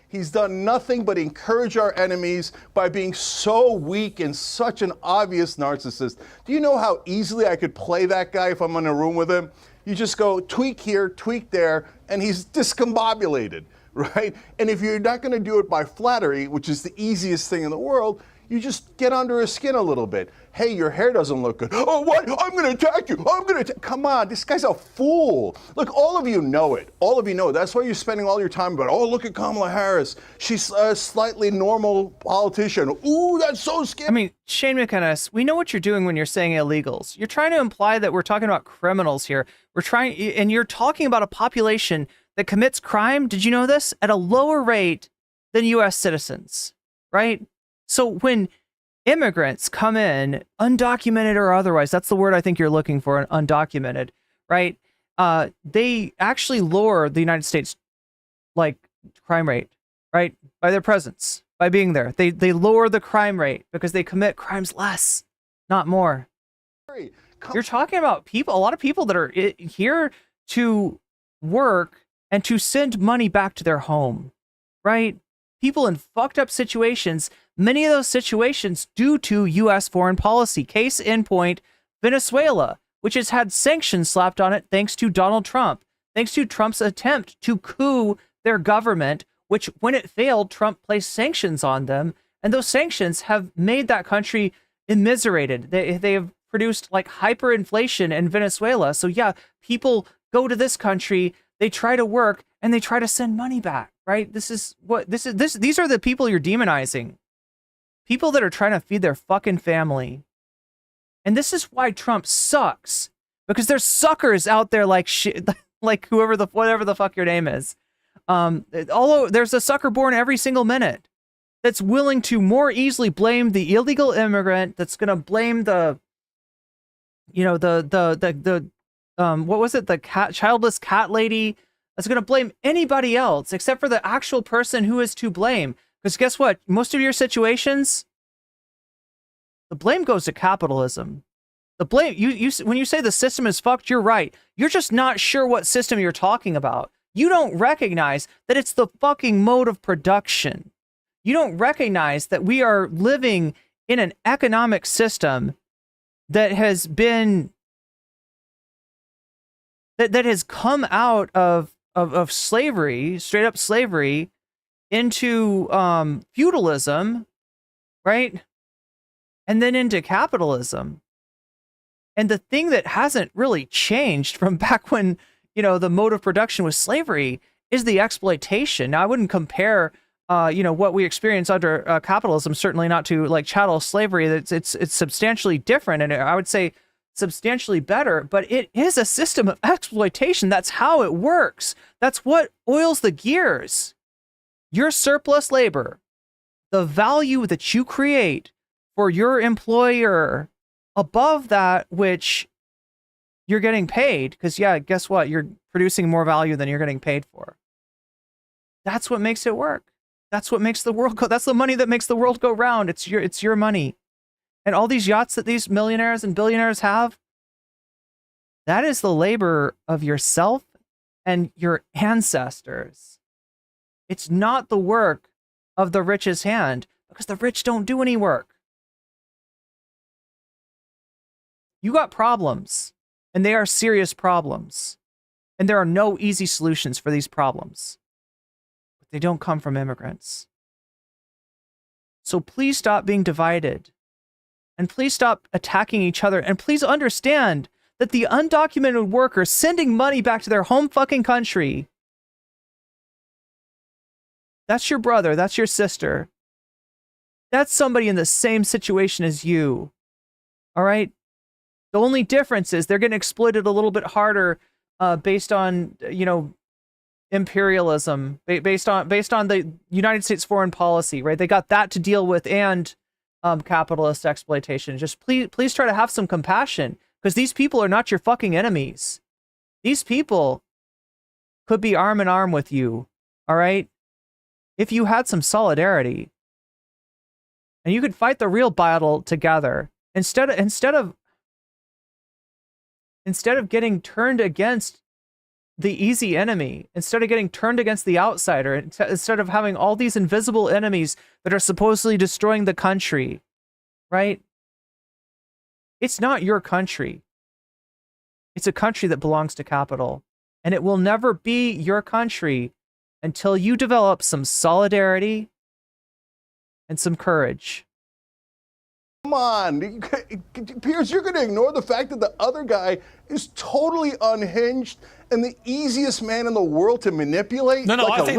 He's done nothing but encourage our enemies by being so weak and such an obvious narcissist. Do you know how easily I could play that guy if I'm in a room with him? You just go tweak here, tweak there, and he's discombobulated, right? And if you're not going to do it by flattery, which is the easiest thing in the world, you just get under his skin a little bit. Hey, your hair doesn't look good. Oh, what? I'm going to attack you. Come on, this guy's a fool. Look, all of you know it. All of you know it. That's why you're spending all your time about, oh, look at Kamala Harris. She's a slightly normal politician. Ooh, that's so scary. I mean, Shane McInnes, we know what you're doing when you're saying illegals. You're trying to imply that we're talking about criminals here. And you're talking about a population that commits crime, did you know this? At a lower rate than U.S. citizens, right? So when immigrants come in, undocumented or otherwise, that's the word I think you're looking for, undocumented, right? They actually lower the United States, like, crime rate, right? By their presence, by being there. They lower the crime rate because they commit crimes less, not more. You're talking about people, a lot of people that are here to work and to send money back to their home, right? People in fucked up situations, many of those situations due to U.S. foreign policy. Case in point, Venezuela, which has had sanctions slapped on it thanks to Donald Trump, thanks to Trump's attempt to coup their government, which when it failed, Trump placed sanctions on them And those sanctions have made that country immiserated. They have produced like hyperinflation in Venezuela. So yeah, people go to this country, they try to work, and they try to send money back, right? These are the people you're demonizing. People that are trying to feed their fucking family. And this is why Trump sucks. Because there's suckers out there like shit, like whatever the fuck your name is. Although there's a sucker born every single minute that's willing to more easily blame the illegal immigrant, that's gonna blame the what was it, the childless cat lady, that's gonna blame anybody else except for the actual person who is to blame. Because guess what? Most of your situations, the blame goes to capitalism. The blame, when you say the system is fucked, you're right. You're just not sure what system you're talking about. You don't recognize that it's the fucking mode of production. You don't recognize that we are living in an economic system that has been, that has come out of slavery, straight up slavery, into feudalism, right? And then into capitalism. And the thing that hasn't really changed from back when, the mode of production was slavery is the exploitation. Now, I wouldn't compare, what we experience under capitalism, certainly not to like chattel slavery. It's substantially different, and I would say substantially better, but it is a system of exploitation. That's how it works. That's what oils the gears. Your surplus labor, the value that you create for your employer above that which you're getting paid, because yeah, guess what? You're producing more value than you're getting paid for. That's what makes it work. That's what makes the world go. That's the money that makes the world go round. It's your money. And all these yachts that these millionaires and billionaires have, that is the labor of yourself and your ancestors. It's not the work of the rich's hand, because the rich don't do any work. You got problems, and they are serious problems. And there are no easy solutions for these problems. But they don't come from immigrants. So please stop being divided. And please stop attacking each other. And please understand that the undocumented worker sending money back to their home fucking country, that's your brother, that's your sister. That's somebody in the same situation as you. All right? The only difference is they're getting exploited a little bit harder based on, imperialism, based on the United States foreign policy, right? They got that to deal with, and capitalist exploitation. Just please try to have some compassion, because these people are not your fucking enemies. These people could be arm in arm with you, all right? If you had some solidarity, and you could fight the real battle together, instead of getting turned against the easy enemy, instead of getting turned against the outsider, instead of having all these invisible enemies that are supposedly destroying the country, right? It's not your country. It's a country that belongs to capital, and it will never be your country until you develop some solidarity and some courage. Come on, Piers, you're going to ignore the fact that the other guy is totally unhinged and the easiest man in the world to manipulate? No, like I think,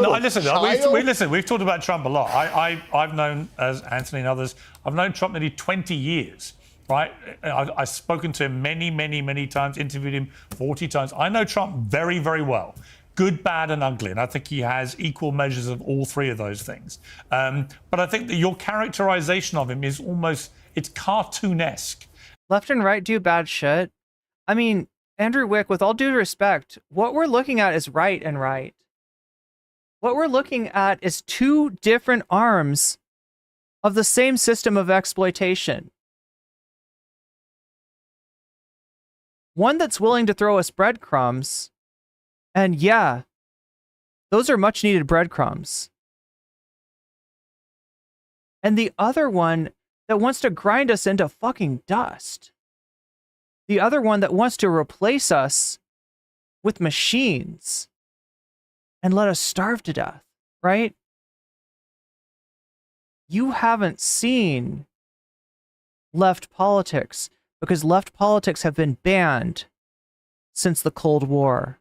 listen, we've talked about Trump a lot. I've known, as Anthony and others, I've known Trump nearly 20 years, right? I've spoken to him many times, interviewed him 40 times. I know Trump very, very well. Good, bad, and ugly. And I think he has equal measures of all three of those things. But I think that your characterization of him is almost, it's cartoonesque. Left and right do bad shit. I mean, Andrew Wick, with all due respect, what we're looking at is right and right. What we're looking at is two different arms of the same system of exploitation. One that's willing to throw us breadcrumbs, and yeah, those are much needed breadcrumbs. And the other one that wants to grind us into fucking dust. The other one that wants to replace us with machines and let us starve to death, right? you haven't seen left politics, because left politics have been banned since the Cold War.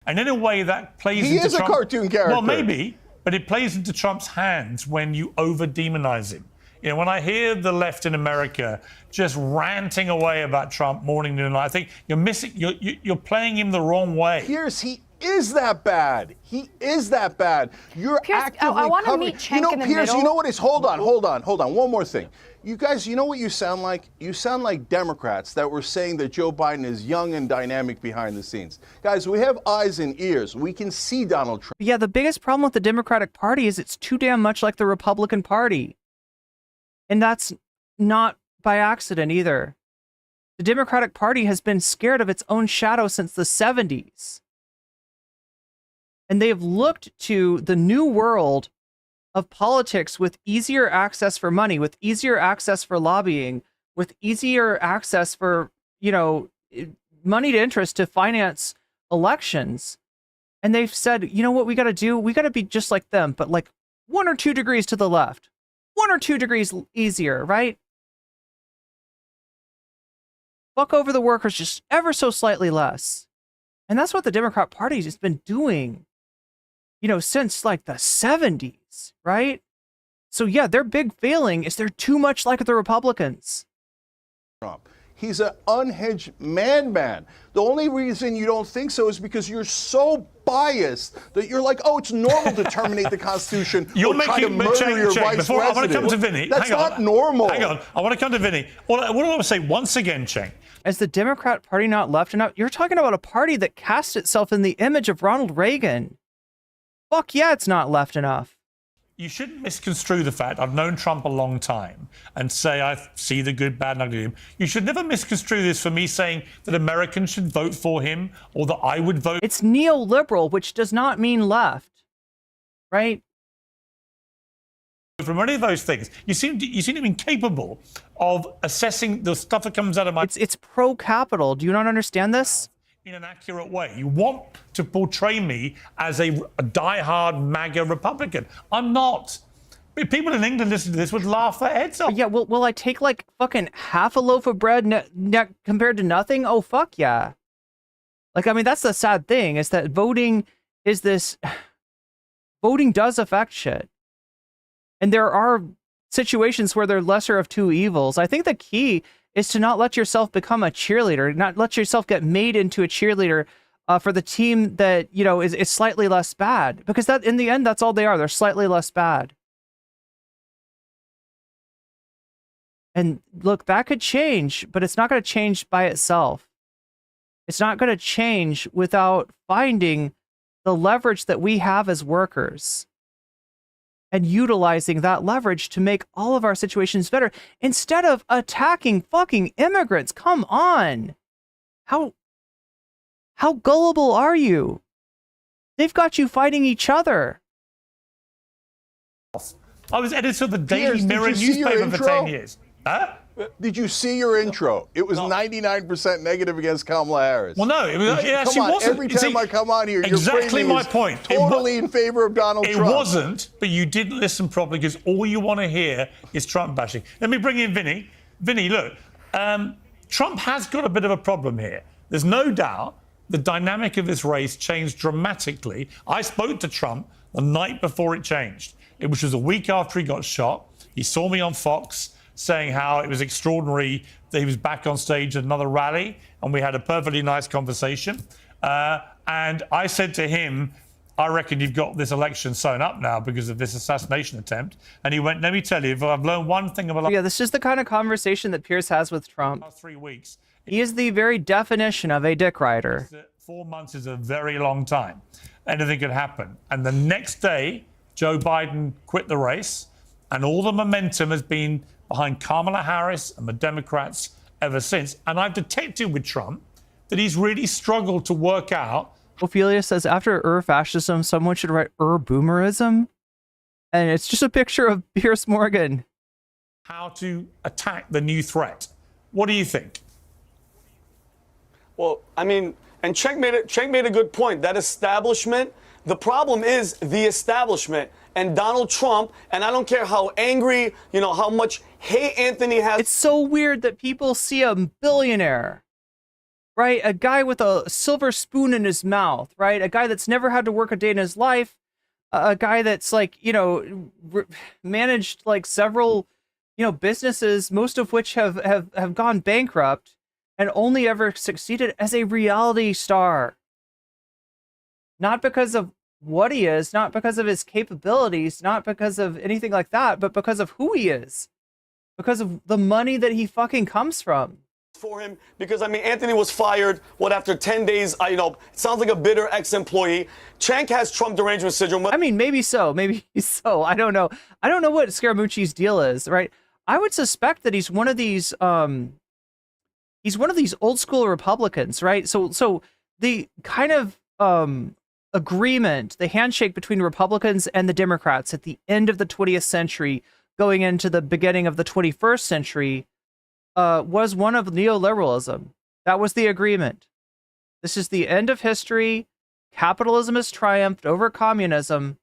And in a way that plays He into is a Trump. cartoon character. Well, maybe, but it plays into Trump's hands when you over-demonize him. You know, when I hear the left in America just ranting away about Trump morning, noon, and night, I think you're missing, you're playing him the wrong way. Piers, he is that bad. He is that bad. You're Piers, actively I want to covering. meet Cenk in the Piers, middle. you know what is? Hold on. One more thing. You guys, you know what you sound like? You sound like Democrats that were saying that Joe Biden is young and dynamic behind the scenes. Guys, we have eyes and ears. We can see Donald Trump. Yeah, the biggest problem with the Democratic Party is it's too damn much like the Republican Party. And that's not by accident either. The Democratic Party has been scared of its own shadow since the 70s. And they have looked to the new world of politics with easier access for money, with easier access for lobbying, with easier access for, you know, money to interest to finance elections. And they've said, you know what we got to do? We got to be just like them, but like 1 or 2 degrees to the left. 1 or 2 degrees easier, right? Fuck over the workers just ever so slightly less. And that's what the Democrat Party has been doing, you know, since like the 70s, right? So yeah, their big failing is they're too much like the Republicans. Trump. He's an unhinged madman. The only reason you don't think so is because you're so biased that you're like, oh, it's normal to terminate the Constitution or try to murder your vice before, I want to come to president. Vinny. That's not normal. Hang on. I want to come to Vinny. What I want to say once again, Cenk. Is the Democrat Party not left enough? You're talking about a party that cast itself in the image of Ronald Reagan. Fuck yeah, it's not left enough. You shouldn't misconstrue the fact I've known Trump a long time and say I see the good, bad, and ugly in him. You should never misconstrue this for me saying that Americans should vote for him or that I would vote. It's neoliberal, which does not mean left, right? From any of those things, you seem incapable of assessing the stuff that comes out of my. It's pro-capital. Do you not understand this? In an accurate way. You want to portray me as a die-hard MAGA Republican. I'm not. People in England listening to this would laugh their heads off. Yeah, will I take like fucking half a loaf of bread compared to nothing? Oh, fuck yeah. Like, I mean, that's the sad thing, is that voting does affect shit. And there are situations where they're lesser of two evils. I think the key is to not let yourself become a cheerleader, not let yourself get made into a cheerleader for the team that, you know, is slightly less bad. Because that, in the end, that's all they are. They're slightly less bad. And look, that could change, but it's not going to change by itself. It's not going to change without finding the leverage that we have as workers and utilizing that leverage to make all of our situations better instead of attacking fucking immigrants. Come on. How gullible are you? They've got you fighting each other. I was editor of the Daily Mirror newspaper for 10 years. Huh? Did you see your intro? It was 99% negative against Kamala Harris. Well, no, it actually wasn't. Every time I come on here, exactly my point. Totally in favor of Donald Trump. It wasn't, but you didn't listen properly because all you want to hear is Trump bashing. Let me bring in Vinny. Vinny, look, Trump has got a bit of a problem here. There's no doubt the dynamic of this race changed dramatically. I spoke to Trump the night before it changed, which was a week after he got shot. He saw me on Fox saying how it was extraordinary that he was back on stage at another rally, and we had a perfectly nice conversation. And I said to him, I reckon you've got this election sewn up now because of this assassination attempt. And he went, let me tell you, if I've learned one thing about... Yeah, this is the kind of conversation that Piers has with Trump. Last 3 weeks. He is the very definition of a dick rider. 4 months is a very long time. Anything could happen. And the next day, Joe Biden quit the race, and all the momentum has been behind Kamala Harris and the Democrats ever since. And I've detected with Trump that he's really struggled to work out. Ophelia says, after fascism, someone should write boomerism. And it's just a picture of Piers Morgan. How to attack the new threat. What do you think? Well, I mean, and Cenk made a good point. That establishment, the problem is the establishment. and Donald Trump, and I don't care how angry, you know, how much hate Anthony has. It's so weird that people see a billionaire, right? A guy with a silver spoon in his mouth, right? A guy that's never had to work a day in his life, a guy that's like, you know, managed like several, you know, businesses, most of which have gone bankrupt, and only ever succeeded as a reality star. Not because of what he is, not because of his capabilities, not because of anything like that, but because of who he is. Because of the money that he fucking comes from. For him, because I mean, Anthony was fired, after 10 days, you know, it sounds like a bitter ex-employee. Cenk has Trump derangement syndrome. I mean, maybe so, I don't know. I don't know what Scaramucci's deal is, right? I would suspect that he's one of these old school Republicans, right? So the kind of agreement, the handshake between Republicans and the Democrats at the end of the 20th century going into the beginning of the 21st century was one of neoliberalism. That was the agreement. This is the end of history. Capitalism has triumphed over communism.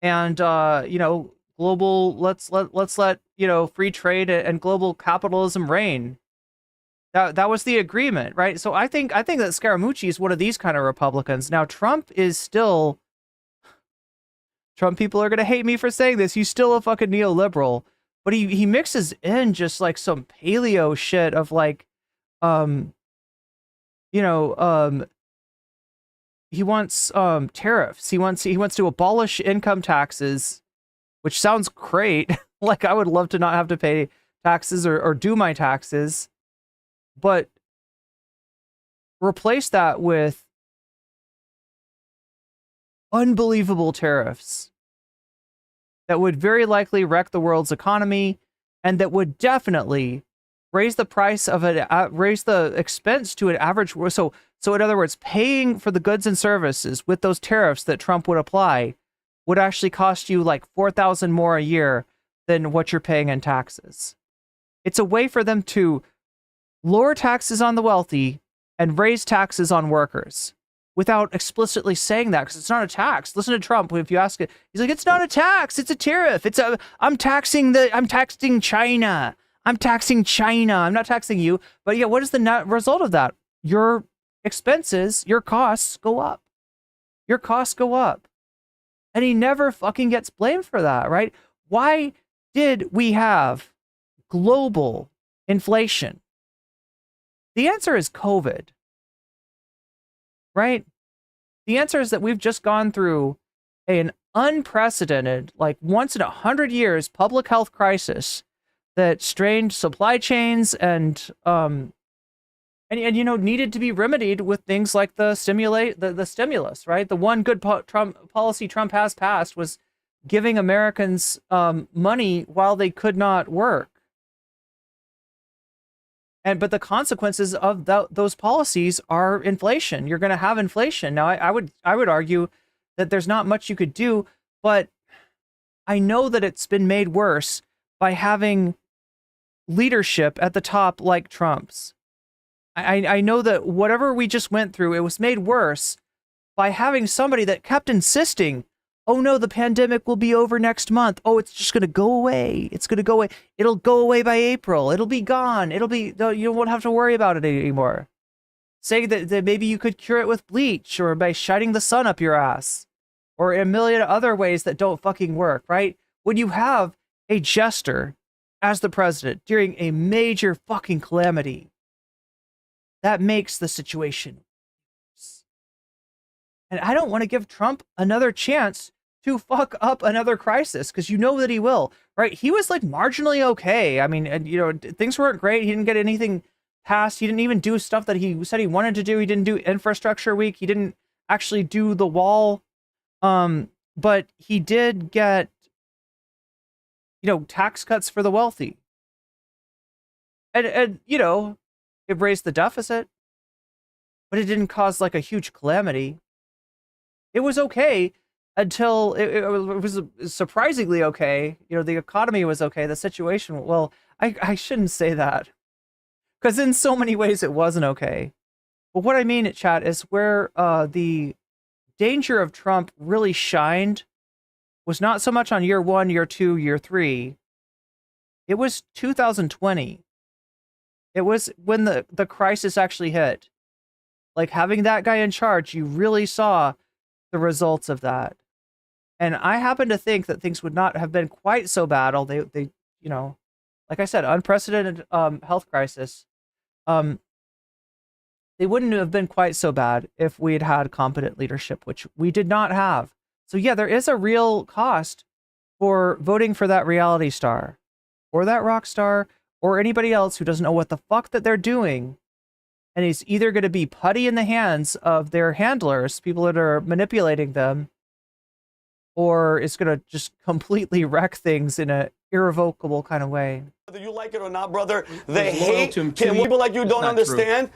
And, you know, let's let, you know, free trade and global capitalism reign. That was the agreement, right? So I think that Scaramucci is one of these kind of Republicans. Now, Trump people are going to hate me for saying this. He's still a fucking neoliberal, but he mixes in just like some paleo shit of like, you know, he wants tariffs. He wants to abolish income taxes, which sounds great. Like I would love to not have to pay taxes or do my taxes. But replace that with unbelievable tariffs that would very likely wreck the world's economy, and that would definitely raise the price of it, raise the expense to an average. So in other words, paying for the goods and services with those tariffs that Trump would apply would actually cost you like $4,000 more a year than what you're paying in taxes. It's a way for them to lower taxes on the wealthy and raise taxes on workers without explicitly saying that, because it's not a tax. Listen to Trump. If you ask it, he's like, it's not a tax. It's a tariff. I'm taxing China. I'm taxing China. I'm not taxing you. But yeah, what is the net result of that? Your expenses, your costs go up. Your costs go up. And he never fucking gets blamed for that, right? Why did we have global inflation? The answer is COVID, right? The answer is that we've just gone through an unprecedented, like once in 100 years, public health crisis that strained supply chains and you know, needed to be remedied with things like the stimulus, right? The one good policy Trump has passed was giving Americans money while they could not work. But the consequences of those policies are inflation. You're going to have inflation. Now, I would argue that there's not much you could do, but I know that it's been made worse by having leadership at the top like Trump's. I know that whatever we just went through, it was made worse by having somebody that kept insisting, oh no, the pandemic will be over next month. Oh, it's just going to go away. It's going to go away. It'll go away by April. It'll be gone. You won't have to worry about it anymore. Say that maybe you could cure it with bleach or by shining the sun up your ass or a million other ways that don't fucking work, right? When you have a jester as the president during a major fucking calamity, that makes the situation worse. And I don't want to give Trump another chance to fuck up another crisis, because you know that he will, right? He was like marginally okay. I mean, you know, things weren't great. He didn't get anything passed. He didn't even do stuff that he said he wanted to do. He didn't do infrastructure week. He didn't actually do the wall. But he did get, you know, tax cuts for the wealthy. And you know, it raised the deficit, but it didn't cause like a huge calamity. It was okay until it was surprisingly okay. You know, the economy was okay. The situation, well, I shouldn't say that, because in so many ways it wasn't okay. But what I mean, chat, is where the danger of Trump really shined was not so much on year 1, year 2, year 3. It was 2020. It was when the crisis actually hit. Like, having that guy in charge, you really saw the results of that. And I happen to think that things would not have been quite so bad. They you know, like I said, unprecedented health crisis. They wouldn't have been quite so bad if we had had competent leadership, which we did not have. So yeah, there is a real cost for voting for that reality star or that rock star or anybody else who doesn't know what the fuck that they're doing. And is either going to be putty in the hands of their handlers, people that are manipulating them, or it's going to just completely wreck things in an irrevocable kind of way. Whether you like it or not, brother, they hate him. People like you don't understand.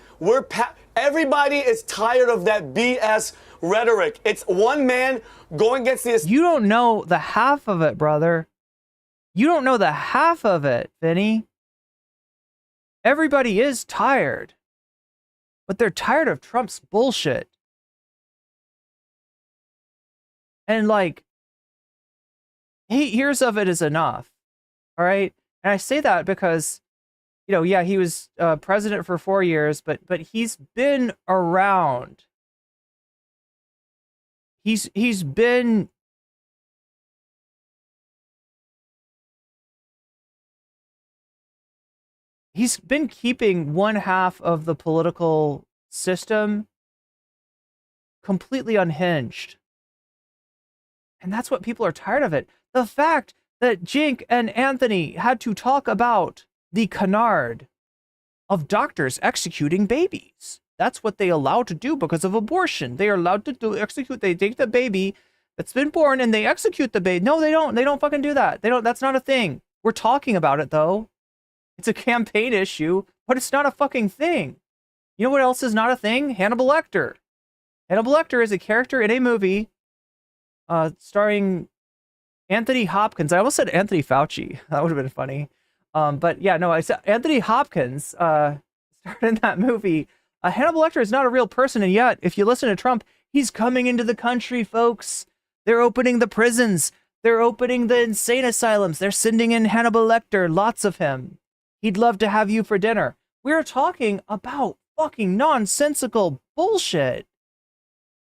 Everybody is tired of that BS rhetoric. It's one man going against the... You don't know the half of it, brother. You don't know the half of it, Vinny. Everybody is tired. But they're tired of Trump's bullshit. And like, 8 years of it is enough. All right? And I say that because, you know, yeah, he was president for 4 years, but he's been around. He's been keeping one half of the political system completely unhinged. And that's what people are tired of it. The fact that Cenk and Anthony had to talk about the canard of doctors executing babies. That's what they allowed to do because of abortion. They are allowed to execute. They take the baby that's been born and they execute the baby. No, they don't. They don't fucking do that. They don't. That's not a thing. We're talking about it though. It's a campaign issue, but it's not a fucking thing. You know what else is not a thing? Hannibal Lecter. Hannibal Lecter is a character in a movie starring Anthony Hopkins. I almost said Anthony Fauci. That would have been funny. But yeah, no, I said Anthony Hopkins starred in that movie. Hannibal Lecter is not a real person, and yet, if you listen to Trump, he's coming into the country, folks. They're opening the prisons. They're opening the insane asylums. They're sending in Hannibal Lecter, lots of him. He'd love to have you for dinner. We're talking about fucking nonsensical bullshit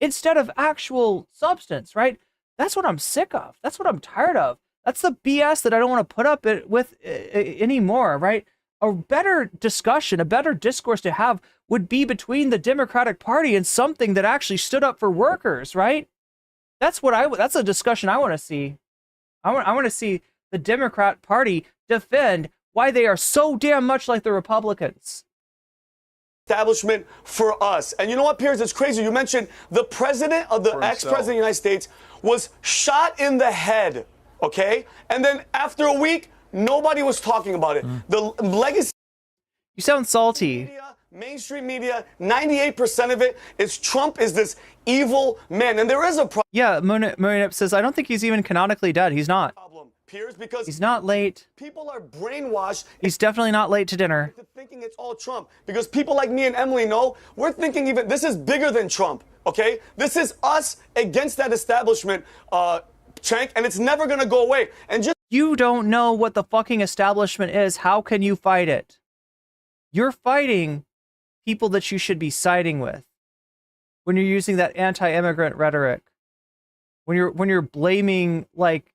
instead of actual substance, right? That's what I'm sick of. That's what I'm tired of. That's the BS that I don't want to put up with anymore, right? A better discussion, a better discourse to have would be between the Democratic Party and something that actually stood up for workers, right? That's a discussion I want to see. I want to see the Democrat Party defend why they are so damn much like the Republicans. Establishment for us. And you know what, Piers? It's crazy. You mentioned the president of the ex-president of the United States was shot in the head, okay? And then after a week, nobody was talking about it. The legacy... You sound salty. Mainstream media, 98% of it is Trump is this evil man. And there is a problem. Yeah, Moonip says, I don't think he's even canonically dead. He's not. Piers, because he's not late. People are brainwashed. He's definitely not late to dinner. Thinking it's all Trump. Because people like me and Emily know, we're thinking even this is bigger than Trump, okay? This is us against that establishment, Cenk, and it's never going to go away. And just... You don't know what the fucking establishment is. How can you fight it? You're fighting people that you should be siding with when you're using that anti-immigrant rhetoric. When you're blaming, like,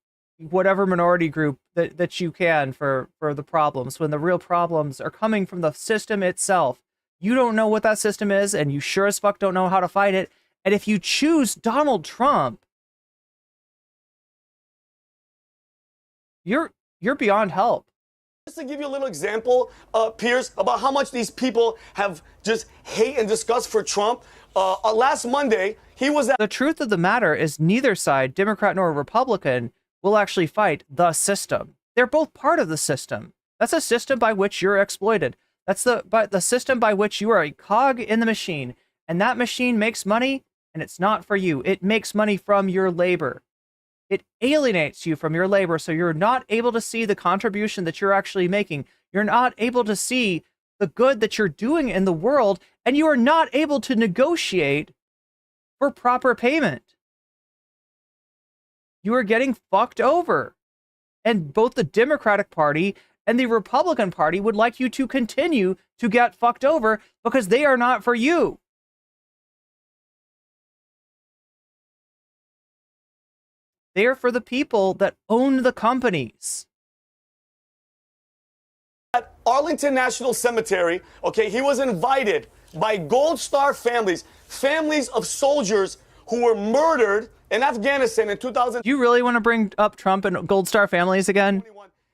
whatever minority group that you can for the problems, when the real problems are coming from the system itself. You don't know what that system is, and you sure as fuck don't know how to fight it. And if you choose Donald Trump, you're beyond help. Just to give you a little example, Piers, about how much these people have just hate and disgust for Trump. Last Monday, he was at... The truth of the matter is neither side, Democrat nor Republican, will actually fight the system. They're both part of the system. That's a system by which you're exploited. That's the system by which you are a cog in the machine. And that machine makes money, and it's not for you. It makes money from your labor. It alienates you from your labor, so you're not able to see the contribution that you're actually making. You're not able to see the good that you're doing in the world, and you are not able to negotiate for proper payment. You are getting fucked over. And both the Democratic Party and the Republican Party would like you to continue to get fucked over because they are not for you. They are for the people that own the companies. At Arlington National Cemetery, okay, he was invited by Gold Star families, families of soldiers who were murdered in Afghanistan in 2000. Do you really want to bring up Trump and Gold Star families again?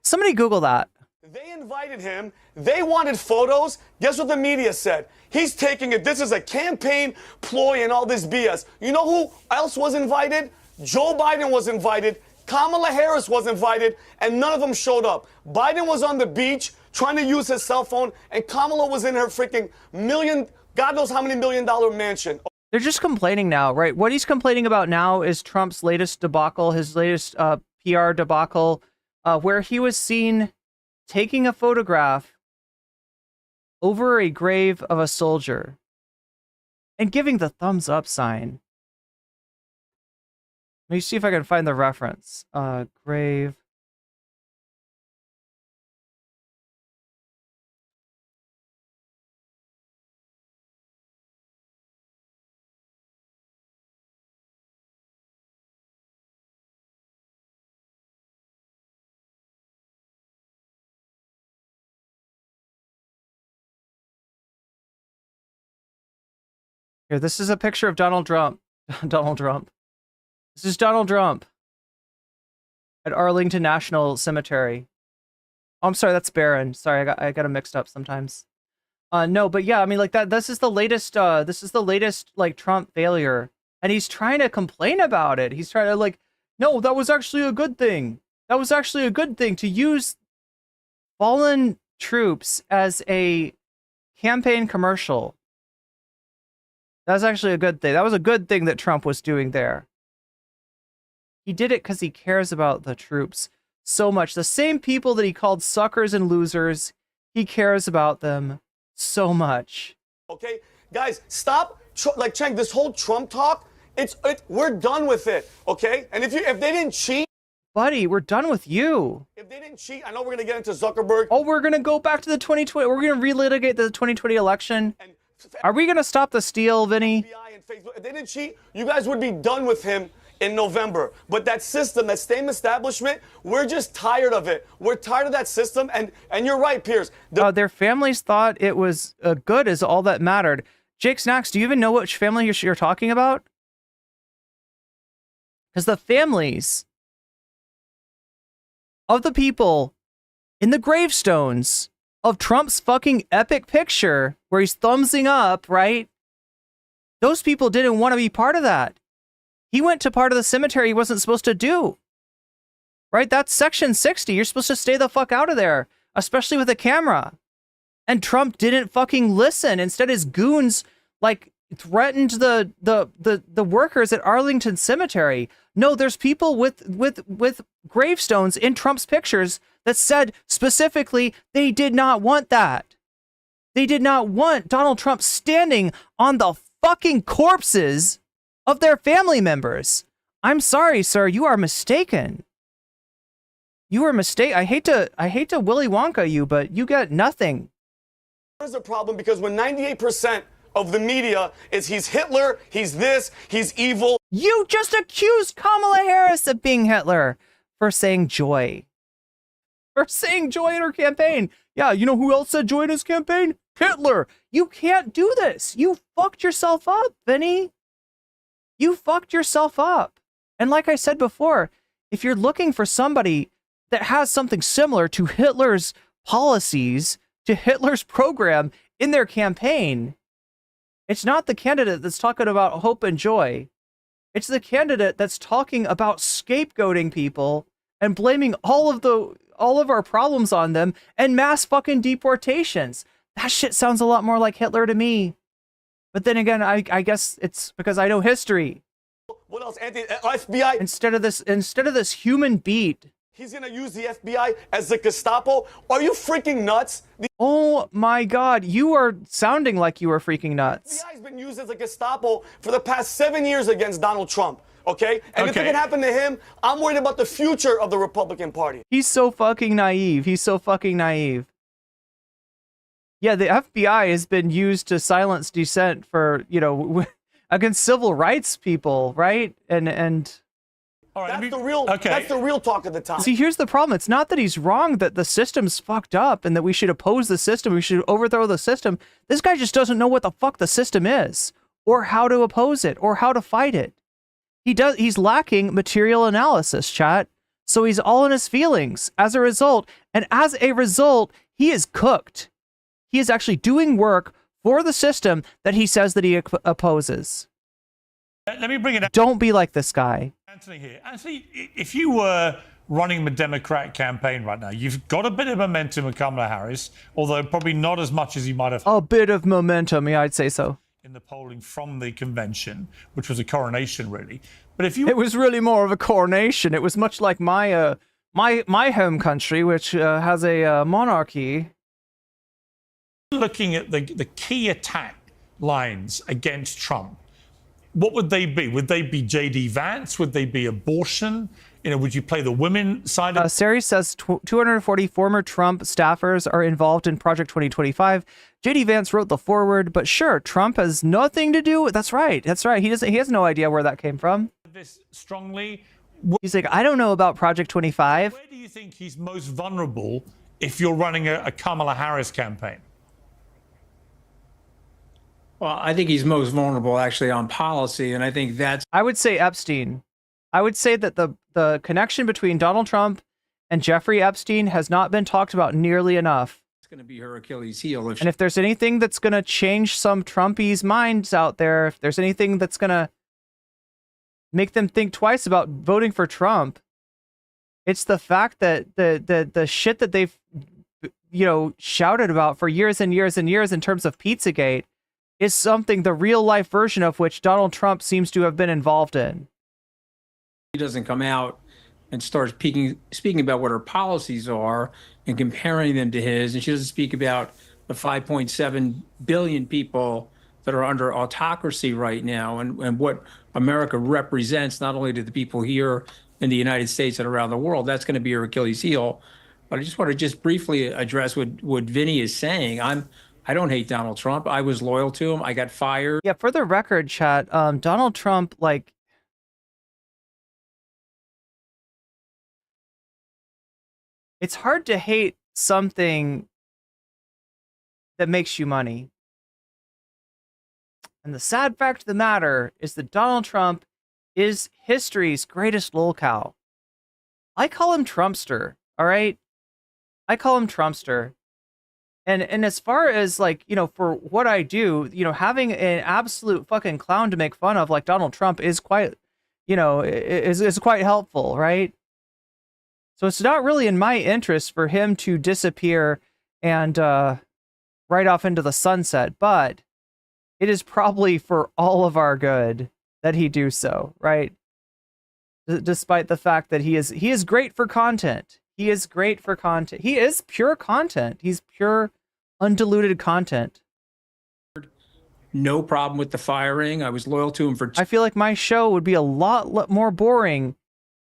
Somebody Google that. They invited him. They wanted photos. Guess what the media said? He's taking it. This is a campaign ploy and all this BS. You know who else was invited? Joe Biden was invited. Kamala Harris was invited, and none of them showed up. Biden was on the beach trying to use his cell phone, and Kamala was in her freaking God knows how many $1 million mansion. They're just complaining now, right? What he's complaining about now is Trump's latest debacle, his latest PR debacle, where he was seen taking a photograph over a grave of a soldier and giving the thumbs up sign. Let me see if I can find the reference. Grave. Here, this is a picture of Donald Trump. Donald Trump. This is Donald Trump at Arlington National Cemetery. Oh, I'm sorry, that's Barron. Sorry, I got them mixed up sometimes. No, but yeah, I mean, like that. This is the latest. This is the latest like Trump failure, and he's trying to complain about it. He's trying to like, no, that was actually a good thing. That was actually a good thing to use fallen troops as a campaign commercial. That's actually a good thing. That was a good thing that Trump was doing there. He did it because he cares about the troops so much. The same people that he called suckers and losers, he cares about them so much. Okay, guys, stop. Like, Cenk, this whole Trump talk, we're done with it, okay? And if they didn't cheat. Buddy, we're done with you. If they didn't cheat, I know we're going to get into Zuckerberg. Oh, we're going to go back to the 2020. We're going to relitigate the 2020 election. Are we going to stop the steal, Vinny? If they didn't cheat, you guys would be done with him in November. But that system, that same establishment, we're just tired of it. We're tired of that system. And you're right, Piers. Their families thought it was good is all that mattered. Jake Snacks, do you even know which family you're talking about? Because the families of the people in the gravestones of Trump's fucking epic picture where he's thumbsing up, right? Those people didn't want to be part of that. He went to part of the cemetery he wasn't supposed to do. Right? That's Section 60. You're supposed to stay the fuck out of there, especially with a camera. And Trump didn't fucking listen. Instead, his goons like threatened the workers at Arlington Cemetery. No, there's people with gravestones in Trump's pictures that said specifically they did not want that. They did not want Donald Trump standing on the fucking corpses of their family members. I'm sorry, sir, you are mistaken. You are mistaken. I hate to Willy Wonka you, but you get nothing. There's a problem because when 98% of the media is he's Hitler, he's this, he's evil. You just accused Kamala Harris of being Hitler for saying joy. For saying joy in her campaign. Yeah, you know who else said joy in his campaign? Hitler. You can't do this. You fucked yourself up, Vinny. You fucked yourself up. And like I said before, if you're looking for somebody that has something similar to Hitler's policies, to Hitler's program in their campaign, it's not the candidate that's talking about hope and joy. It's the candidate that's talking about scapegoating people and blaming all of our problems on them and mass fucking deportations. That shit sounds a lot more like Hitler to me. But then again, I guess it's because I know history. What else? FBI. Instead of this human beat. He's gonna use the FBI as the Gestapo. Are you freaking nuts? Oh my God, you are sounding like you are freaking nuts. The FBI's been used as a Gestapo for the past 7 years against Donald Trump. Okay? And if it can happen to him, I'm worried about the future of the Republican Party. He's so fucking naive. He's so fucking naive. Yeah, the FBI has been used to silence dissent for, you know, against civil rights people, right? And That's the real talk of the time. see, here's the problem. It's not that he's wrong that the system's fucked up and that we should oppose the system, we should overthrow the system. This guy just doesn't know what the fuck the system is, or how to oppose it, or how to fight it. He's lacking material analysis, chat. So he's all in his feelings as a result. And as a result, he is cooked. He is actually doing work for the system that he says that he opposes. Let me bring it up. Don't be like this guy. Anthony here. Anthony, if you were running the Democrat campaign right now, you've got a bit of momentum with Kamala Harris, although probably not as much as you might have. A bit of momentum, yeah, I'd say so. In the polling from the convention, which was a coronation, really. But if you, it was really more of a coronation. It was much like my my home country, which has a monarchy. Looking at the key attack lines against Trump, what would they be? Would they be J.D. Vance? Would they be abortion? You know, would you play the women side of Sari says 240 former Trump staffers are involved in Project 2025. J.D. Vance wrote the foreword, but sure, Trump has nothing to do with. That's right. That's right. He has no idea where that came from. this strongly? He's like, I don't know about Project 25. Where do you think he's most vulnerable if you're running a Kamala Harris campaign? Well, I think he's most vulnerable actually on policy, and I think that's. I would say Epstein. I would say that the connection between Donald Trump and Jeffrey Epstein has not been talked about nearly enough. It's going to be her Achilles heel. And if there's anything that's going to change some Trumpies' minds out there, if there's anything that's going to make them think twice about voting for Trump, it's the fact that the shit that they've, you know, shouted about for years and years and years in terms of Pizzagate is something, the real life version of which Donald Trump seems to have been involved in. He doesn't come out and starts speaking about what her policies are and comparing them to his, and she doesn't speak about the 5.7 billion people that are under autocracy right now and what America represents, not only to the people here in the United States and around the world. That's going to be her Achilles heel. But I just want to just briefly address what Vinny is saying. I don't hate Donald Trump. I was loyal to him. I got fired. Yeah, for the record, chat, Donald Trump, like, it's hard to hate something that makes you money. And the sad fact of the matter is that Donald Trump is history's greatest lolcow. I call him Trumpster, all right? I call him Trumpster. And as far as, like, you know, for what I do, you know, having an absolute fucking clown to make fun of like Donald Trump is quite, you know, is quite helpful, right? So it's not really in my interest for him to disappear and right off into the sunset, but it is probably for all of our good that he do so, right? Despite the fact that he is great for content. He is great for content. He is pure content. He's pure, undiluted content. No problem with the firing. I was loyal to him for. I feel like my show would be a lot more boring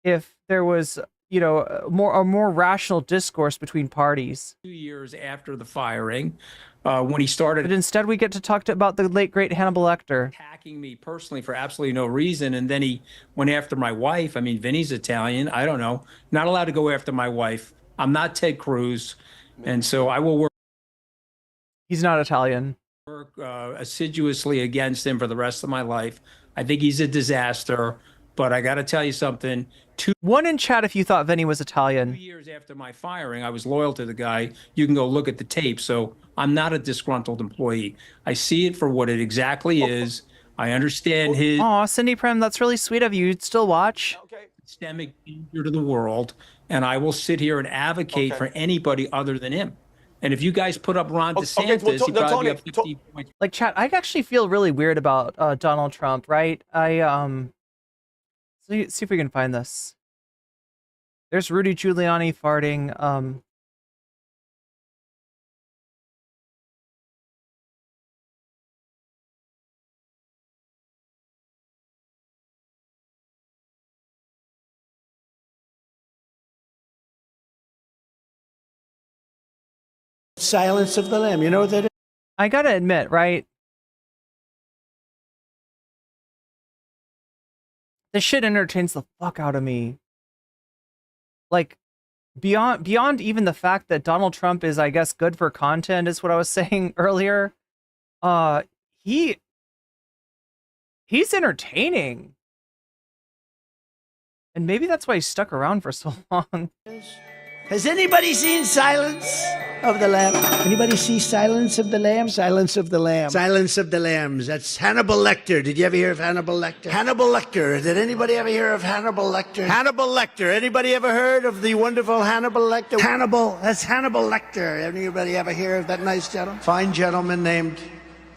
if there was, you know, a more rational discourse between parties. 2 years after the firing, when he started. But instead, we get to talk about the late great Hannibal Lecter Attacking me personally for absolutely no reason, and then he went after my wife. I mean, Vinny's Italian. I don't know. Not allowed to go after my wife. I'm not Ted Cruz, and so I will work. He's not Italian. Work assiduously against him for the rest of my life. I think he's a disaster. But I got to tell you something. One in chat if you thought Vinny was Italian. 2 years after my firing, I was loyal to the guy. You can go look at the tape. So I'm not a disgruntled employee. I see it for what it exactly is. I understand his. Aw, Cindy Prem, that's really sweet of you. You'd still watch. Systemic danger to the world. And I will sit here and advocate for anybody other than him. And if you guys put up Ron DeSantis, he'd probably be up 50 points. Like, chat, I actually feel really weird about Donald Trump, right? See if we can find this. There's Rudy Giuliani farting. Silence of the Lamb. You know what that is? I gotta admit, right? This shit entertains the fuck out of me. Like, beyond even the fact that Donald Trump is, I guess, good for content, is what I was saying earlier. He's entertaining. And maybe that's why he stuck around for so long. Has anybody seen Silence of the Lamb? Anybody see Silence of the Lamb? Silence of the Lamb. Silence of the Lambs. That's Hannibal Lecter. Did you ever hear of Hannibal Lecter? Hannibal Lecter. Did anybody ever hear of Hannibal Lecter? Hannibal Lecter. Anybody ever heard of the wonderful Hannibal Lecter? Hannibal. That's Hannibal Lecter. Anybody ever hear of that nice gentleman? Fine gentleman named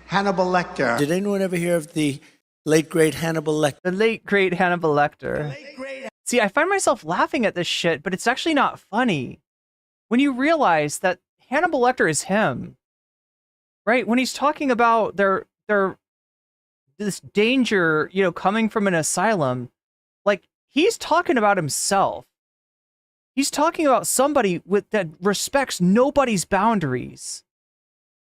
Hannibal Lecter. Did anyone ever hear of the late great Hannibal Lecter? The late great Hannibal Lecter. See, I find myself laughing at this shit, but it's actually not funny. When you realize that Hannibal Lecter is him, right? When he's talking about this danger, you know, coming from an asylum, like, he's talking about himself. He's talking about somebody that respects nobody's boundaries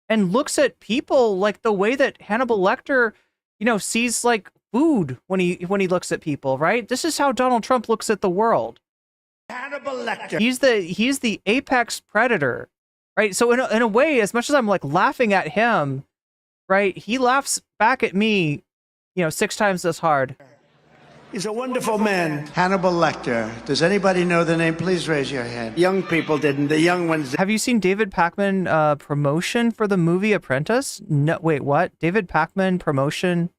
and looks at people like the way that Hannibal Lecter, you know, sees like food when he looks at people, right? This is how Donald Trump looks at the world. Hannibal Lecter. He's the apex predator, right? So in a way, as much as I'm like laughing at him, right, he laughs back at me, you know, 6 times as hard. He's a wonderful man. Hannibal Lecter. Does anybody know the name? Please raise your hand. Young people didn't. The young ones. Have you seen David Pakman promotion for the movie Apprentice? No, wait, what? David Pakman promotion?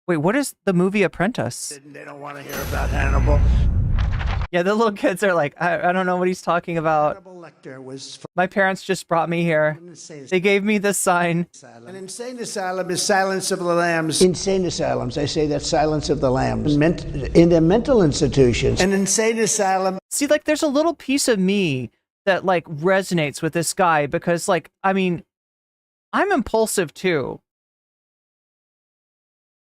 Wait, what is the movie Apprentice? They don't want to hear about Hannibal. Yeah, the little kids are like, I don't know what he's talking about. Hannibal Lecter was. My parents just brought me here. They gave me this sign. An insane asylum is Silence of the Lambs. Insane asylums, I say that's Silence of the Lambs. In their mental institutions. An insane asylum. See, like, there's a little piece of me that like resonates with this guy because, like, I mean, I'm impulsive too.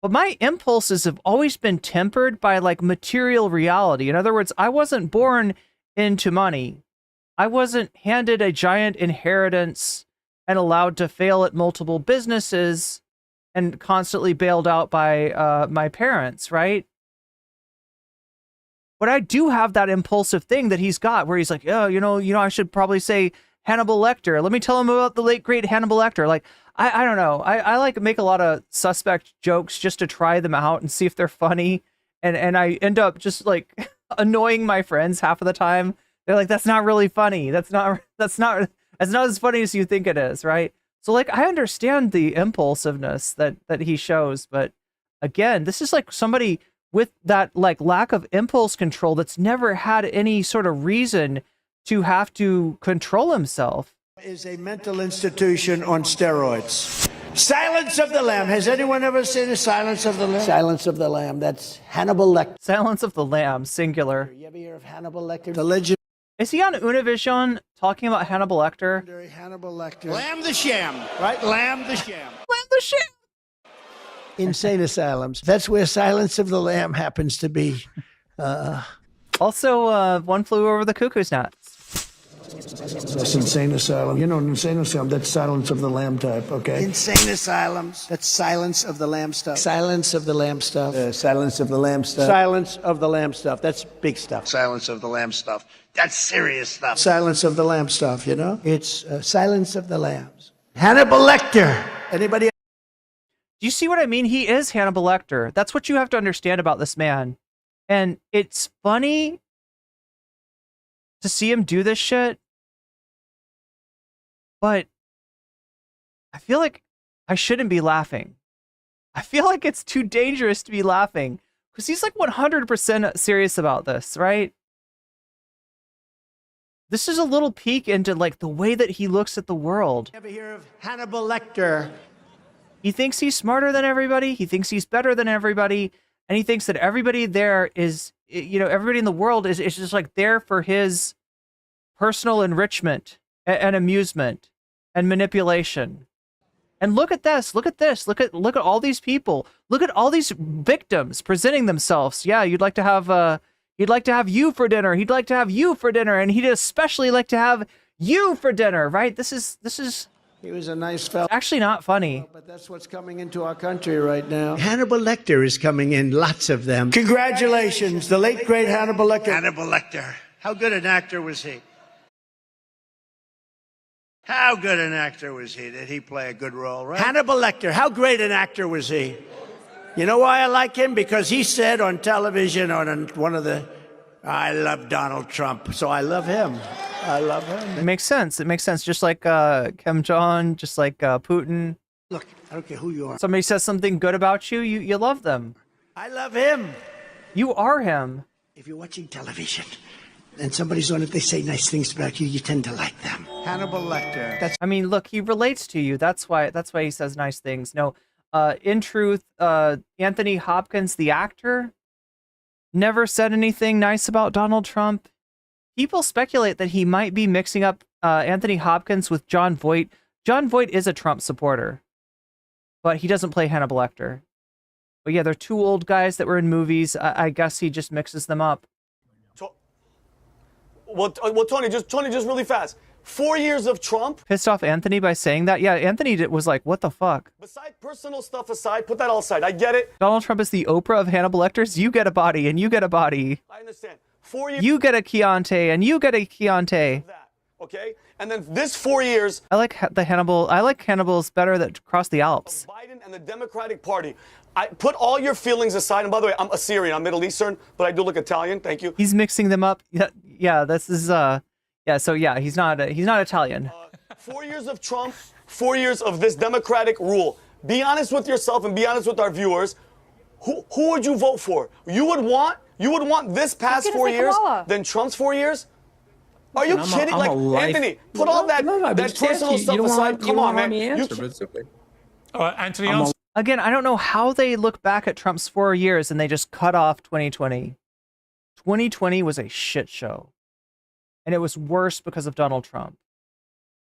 But my impulses have always been tempered by like material reality. In other words, I wasn't born into money. I wasn't handed a giant inheritance and allowed to fail at multiple businesses and constantly bailed out by my parents, right? But I do have that impulsive thing that he's got where he's like, oh, you know, I should probably say Hannibal Lecter. Let me tell him about the late great Hannibal Lecter. Like, I don't know. I like make a lot of suspect jokes just to try them out and see if they're funny. And I end up just like annoying my friends half of the time. They're like, that's not really funny. That's not as funny as you think it is, right? So like, I understand the impulsiveness that he shows, but again, this is like somebody with that like lack of impulse control that's never had any sort of reason to have to control himself. Is a mental institution on steroids. Silence of the Lamb. Has anyone ever seen a Silence of the Lamb? Silence of the Lamb. That's Hannibal Lecter. Silence of the Lamb, singular. You ever hear of Hannibal Lecter? The legend. Is he on Univision talking about Hannibal Lecter? Hannibal Lecter. Lamb the Sham, right? Lamb the Sham. Lamb the Sham. Insane asylums. That's where Silence of the Lamb happens to be. Also, One Flew Over the Cuckoo's Nest. That's insane asylum. You know, an insane asylum, that's Silence of the Lamb type, okay? Insane asylums. That's Silence of the Lamb stuff. Silence of the Lamb stuff. Silence of the Lamb stuff. Silence of the Lamb stuff. That's big stuff. Silence of the Lamb stuff. That's serious stuff. Silence of the Lamb stuff, you know? It's Silence of the Lambs. Hannibal Lecter. Anybody? Do you see what I mean? He is Hannibal Lecter. That's what you have to understand about this man. And it's funny to see him do this shit, but I feel like I shouldn't be laughing. I feel like it's too dangerous to be laughing because he's like 100% serious about this, right? This is a little peek into like the way that he looks at the world. Ever hear of Hannibal Lecter? He thinks he's smarter than everybody. He thinks he's better than everybody. And he thinks that everybody there is, you know, everybody in the world is just like there for his personal enrichment and amusement and manipulation. And look at this. Look at this. Look at all these people. Look at all these victims presenting themselves. Yeah, you'd like to have you for dinner. He'd like to have you for dinner, and he'd especially like to have you for dinner, right? This is He was a nice fellow. actually not funny. But that's what's coming into our country right now. Hannibal Lecter is coming in, lots of them. Congratulations, the late, great Hannibal Lecter. Hannibal Lecter. How good an actor was he? How good an actor was he? Did he play a good role, right? Hannibal Lecter, how great an actor was he? You know why I like him? Because he said on television, on one of the, I love Donald Trump, so I love him. I love him. It makes sense. It makes sense. Just like Kim Jong, just like Putin. Look, I don't care who you are. Somebody says something good about you, you love them. I love him. You are him. If you're watching television and somebody's on it, they say nice things about you, you tend to like them. Hannibal Lecter. I mean, look, he relates to you. That's why he says nice things. No, in truth, Anthony Hopkins, the actor, never said anything nice about Donald Trump. People speculate that he might be mixing up Anthony Hopkins with Jon Voight. Jon Voight is a Trump supporter, but he doesn't play Hannibal Lecter. But yeah, they're two old guys that were in movies. I guess he just mixes them up. Well, Tony, just really fast. 4 years of Trump. Pissed off Anthony by saying that? Yeah, Anthony was like, what the fuck? Beside personal stuff aside, put that all aside. I get it. Donald Trump is the Oprah of Hannibal Lecters. You get a body, and you get a body. I understand. 4 years. You get a Chianti, and you get a Chianti. Okay? And then this 4 years. I like Hannibal's better that cross the Alps. Biden and the Democratic Party. I put all your feelings aside. And by the way, I'm Assyrian. I'm Middle Eastern, but I do look Italian. Thank you. He's mixing them up. Yeah, this is yeah, so yeah, he's not Italian. 4 years of Trump, 4 years of this Democratic rule. Be honest with yourself and be honest with our viewers. Who would you vote for? You would want this past 4 years than Trump's 4 years? Are you kidding? Anthony, put all that personal stuff aside. Come on, man. All right, Anthony. Again, I don't know how they look back at Trump's 4 years and they just cut off 2020. 2020 was a shit show. And it was worse because of Donald Trump.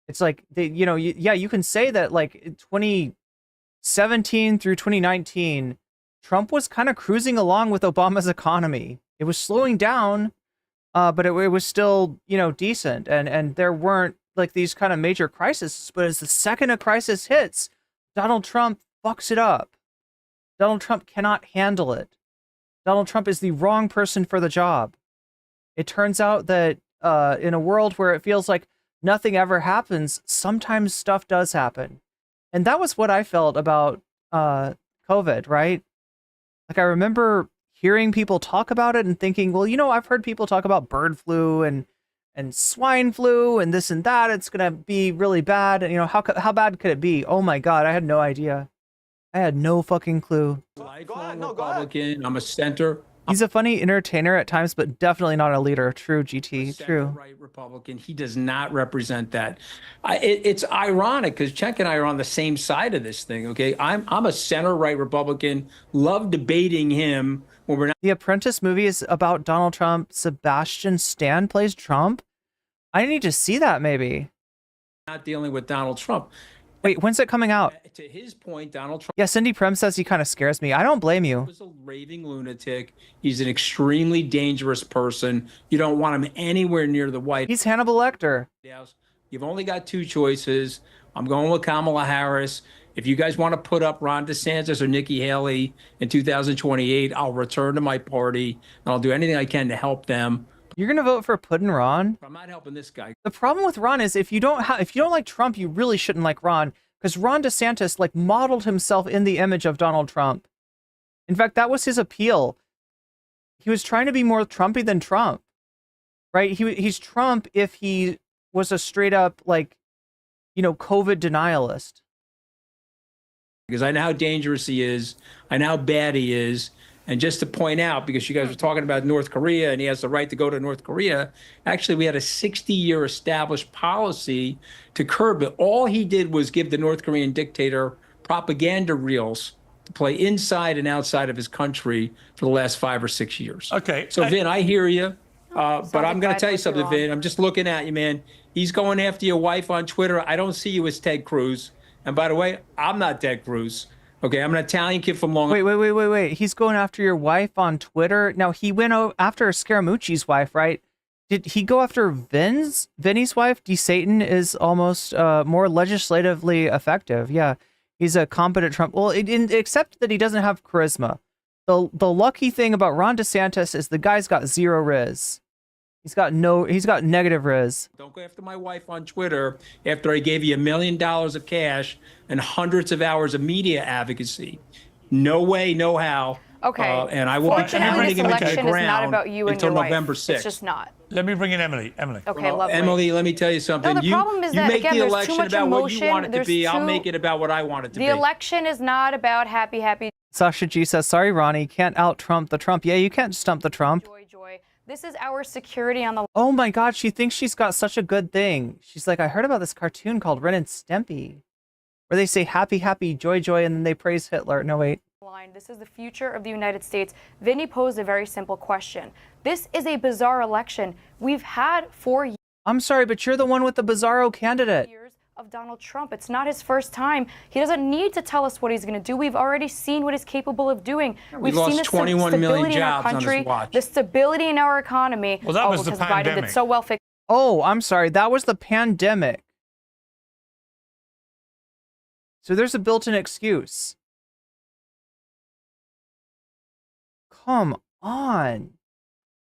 It's like, you can say that like 2017 through 2019, Trump was kind of cruising along with Obama's economy. It was slowing down, but it was still, decent. And there weren't like these kind of major crises. But as the second a crisis hits, Donald Trump fucks it up. Donald Trump cannot handle it. Donald Trump is the wrong person for the job. It turns out that in a world where it feels like nothing ever happens, sometimes stuff does happen. And that was what I felt about COVID, right? Like I remember hearing people talk about it and thinking, well, I've heard people talk about bird flu and swine flu and this and that. It's going to be really bad. And, how bad could it be? Oh my God, I had no idea. I had no fucking clue. Lifelong Republican. I'm a center. He's a funny entertainer at times, but definitely not a leader. True, GT. True. Right Republican. He does not represent that. It's ironic because Cenk and I are on the same side of this thing. Okay, I'm a center right Republican. Love debating him when we're not. The Apprentice movie is about Donald Trump. Sebastian Stan plays Trump. I need to see that maybe. Not dealing with Donald Trump. Wait, when's it coming out? To his point, Donald Trump. Yeah, Cindy Prem says he kind of scares me. I don't blame you. He's a raving lunatic. He's an extremely dangerous person. You don't want him anywhere near the White House. He's Hannibal Lecter. You've only got two choices. I'm going with Kamala Harris. If you guys want to put up Ron DeSantis or Nikki Haley in 2028, I'll return to my party and I'll do anything I can to help them. You're gonna vote for Puddin' Ron? I'm not helping this guy. The problem with Ron is if you don't like Trump, you really shouldn't like Ron, because Ron DeSantis like modeled himself in the image of Donald Trump. In fact, that was his appeal. He was trying to be more Trumpy than Trump, right? He's Trump if he was a straight up like, COVID denialist. Because I know how dangerous he is. I know how bad he is. And just to point out, because you guys were talking about North Korea and he has the right to go to North Korea, actually, we had a 60-year established policy to curb it. All he did was give the North Korean dictator propaganda reels to play inside and outside of his country for the last 5 or 6 years. Okay. So, Vin, I hear you. But I'm going to tell you something, Vin. I'm just looking at you, man. He's going after your wife on Twitter. I don't see you as Ted Cruz. And by the way, I'm not Ted Cruz. Okay, I'm an Italian kid from Long Island. Wait. He's going after your wife on Twitter. Now, he went after Scaramucci's wife, right? Did he go after Vinny's wife? D. Satan is almost more legislatively effective. Yeah, he's a competent Trump. Well, except that he doesn't have charisma. The lucky thing about Ron DeSantis is the guy's got zero riz. He's got negative riz. Don't go after my wife on Twitter after I gave you $1 million of cash and hundreds of hours of media advocacy. No way, no how. Okay. And I will be Fortunately, this him into the election is not ground about you and until your wife. November 6th. It's just not. Let me bring in Emily. Okay, lovely. Emily, let me tell you something. No, the problem is you that, make again, the there's too election much about what you emotion. want it to There's be. I'll too- make it about what I want it to The be. election is not about happy. Sasha G says, sorry, Ronnie, can't out-Trump the Trump. Yeah, you can't stump the Trump. Joy. This is our security on the. Oh my God, she thinks she's got such a good thing. She's like, I heard about this cartoon called Ren and Stimpy, where they say happy, joy, and then they praise Hitler. No, wait. This is the future of the United States. Vinny posed a very simple question. This is a bizarre election. We've had 4 years. I'm sorry, but you're the one with the bizarro candidate. Of Donald Trump. It's not his first time. He doesn't need to tell us what he's going to do. We've already seen what he's capable of doing. We We've lost seen the 21 million stability in our jobs on his country, watch. the stability in our economy. Well, that was the because Biden pandemic. did so well fix. Oh, I'm sorry. That was the pandemic. So there's a built-in excuse. Come on.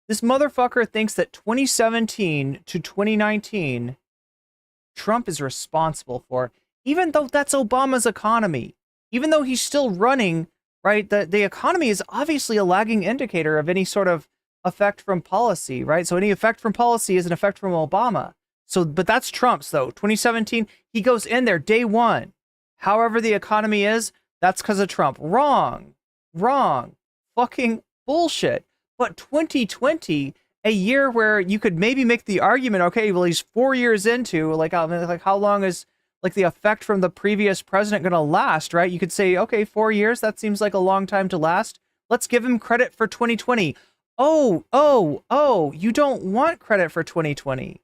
This motherfucker thinks that 2017 to 2019, Trump is responsible for, even though that's Obama's economy. Even though he's still running, right? The economy is obviously a lagging indicator of any sort of effect from policy, right? So any effect from policy is an effect from Obama. So, but that's Trump's though. 2017, he goes in there day one. However the economy is, that's because of Trump. Wrong. Fucking bullshit. But 2020, a year where you could maybe make the argument, okay, well, he's 4 years into, like how long is like the effect from the previous president going to last, right? You could say, okay, 4 years, that seems like a long time to last. Let's give him credit for 2020. Oh, you don't want credit for 2020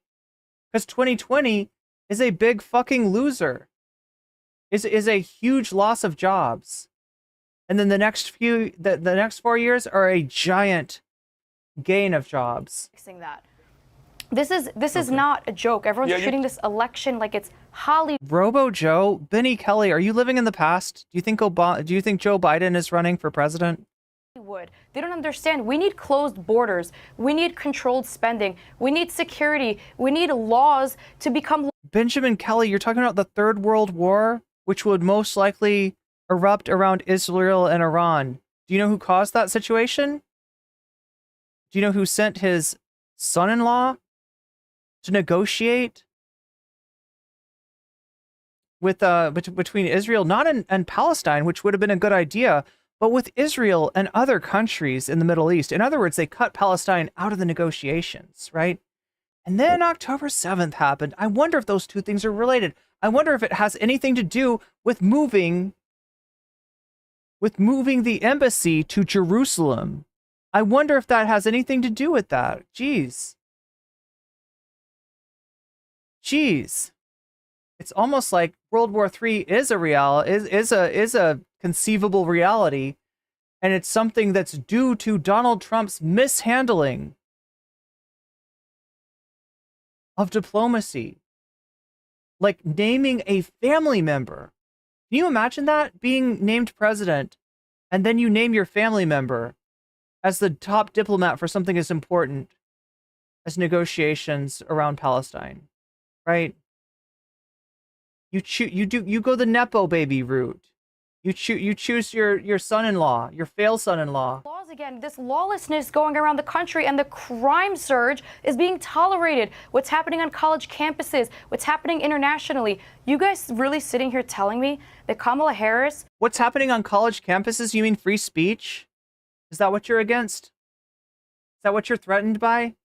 because 2020 is a big fucking loser. Is a huge loss of jobs. And then the next 4 years are a giant gain of jobs. Fixing that. This is not a joke. Everyone's treating this election like it's Hollywood. Robo Joe, Benny Kelly, are you living in the past? Do you think Joe Biden is running for president? They don't understand. We need closed borders. We need controlled spending. We need security. We need laws to become. Benjamin Kelly, you're talking about the Third World War, which would most likely erupt around Israel and Iran. Do you know who caused that situation? Do you know who sent his son-in-law to negotiate with between Israel, not and Palestine, which would have been a good idea, but with Israel and other countries in the Middle East? In other words, they cut Palestine out of the negotiations, right? And then October 7th happened. I wonder if those two things are related. I wonder if it has anything to do with moving the embassy to Jerusalem. I wonder if that has anything to do with that. Jeez. It's almost like World War III is a conceivable reality, and it's something that's due to Donald Trump's mishandling of diplomacy. Like naming a family member. Can you imagine that? Being named president, and then you name your family member as the top diplomat for something as important as negotiations around Palestine, right? You go the Nepo baby route. You choose your son-in-law, your failed son-in-law. Laws again, this lawlessness going around the country and the crime surge is being tolerated. What's happening on college campuses, what's happening internationally. You guys really sitting here telling me that Kamala Harris... What's happening on college campuses? You mean free speech? Is that what you're against? Is that what you're threatened by?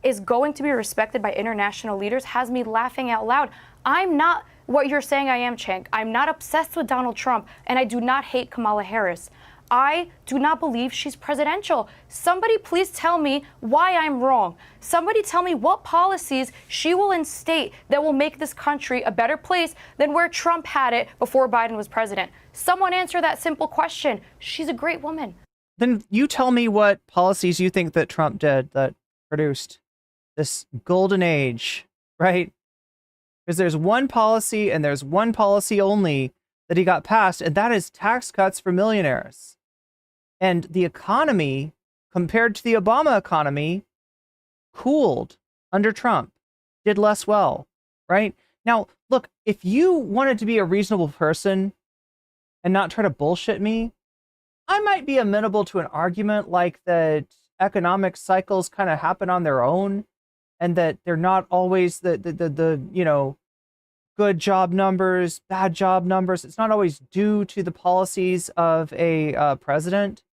Is going to be respected by international leaders has me laughing out loud. I'm not what you're saying I am, Cenk. I'm not obsessed with Donald Trump, and I do not hate Kamala Harris. I do not believe she's presidential. Somebody please tell me why I'm wrong. Somebody tell me what policies she will instate that will make this country a better place than where Trump had it before Biden was president. Someone answer that simple question. She's a great woman. Then you tell me what policies you think that Trump did that produced this golden age, right? Because there's one policy and there's one policy only that he got passed, and that is tax cuts for millionaires. And the economy, compared to the Obama economy, cooled under Trump, did less well, right? Now, look, if you wanted to be a reasonable person and not try to bullshit me, I might be amenable to an argument like that economic cycles kind of happen on their own and that they're not always the you know, good job numbers, bad job numbers. It's not always due to the policies of a president.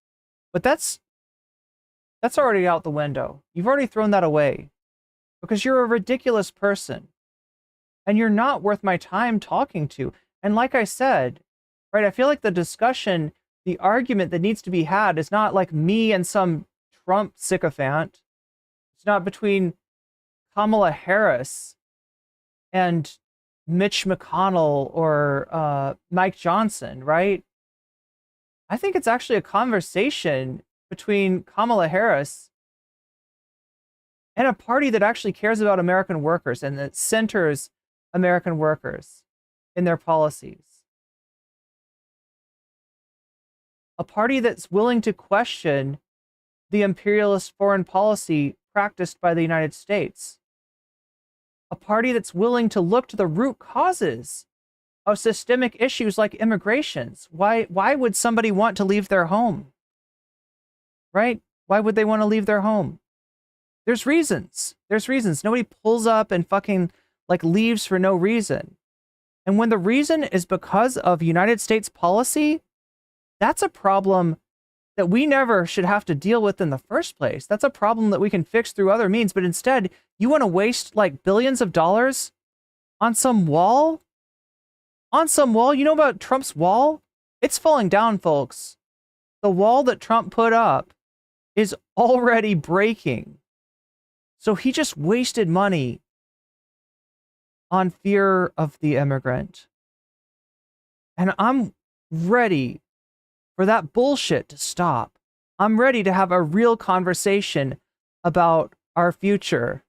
But that's already out the window. You've already thrown that away because you're a ridiculous person and you're not worth my time talking to. And like I said, right, I feel like the discussion, the argument that needs to be had is not like me and some Trump sycophant. It's not between Kamala Harris and Mitch McConnell or Mike Johnson, right? I think it's actually a conversation between Kamala Harris and a party that actually cares about American workers and that centers American workers in their policies. A party that's willing to question the imperialist foreign policy practiced by the United States. A party that's willing to look to the root causes of systemic issues like immigrations. Why would somebody want to leave their home? Right? Why would they want to leave their home? There's reasons. There's reasons. Nobody pulls up and fucking like leaves for no reason. And when the reason is because of United States policy, that's a problem that we never should have to deal with in the first place. That's a problem that we can fix through other means. But instead, you want to waste like billions of dollars on some wall? On some wall? You know about Trump's wall? It's falling down, folks. The wall that Trump put up is already breaking. So he just wasted money on fear of the immigrant. And I'm ready for that bullshit to stop. I'm ready to have a real conversation about our future.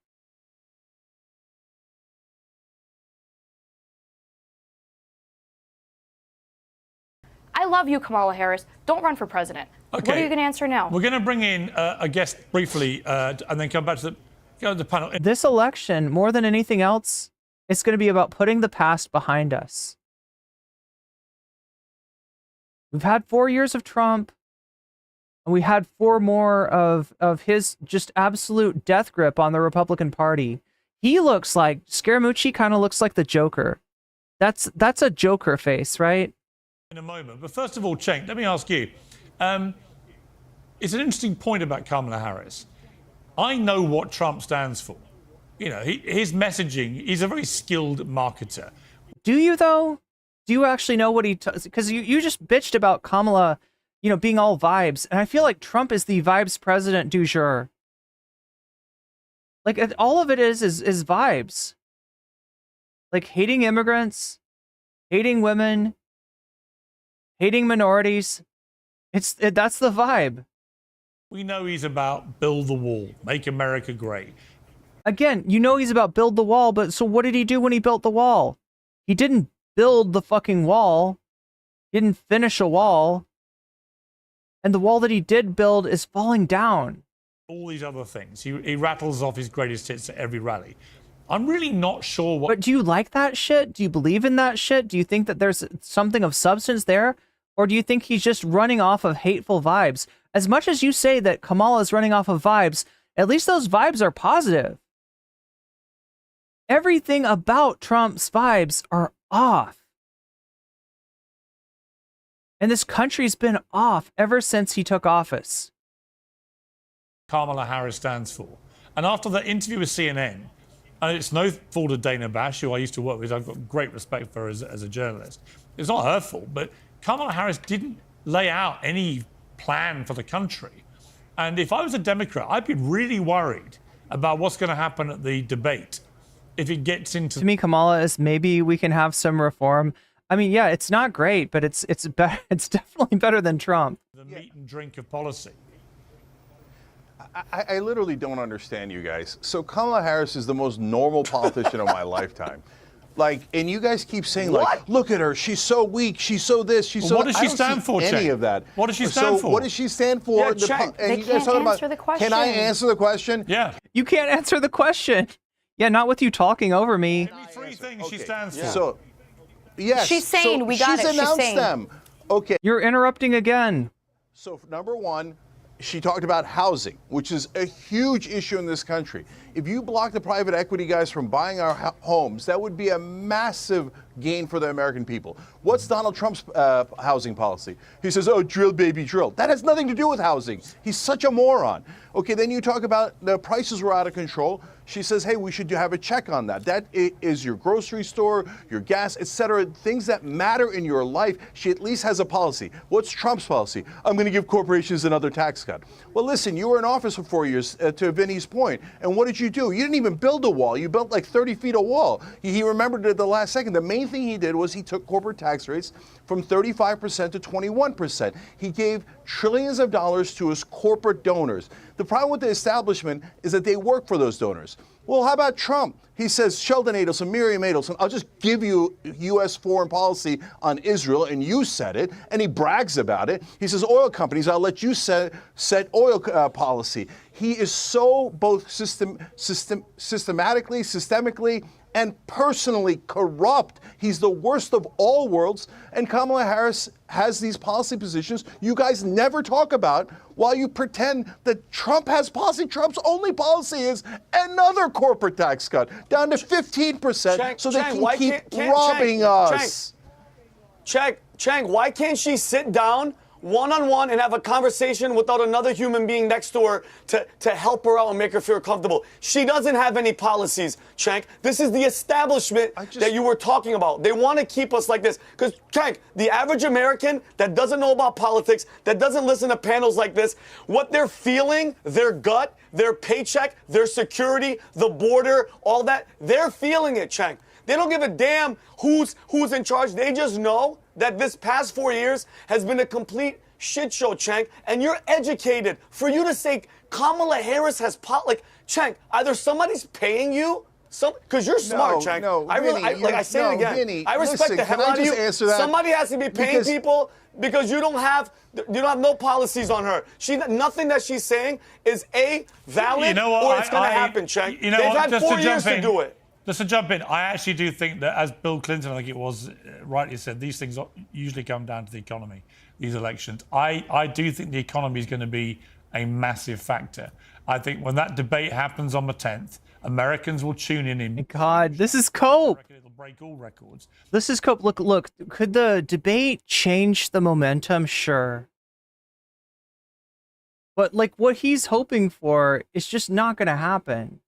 I love you, Kamala Harris. Don't run for president. Okay. What are you going to answer now? We're going to bring in a guest briefly and then come back to the panel. This election, more than anything else, it's going to be about putting the past behind us. We've had 4 years of Trump, and we had 4 more of his just absolute death grip on the Republican Party. He looks like, Scaramucci kind of looks like the Joker. That's a Joker face, right? In a moment. But first of all, Cenk, let me ask you. It's an interesting point about Kamala Harris. I know what Trump stands for. You know, his messaging, he's a very skilled marketer. Do you, though? Do you actually know what he... Because you just bitched about Kamala, you know, being all vibes. And I feel like Trump is the vibes president du jour. Like, all of it is vibes. Like, hating immigrants, hating women, hating minorities. That's the vibe. We know he's about build the wall, make America great. Again, you know he's about build the wall, but so what did he do when he built the wall? He didn't build the fucking wall. He didn't finish a wall. And the wall that he did build is falling down. All these other things. He rattles off his greatest hits at every rally. I'm really not sure what... But do you like that shit? Do you believe in that shit? Do you think that there's something of substance there? Or do you think he's just running off of hateful vibes? As much as you say that Kamala is running off of vibes, at least those vibes are positive. Everything about Trump's vibes are off. And this country's been off ever since he took office. Kamala Harris stands for. And after that interview with CNN, and it's no fault of Dana Bash, who I used to work with, I've got great respect for her as a journalist. It's not her fault, but Kamala Harris didn't lay out any plan for the country. And if I was a Democrat, I'd be really worried about what's going to happen at the debate if it gets into... To me, Kamala is maybe we can have some reform. I mean, yeah, it's not great, but it's better. It's definitely better than Trump. The meat and drink of policy. I literally don't understand you guys. So Kamala Harris is the most normal politician of my lifetime. Like, and you guys keep saying, like, look at her, she's so weak, she's so this, she's so. What does she I don't stand see for, any Cenk? of that. What does she stand for? What does she stand for? Yeah, The Cenk. and They you guys can't talking answer the question. Can I answer the question? Yeah. You can't answer the question. Yeah, not with you talking over me. Three things she stands for. So, yes. She's saying, so we got she's it, she's announced saying. them. Okay. You're interrupting again. So, number one, she talked about housing, which is a huge issue in this country. If you block the private equity guys from buying our homes, that would be a massive gain for the American people. What's Donald Trump's housing policy? He says, oh, drill, baby, drill. That has nothing to do with housing. He's such a moron. Okay, then you talk about the prices were out of control. She says, hey, we should have a check on that. That is your grocery store, your gas, etc. Things that matter in your life. She at least has a policy. What's Trump's policy? I'm going to give corporations another tax cut. Well, listen, you were in office for 4 years, to Vinny's point. And what did you do? You didn't even build a wall. You built like 30 feet of wall. He remembered it at the last second. The main thing he did was he took corporate tax rates from 35% to 21%. He gave trillions of dollars to his corporate donors. The problem with the establishment is that they work for those donors. Well, how about Trump? He says, Sheldon Adelson, Miriam Adelson, I'll just give you U.S. foreign policy on Israel, and you said it, and he brags about it. He says, oil companies, I'll let you set oil policy. He is so both systemically, and personally corrupt. He's the worst of all worlds, and Kamala Harris has these policy positions you guys never talk about while you pretend that Trump has policy. Trump's only policy is another corporate tax cut, down to 15%, so they can keep robbing us. Cenk, why can't she sit down one-on-one and have a conversation without another human being next to her to help her out and make her feel comfortable? She doesn't have any policies, Cenk. This is the establishment that you were talking about. They want to keep us like this. Because, Cenk, the average American that doesn't know about politics, that doesn't listen to panels like this, what they're feeling, their gut, their paycheck, their security, the border, all that, they're feeling it, Cenk. They don't give a damn who's in charge. They just know that this past 4 years has been a complete shit show, Cenk. And you're educated. For you to say Kamala Harris has Cenk, either somebody's paying you, because you're smart, Cenk. No, I say it again. Vinny, I respect listen, the hell out of you. Somebody has to be paying people because you don't have no policies on her. Nothing that she's saying is valid or it's going to happen, Cenk. You know They've what? had 4 years to do it. Just to jump in, I actually do think that, as Bill Clinton, I think it was, rightly said, these things usually come down to the economy, these elections. I do think the economy is going to be a massive factor. I think when that debate happens on the 10th, Americans will tune in. God, this is cope. It'll break all records. This is cope. Look, could the debate change the momentum? Sure. But, like, what he's hoping for is just not going to happen.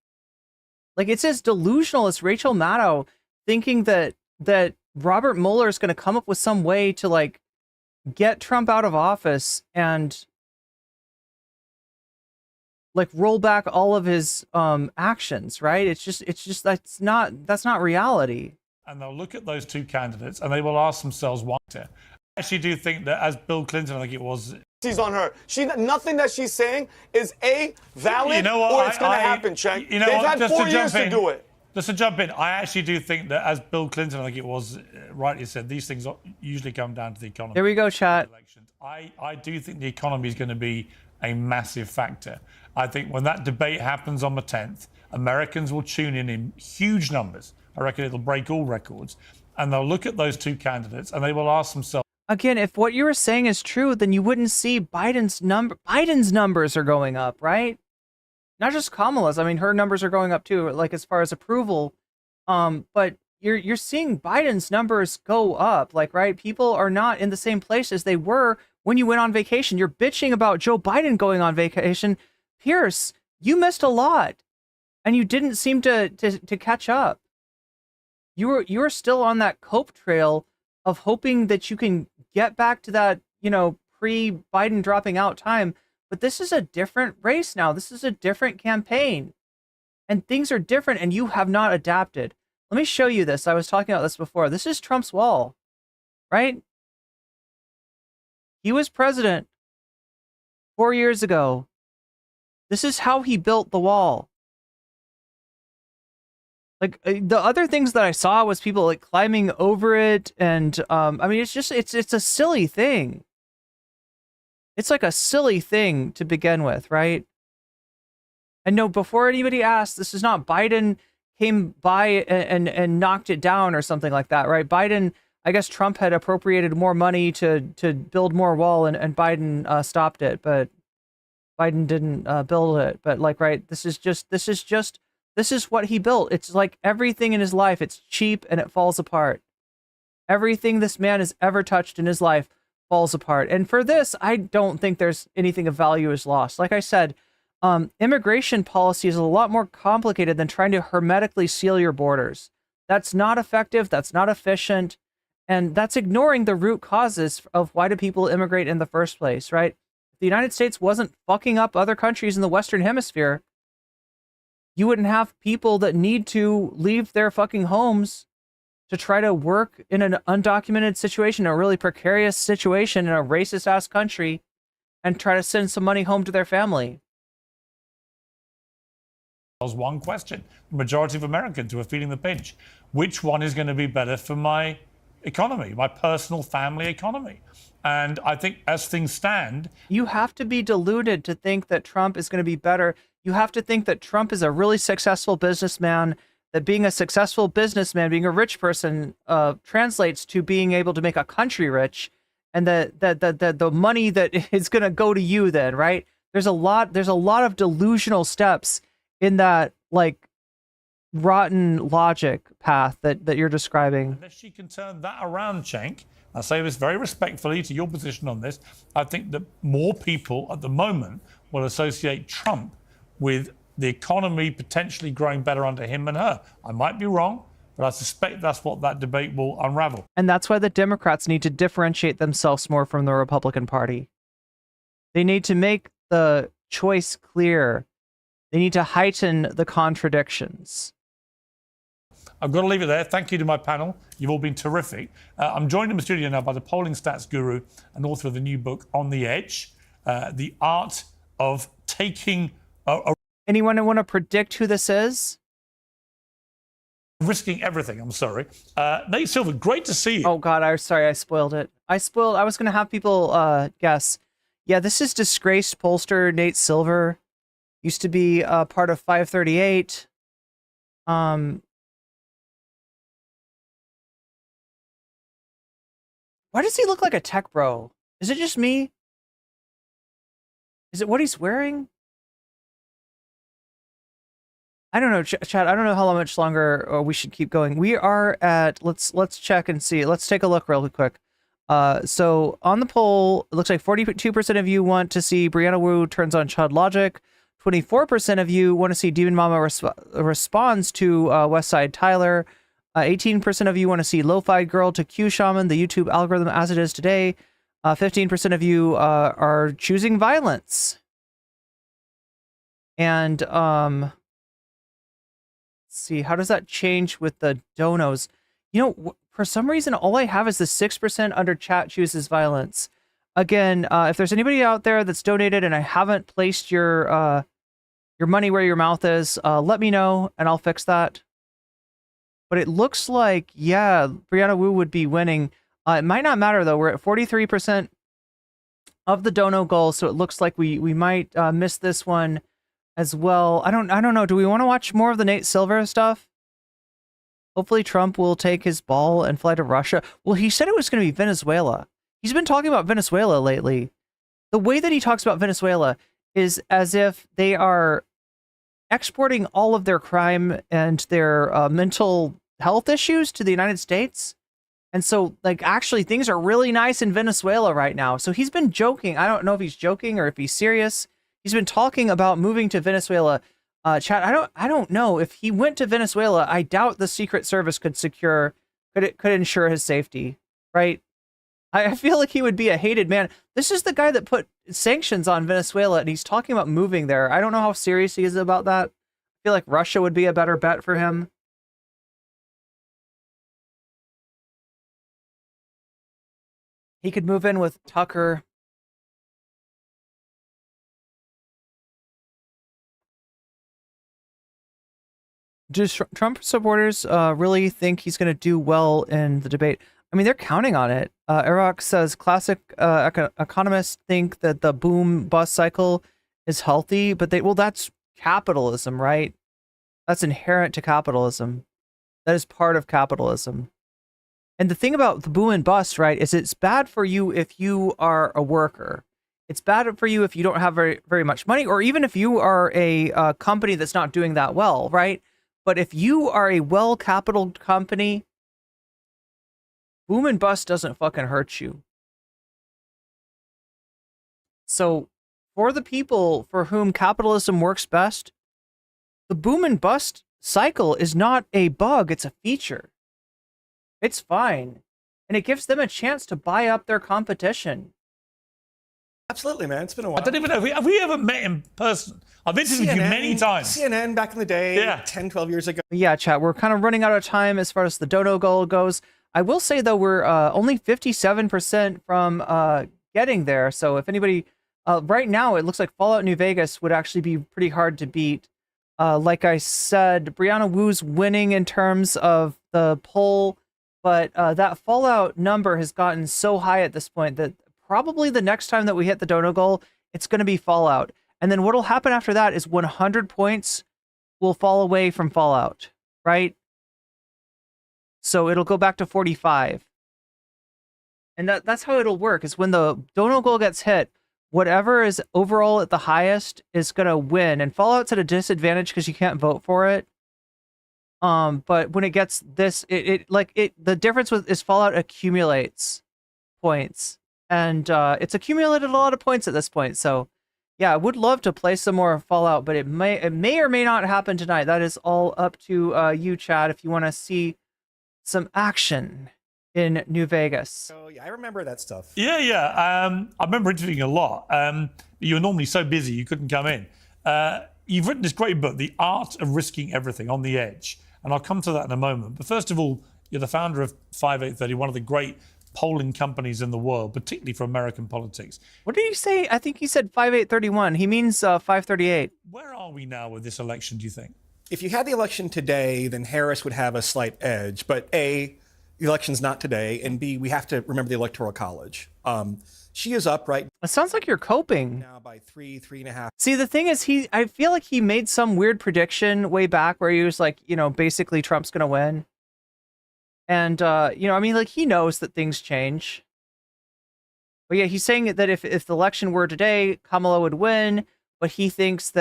Like, it's as delusional as Rachel Maddow thinking that Robert Mueller is going to come up with some way to, like, get Trump out of office and, like, roll back all of his actions, right? It's just that's not reality. And they'll look at those two candidates and they will ask themselves why. I actually do think that, as Bill Clinton, I think it was, on her. Nothing that she's saying is valid or it's going to happen, Cenk. You know They've what? had 4 years to do it. Just to jump in, I actually do think that, as Bill Clinton, I think it was, rightly said, these things usually come down to the economy. There we go, chat. I do think the economy is going to be a massive factor. I think when that debate happens on the 10th, Americans will tune in huge numbers. I reckon it'll break all records. And they'll look at those two candidates and they will ask themselves, again, if what you were saying is true, then you wouldn't see Biden's numbers are going up, right? Not just Kamala's. I mean, her numbers are going up too, like as far as approval. But you're seeing Biden's numbers go up, like, right? People are not in the same place as they were when you went on vacation. You're bitching about Joe Biden going on vacation. Piers, you missed a lot, and you didn't seem to catch up. You were still on that cope trail of hoping that you can get back to that, pre-Biden dropping out time. But this is a different race now. This is a different campaign. And things are different, and you have not adapted. Let me show you this. I was talking about this before. This is Trump's wall, right? He was president 4 years ago. This is how he built the wall. Like the other things that I saw was people like climbing over it, and I mean, it's a silly thing. It's like a silly thing to begin with, right? And no, before anybody asks, this is not Biden came by and knocked it down or something like that, right? Biden, I guess Trump had appropriated more money to build more wall, and Biden stopped it, but Biden didn't build it. But like, right, this is what he built. It's like everything in his life, it's cheap and it falls apart. Everything this man has ever touched in his life falls apart. And for this, I don't think there's anything of value is lost. Like I said, immigration policy is a lot more complicated than trying to hermetically seal your borders. That's not effective. That's not efficient. And that's ignoring the root causes of why do people immigrate in the first place, right? If the United States wasn't fucking up other countries in the Western Hemisphere, you wouldn't have people that need to leave their fucking homes to try to work in an undocumented situation, a really precarious situation in a racist ass country, and try to send some money home to their family. There's one question. The majority of Americans who are feeling the pinch. Which one is going to be better for my economy, my personal family economy? And I think as things stand... You have to be deluded to think that Trump is going to be better. You have to think that Trump is a really successful businessman, that being a successful businessman, being a rich person, translates to being able to make a country rich, and that the money that is going to go to you then, right? There's a lot of delusional steps in that, like, rotten logic path that you're describing. Unless she can turn that around, Cenk, I say this very respectfully to your position on this, I think that more people at the moment will associate Trump with the economy potentially growing better under him and her. I might be wrong, but I suspect that's what that debate will unravel. And that's why the Democrats need to differentiate themselves more from the Republican Party. They need to make the choice clear. They need to heighten the contradictions. I've got to leave it there. Thank you to my panel. You've all been terrific. I'm joined in the studio now by the polling stats guru and author of the new book, On the Edge, The Art of Taking Anyone want to predict who this is? Risking everything, I'm sorry. Nate Silver, great to see you. Oh, God, I'm sorry. I spoiled it. I was going to have people guess. Yeah, this is disgraced pollster Nate Silver. Used to be part of 538. Why does he look like a tech bro? Is it just me? Is it what he's wearing? I don't know, Chad. I don't know how much longer we should keep going. We are at, let's check and see. Let's take a look really quick. So on the poll, it looks like 42% of you want to see Brianna Wu turns on Chud Logic. 24% of you want to see Demon Mama responds to Westside Tyler. 18% of you want to see Lo-Fi Girl to Q Shaman, the YouTube algorithm as it is today. 15% of you are choosing violence. And let's see, how does that change with the donos? You know, for some reason, all I have is the 6% under chat chooses violence. Again, if there's anybody out there that's donated and I haven't placed your money where your mouth is, let me know and I'll fix that. But it looks like, yeah, Brianna Wu would be winning. It might not matter though. We're at 43% of the dono goal, so it looks like we might miss this one as well. I don't know. Do we want to watch more of the Nate Silver stuff? Hopefully Trump will take his ball and fly to Russia. Well, he said it was going to be Venezuela. He's been talking about Venezuela lately. The way that he talks about Venezuela is as if they are exporting all of their crime and their mental health issues to the United States. And so, like, actually, things are really nice in Venezuela right now. So he's been joking. I don't know if he's joking or if he's serious. He's been talking about moving to Venezuela. Chat, I don't know. If he went to Venezuela, I doubt the Secret Service could ensure his safety, right? I feel like he would be a hated man. This is the guy that put sanctions on Venezuela, and he's talking about moving there. I don't know how serious he is about that. I feel like Russia would be a better bet for him. He could move in with Tucker. Do Trump supporters really think he's going to do well in the debate? I mean, they're counting on it. Iraq says classic economists think that the boom bust cycle is healthy, but that's capitalism, right? That's inherent to capitalism. That is part of capitalism. And the thing about the boom and bust, right, is it's bad for you if you are a worker. It's bad for you if you don't have very, very much money, or even if you are a company that's not doing that well, right? But if you are a well-capital company, boom and bust doesn't fucking hurt you. So for the people for whom capitalism works best, the boom and bust cycle is not a bug, it's a feature. It's fine. And it gives them a chance to buy up their competition. Absolutely, man. It's been a while. I don't even know. Have we ever met in person? I've interviewed you many times. CNN back in the day, 10, 12 years ago. Yeah, chat, we're kind of running out of time as far as the dono goal goes. I will say, though, we're only 57% from getting there. So if anybody... right now, it looks like Fallout New Vegas would actually be pretty hard to beat. Like I said, Brianna Wu's winning in terms of the poll, but that Fallout number has gotten so high at this point that probably the next time that we hit the dono goal, it's going to be Fallout. And then what'll happen after that is 100 points will fall away from Fallout, right? So it'll go back to 45. And that's how it'll work, is when the dono goal gets hit, whatever is overall at the highest is going to win. And Fallout's at a disadvantage because you can't vote for it. But when it gets this, the difference is Fallout accumulates points. And it's accumulated a lot of points at this point. So yeah, I would love to play some more Fallout, but it may or may not happen tonight. That is all up to you, Chad, if you want to see some action in New Vegas. Oh, yeah, I remember that stuff. Yeah. I remember interviewing a lot. You were normally so busy you couldn't come in. You've written this great book, The Art of Risking Everything on the Edge. And I'll come to that in a moment. But first of all, you're the founder of 5830, one of the great polling companies in the world, particularly for American politics. What did he say? I think he said 5831. He means 538. Where are we now with this election, do you think? If you had the election today, then Harris would have a slight edge. But A, the election's not today, and B, we have to remember the Electoral College. She is up right It sounds like you're coping. now by 3.5. See, the thing is, I feel like he made some weird prediction way back where he was like, basically Trump's going to win. And, I mean, like, he knows that things change. But yeah, he's saying that if the election were today, Kamala would win, but he thinks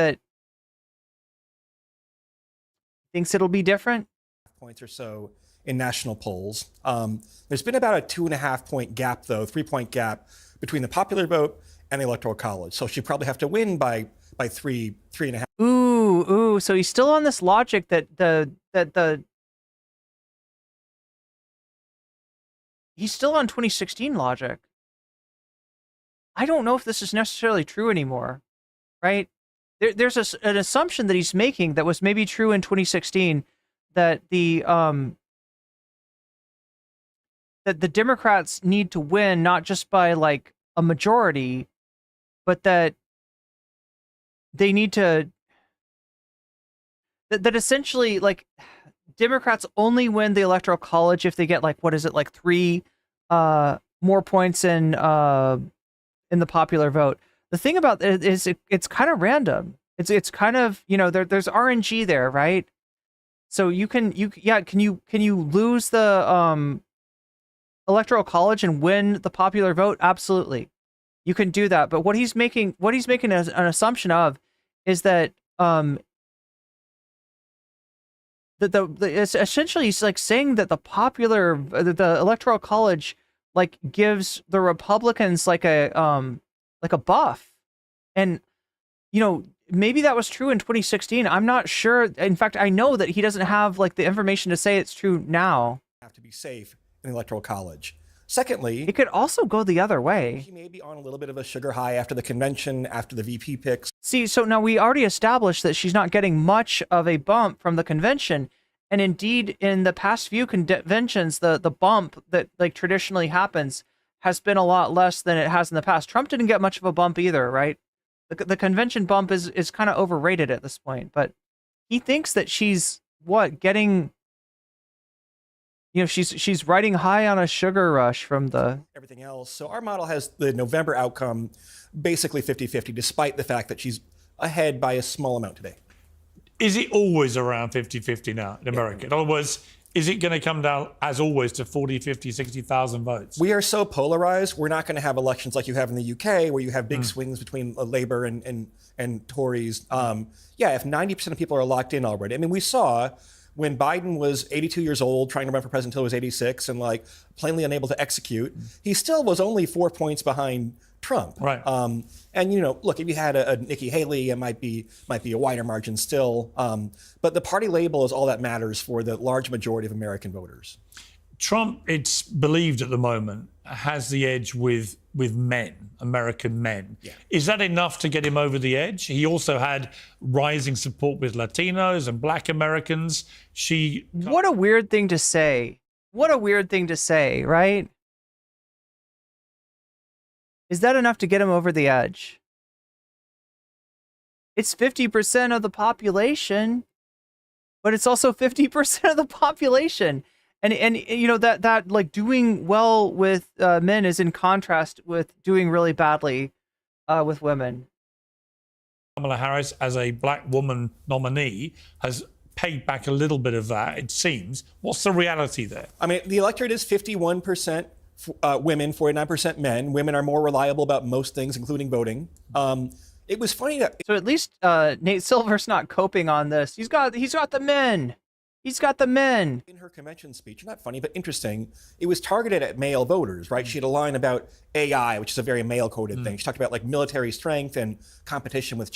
it'll be different. Points or so in national polls. There's been about a 2.5 point gap, though, 3-point gap between the popular vote and the Electoral College. So she'd probably have to win by 3.5. Ooh. So he's still on this logic that he's still on 2016 logic. I don't know if this is necessarily true anymore, right? There's an assumption that he's making that was maybe true in 2016, that the Democrats need to win not just by like a majority, but that they need to that essentially like Democrats only win the Electoral College if they get like 3 more points in the popular vote. The thing about it is it's kind of random. It's kind of, there's RNG there, right? So can you lose the Electoral College and win the popular vote? Absolutely. You can do that. But what he's making an assumption of is that it's essentially he's like saying that the Electoral College like gives the Republicans like a buff. And maybe that was true in 2016. I'm not sure. In fact, I know that he doesn't have like the information to say it's true now. Have to be safe in the Electoral College. Secondly, it could also go the other way. He may be on a little bit of a sugar high after the convention, after the VP picks. See, so now we already established that she's not getting much of a bump from the convention. And indeed, in the past few conventions, the bump that like traditionally happens has been a lot less than it has in the past. Trump didn't get much of a bump either, right? The convention bump is kind of overrated at this point, but he thinks that she's what, getting, she's riding high on a sugar rush from the everything else. So our model has the November outcome basically 50-50, despite the fact that she's ahead by a small amount today. Is it always around 50-50 now in America? In other words, is it going to come down, as always, to 40, 50, 60,000 votes? We are so polarized, we're not going to have elections like you have in the UK, where you have big swings between Labour and Tories. If 90% of people are locked in already. I mean, we saw when Biden was 82 years old, trying to run for president until he was 86, and like plainly unable to execute, he still was only 4 points behind Trump. Right. And look, if you had a Nikki Haley, it might be a wider margin still. But the party label is all that matters for the large majority of American voters. Trump, it's believed at the moment, has the edge with men, American men. Yeah. Is that enough to get him over the edge? He also had rising support with Latinos and Black Americans. What a weird thing to say. What a weird thing to say, right? Is that enough to get him over the edge? It's 50% of the population, but it's also 50% of the population. And that like doing well with men is in contrast with doing really badly with women. Kamala Harris, as a Black woman nominee, has paid back a little bit of that, it seems. What's the reality there? I mean, the electorate is 51% women, 49% men. Women are more reliable about most things, including voting. It was funny that... So at least Nate Silver's not coping on this. He's got the men. He's got the men. In her convention speech, not funny, but interesting, it was targeted at male voters, right? She had a line about AI, which is a very male-coded thing. She talked about like military strength and competition with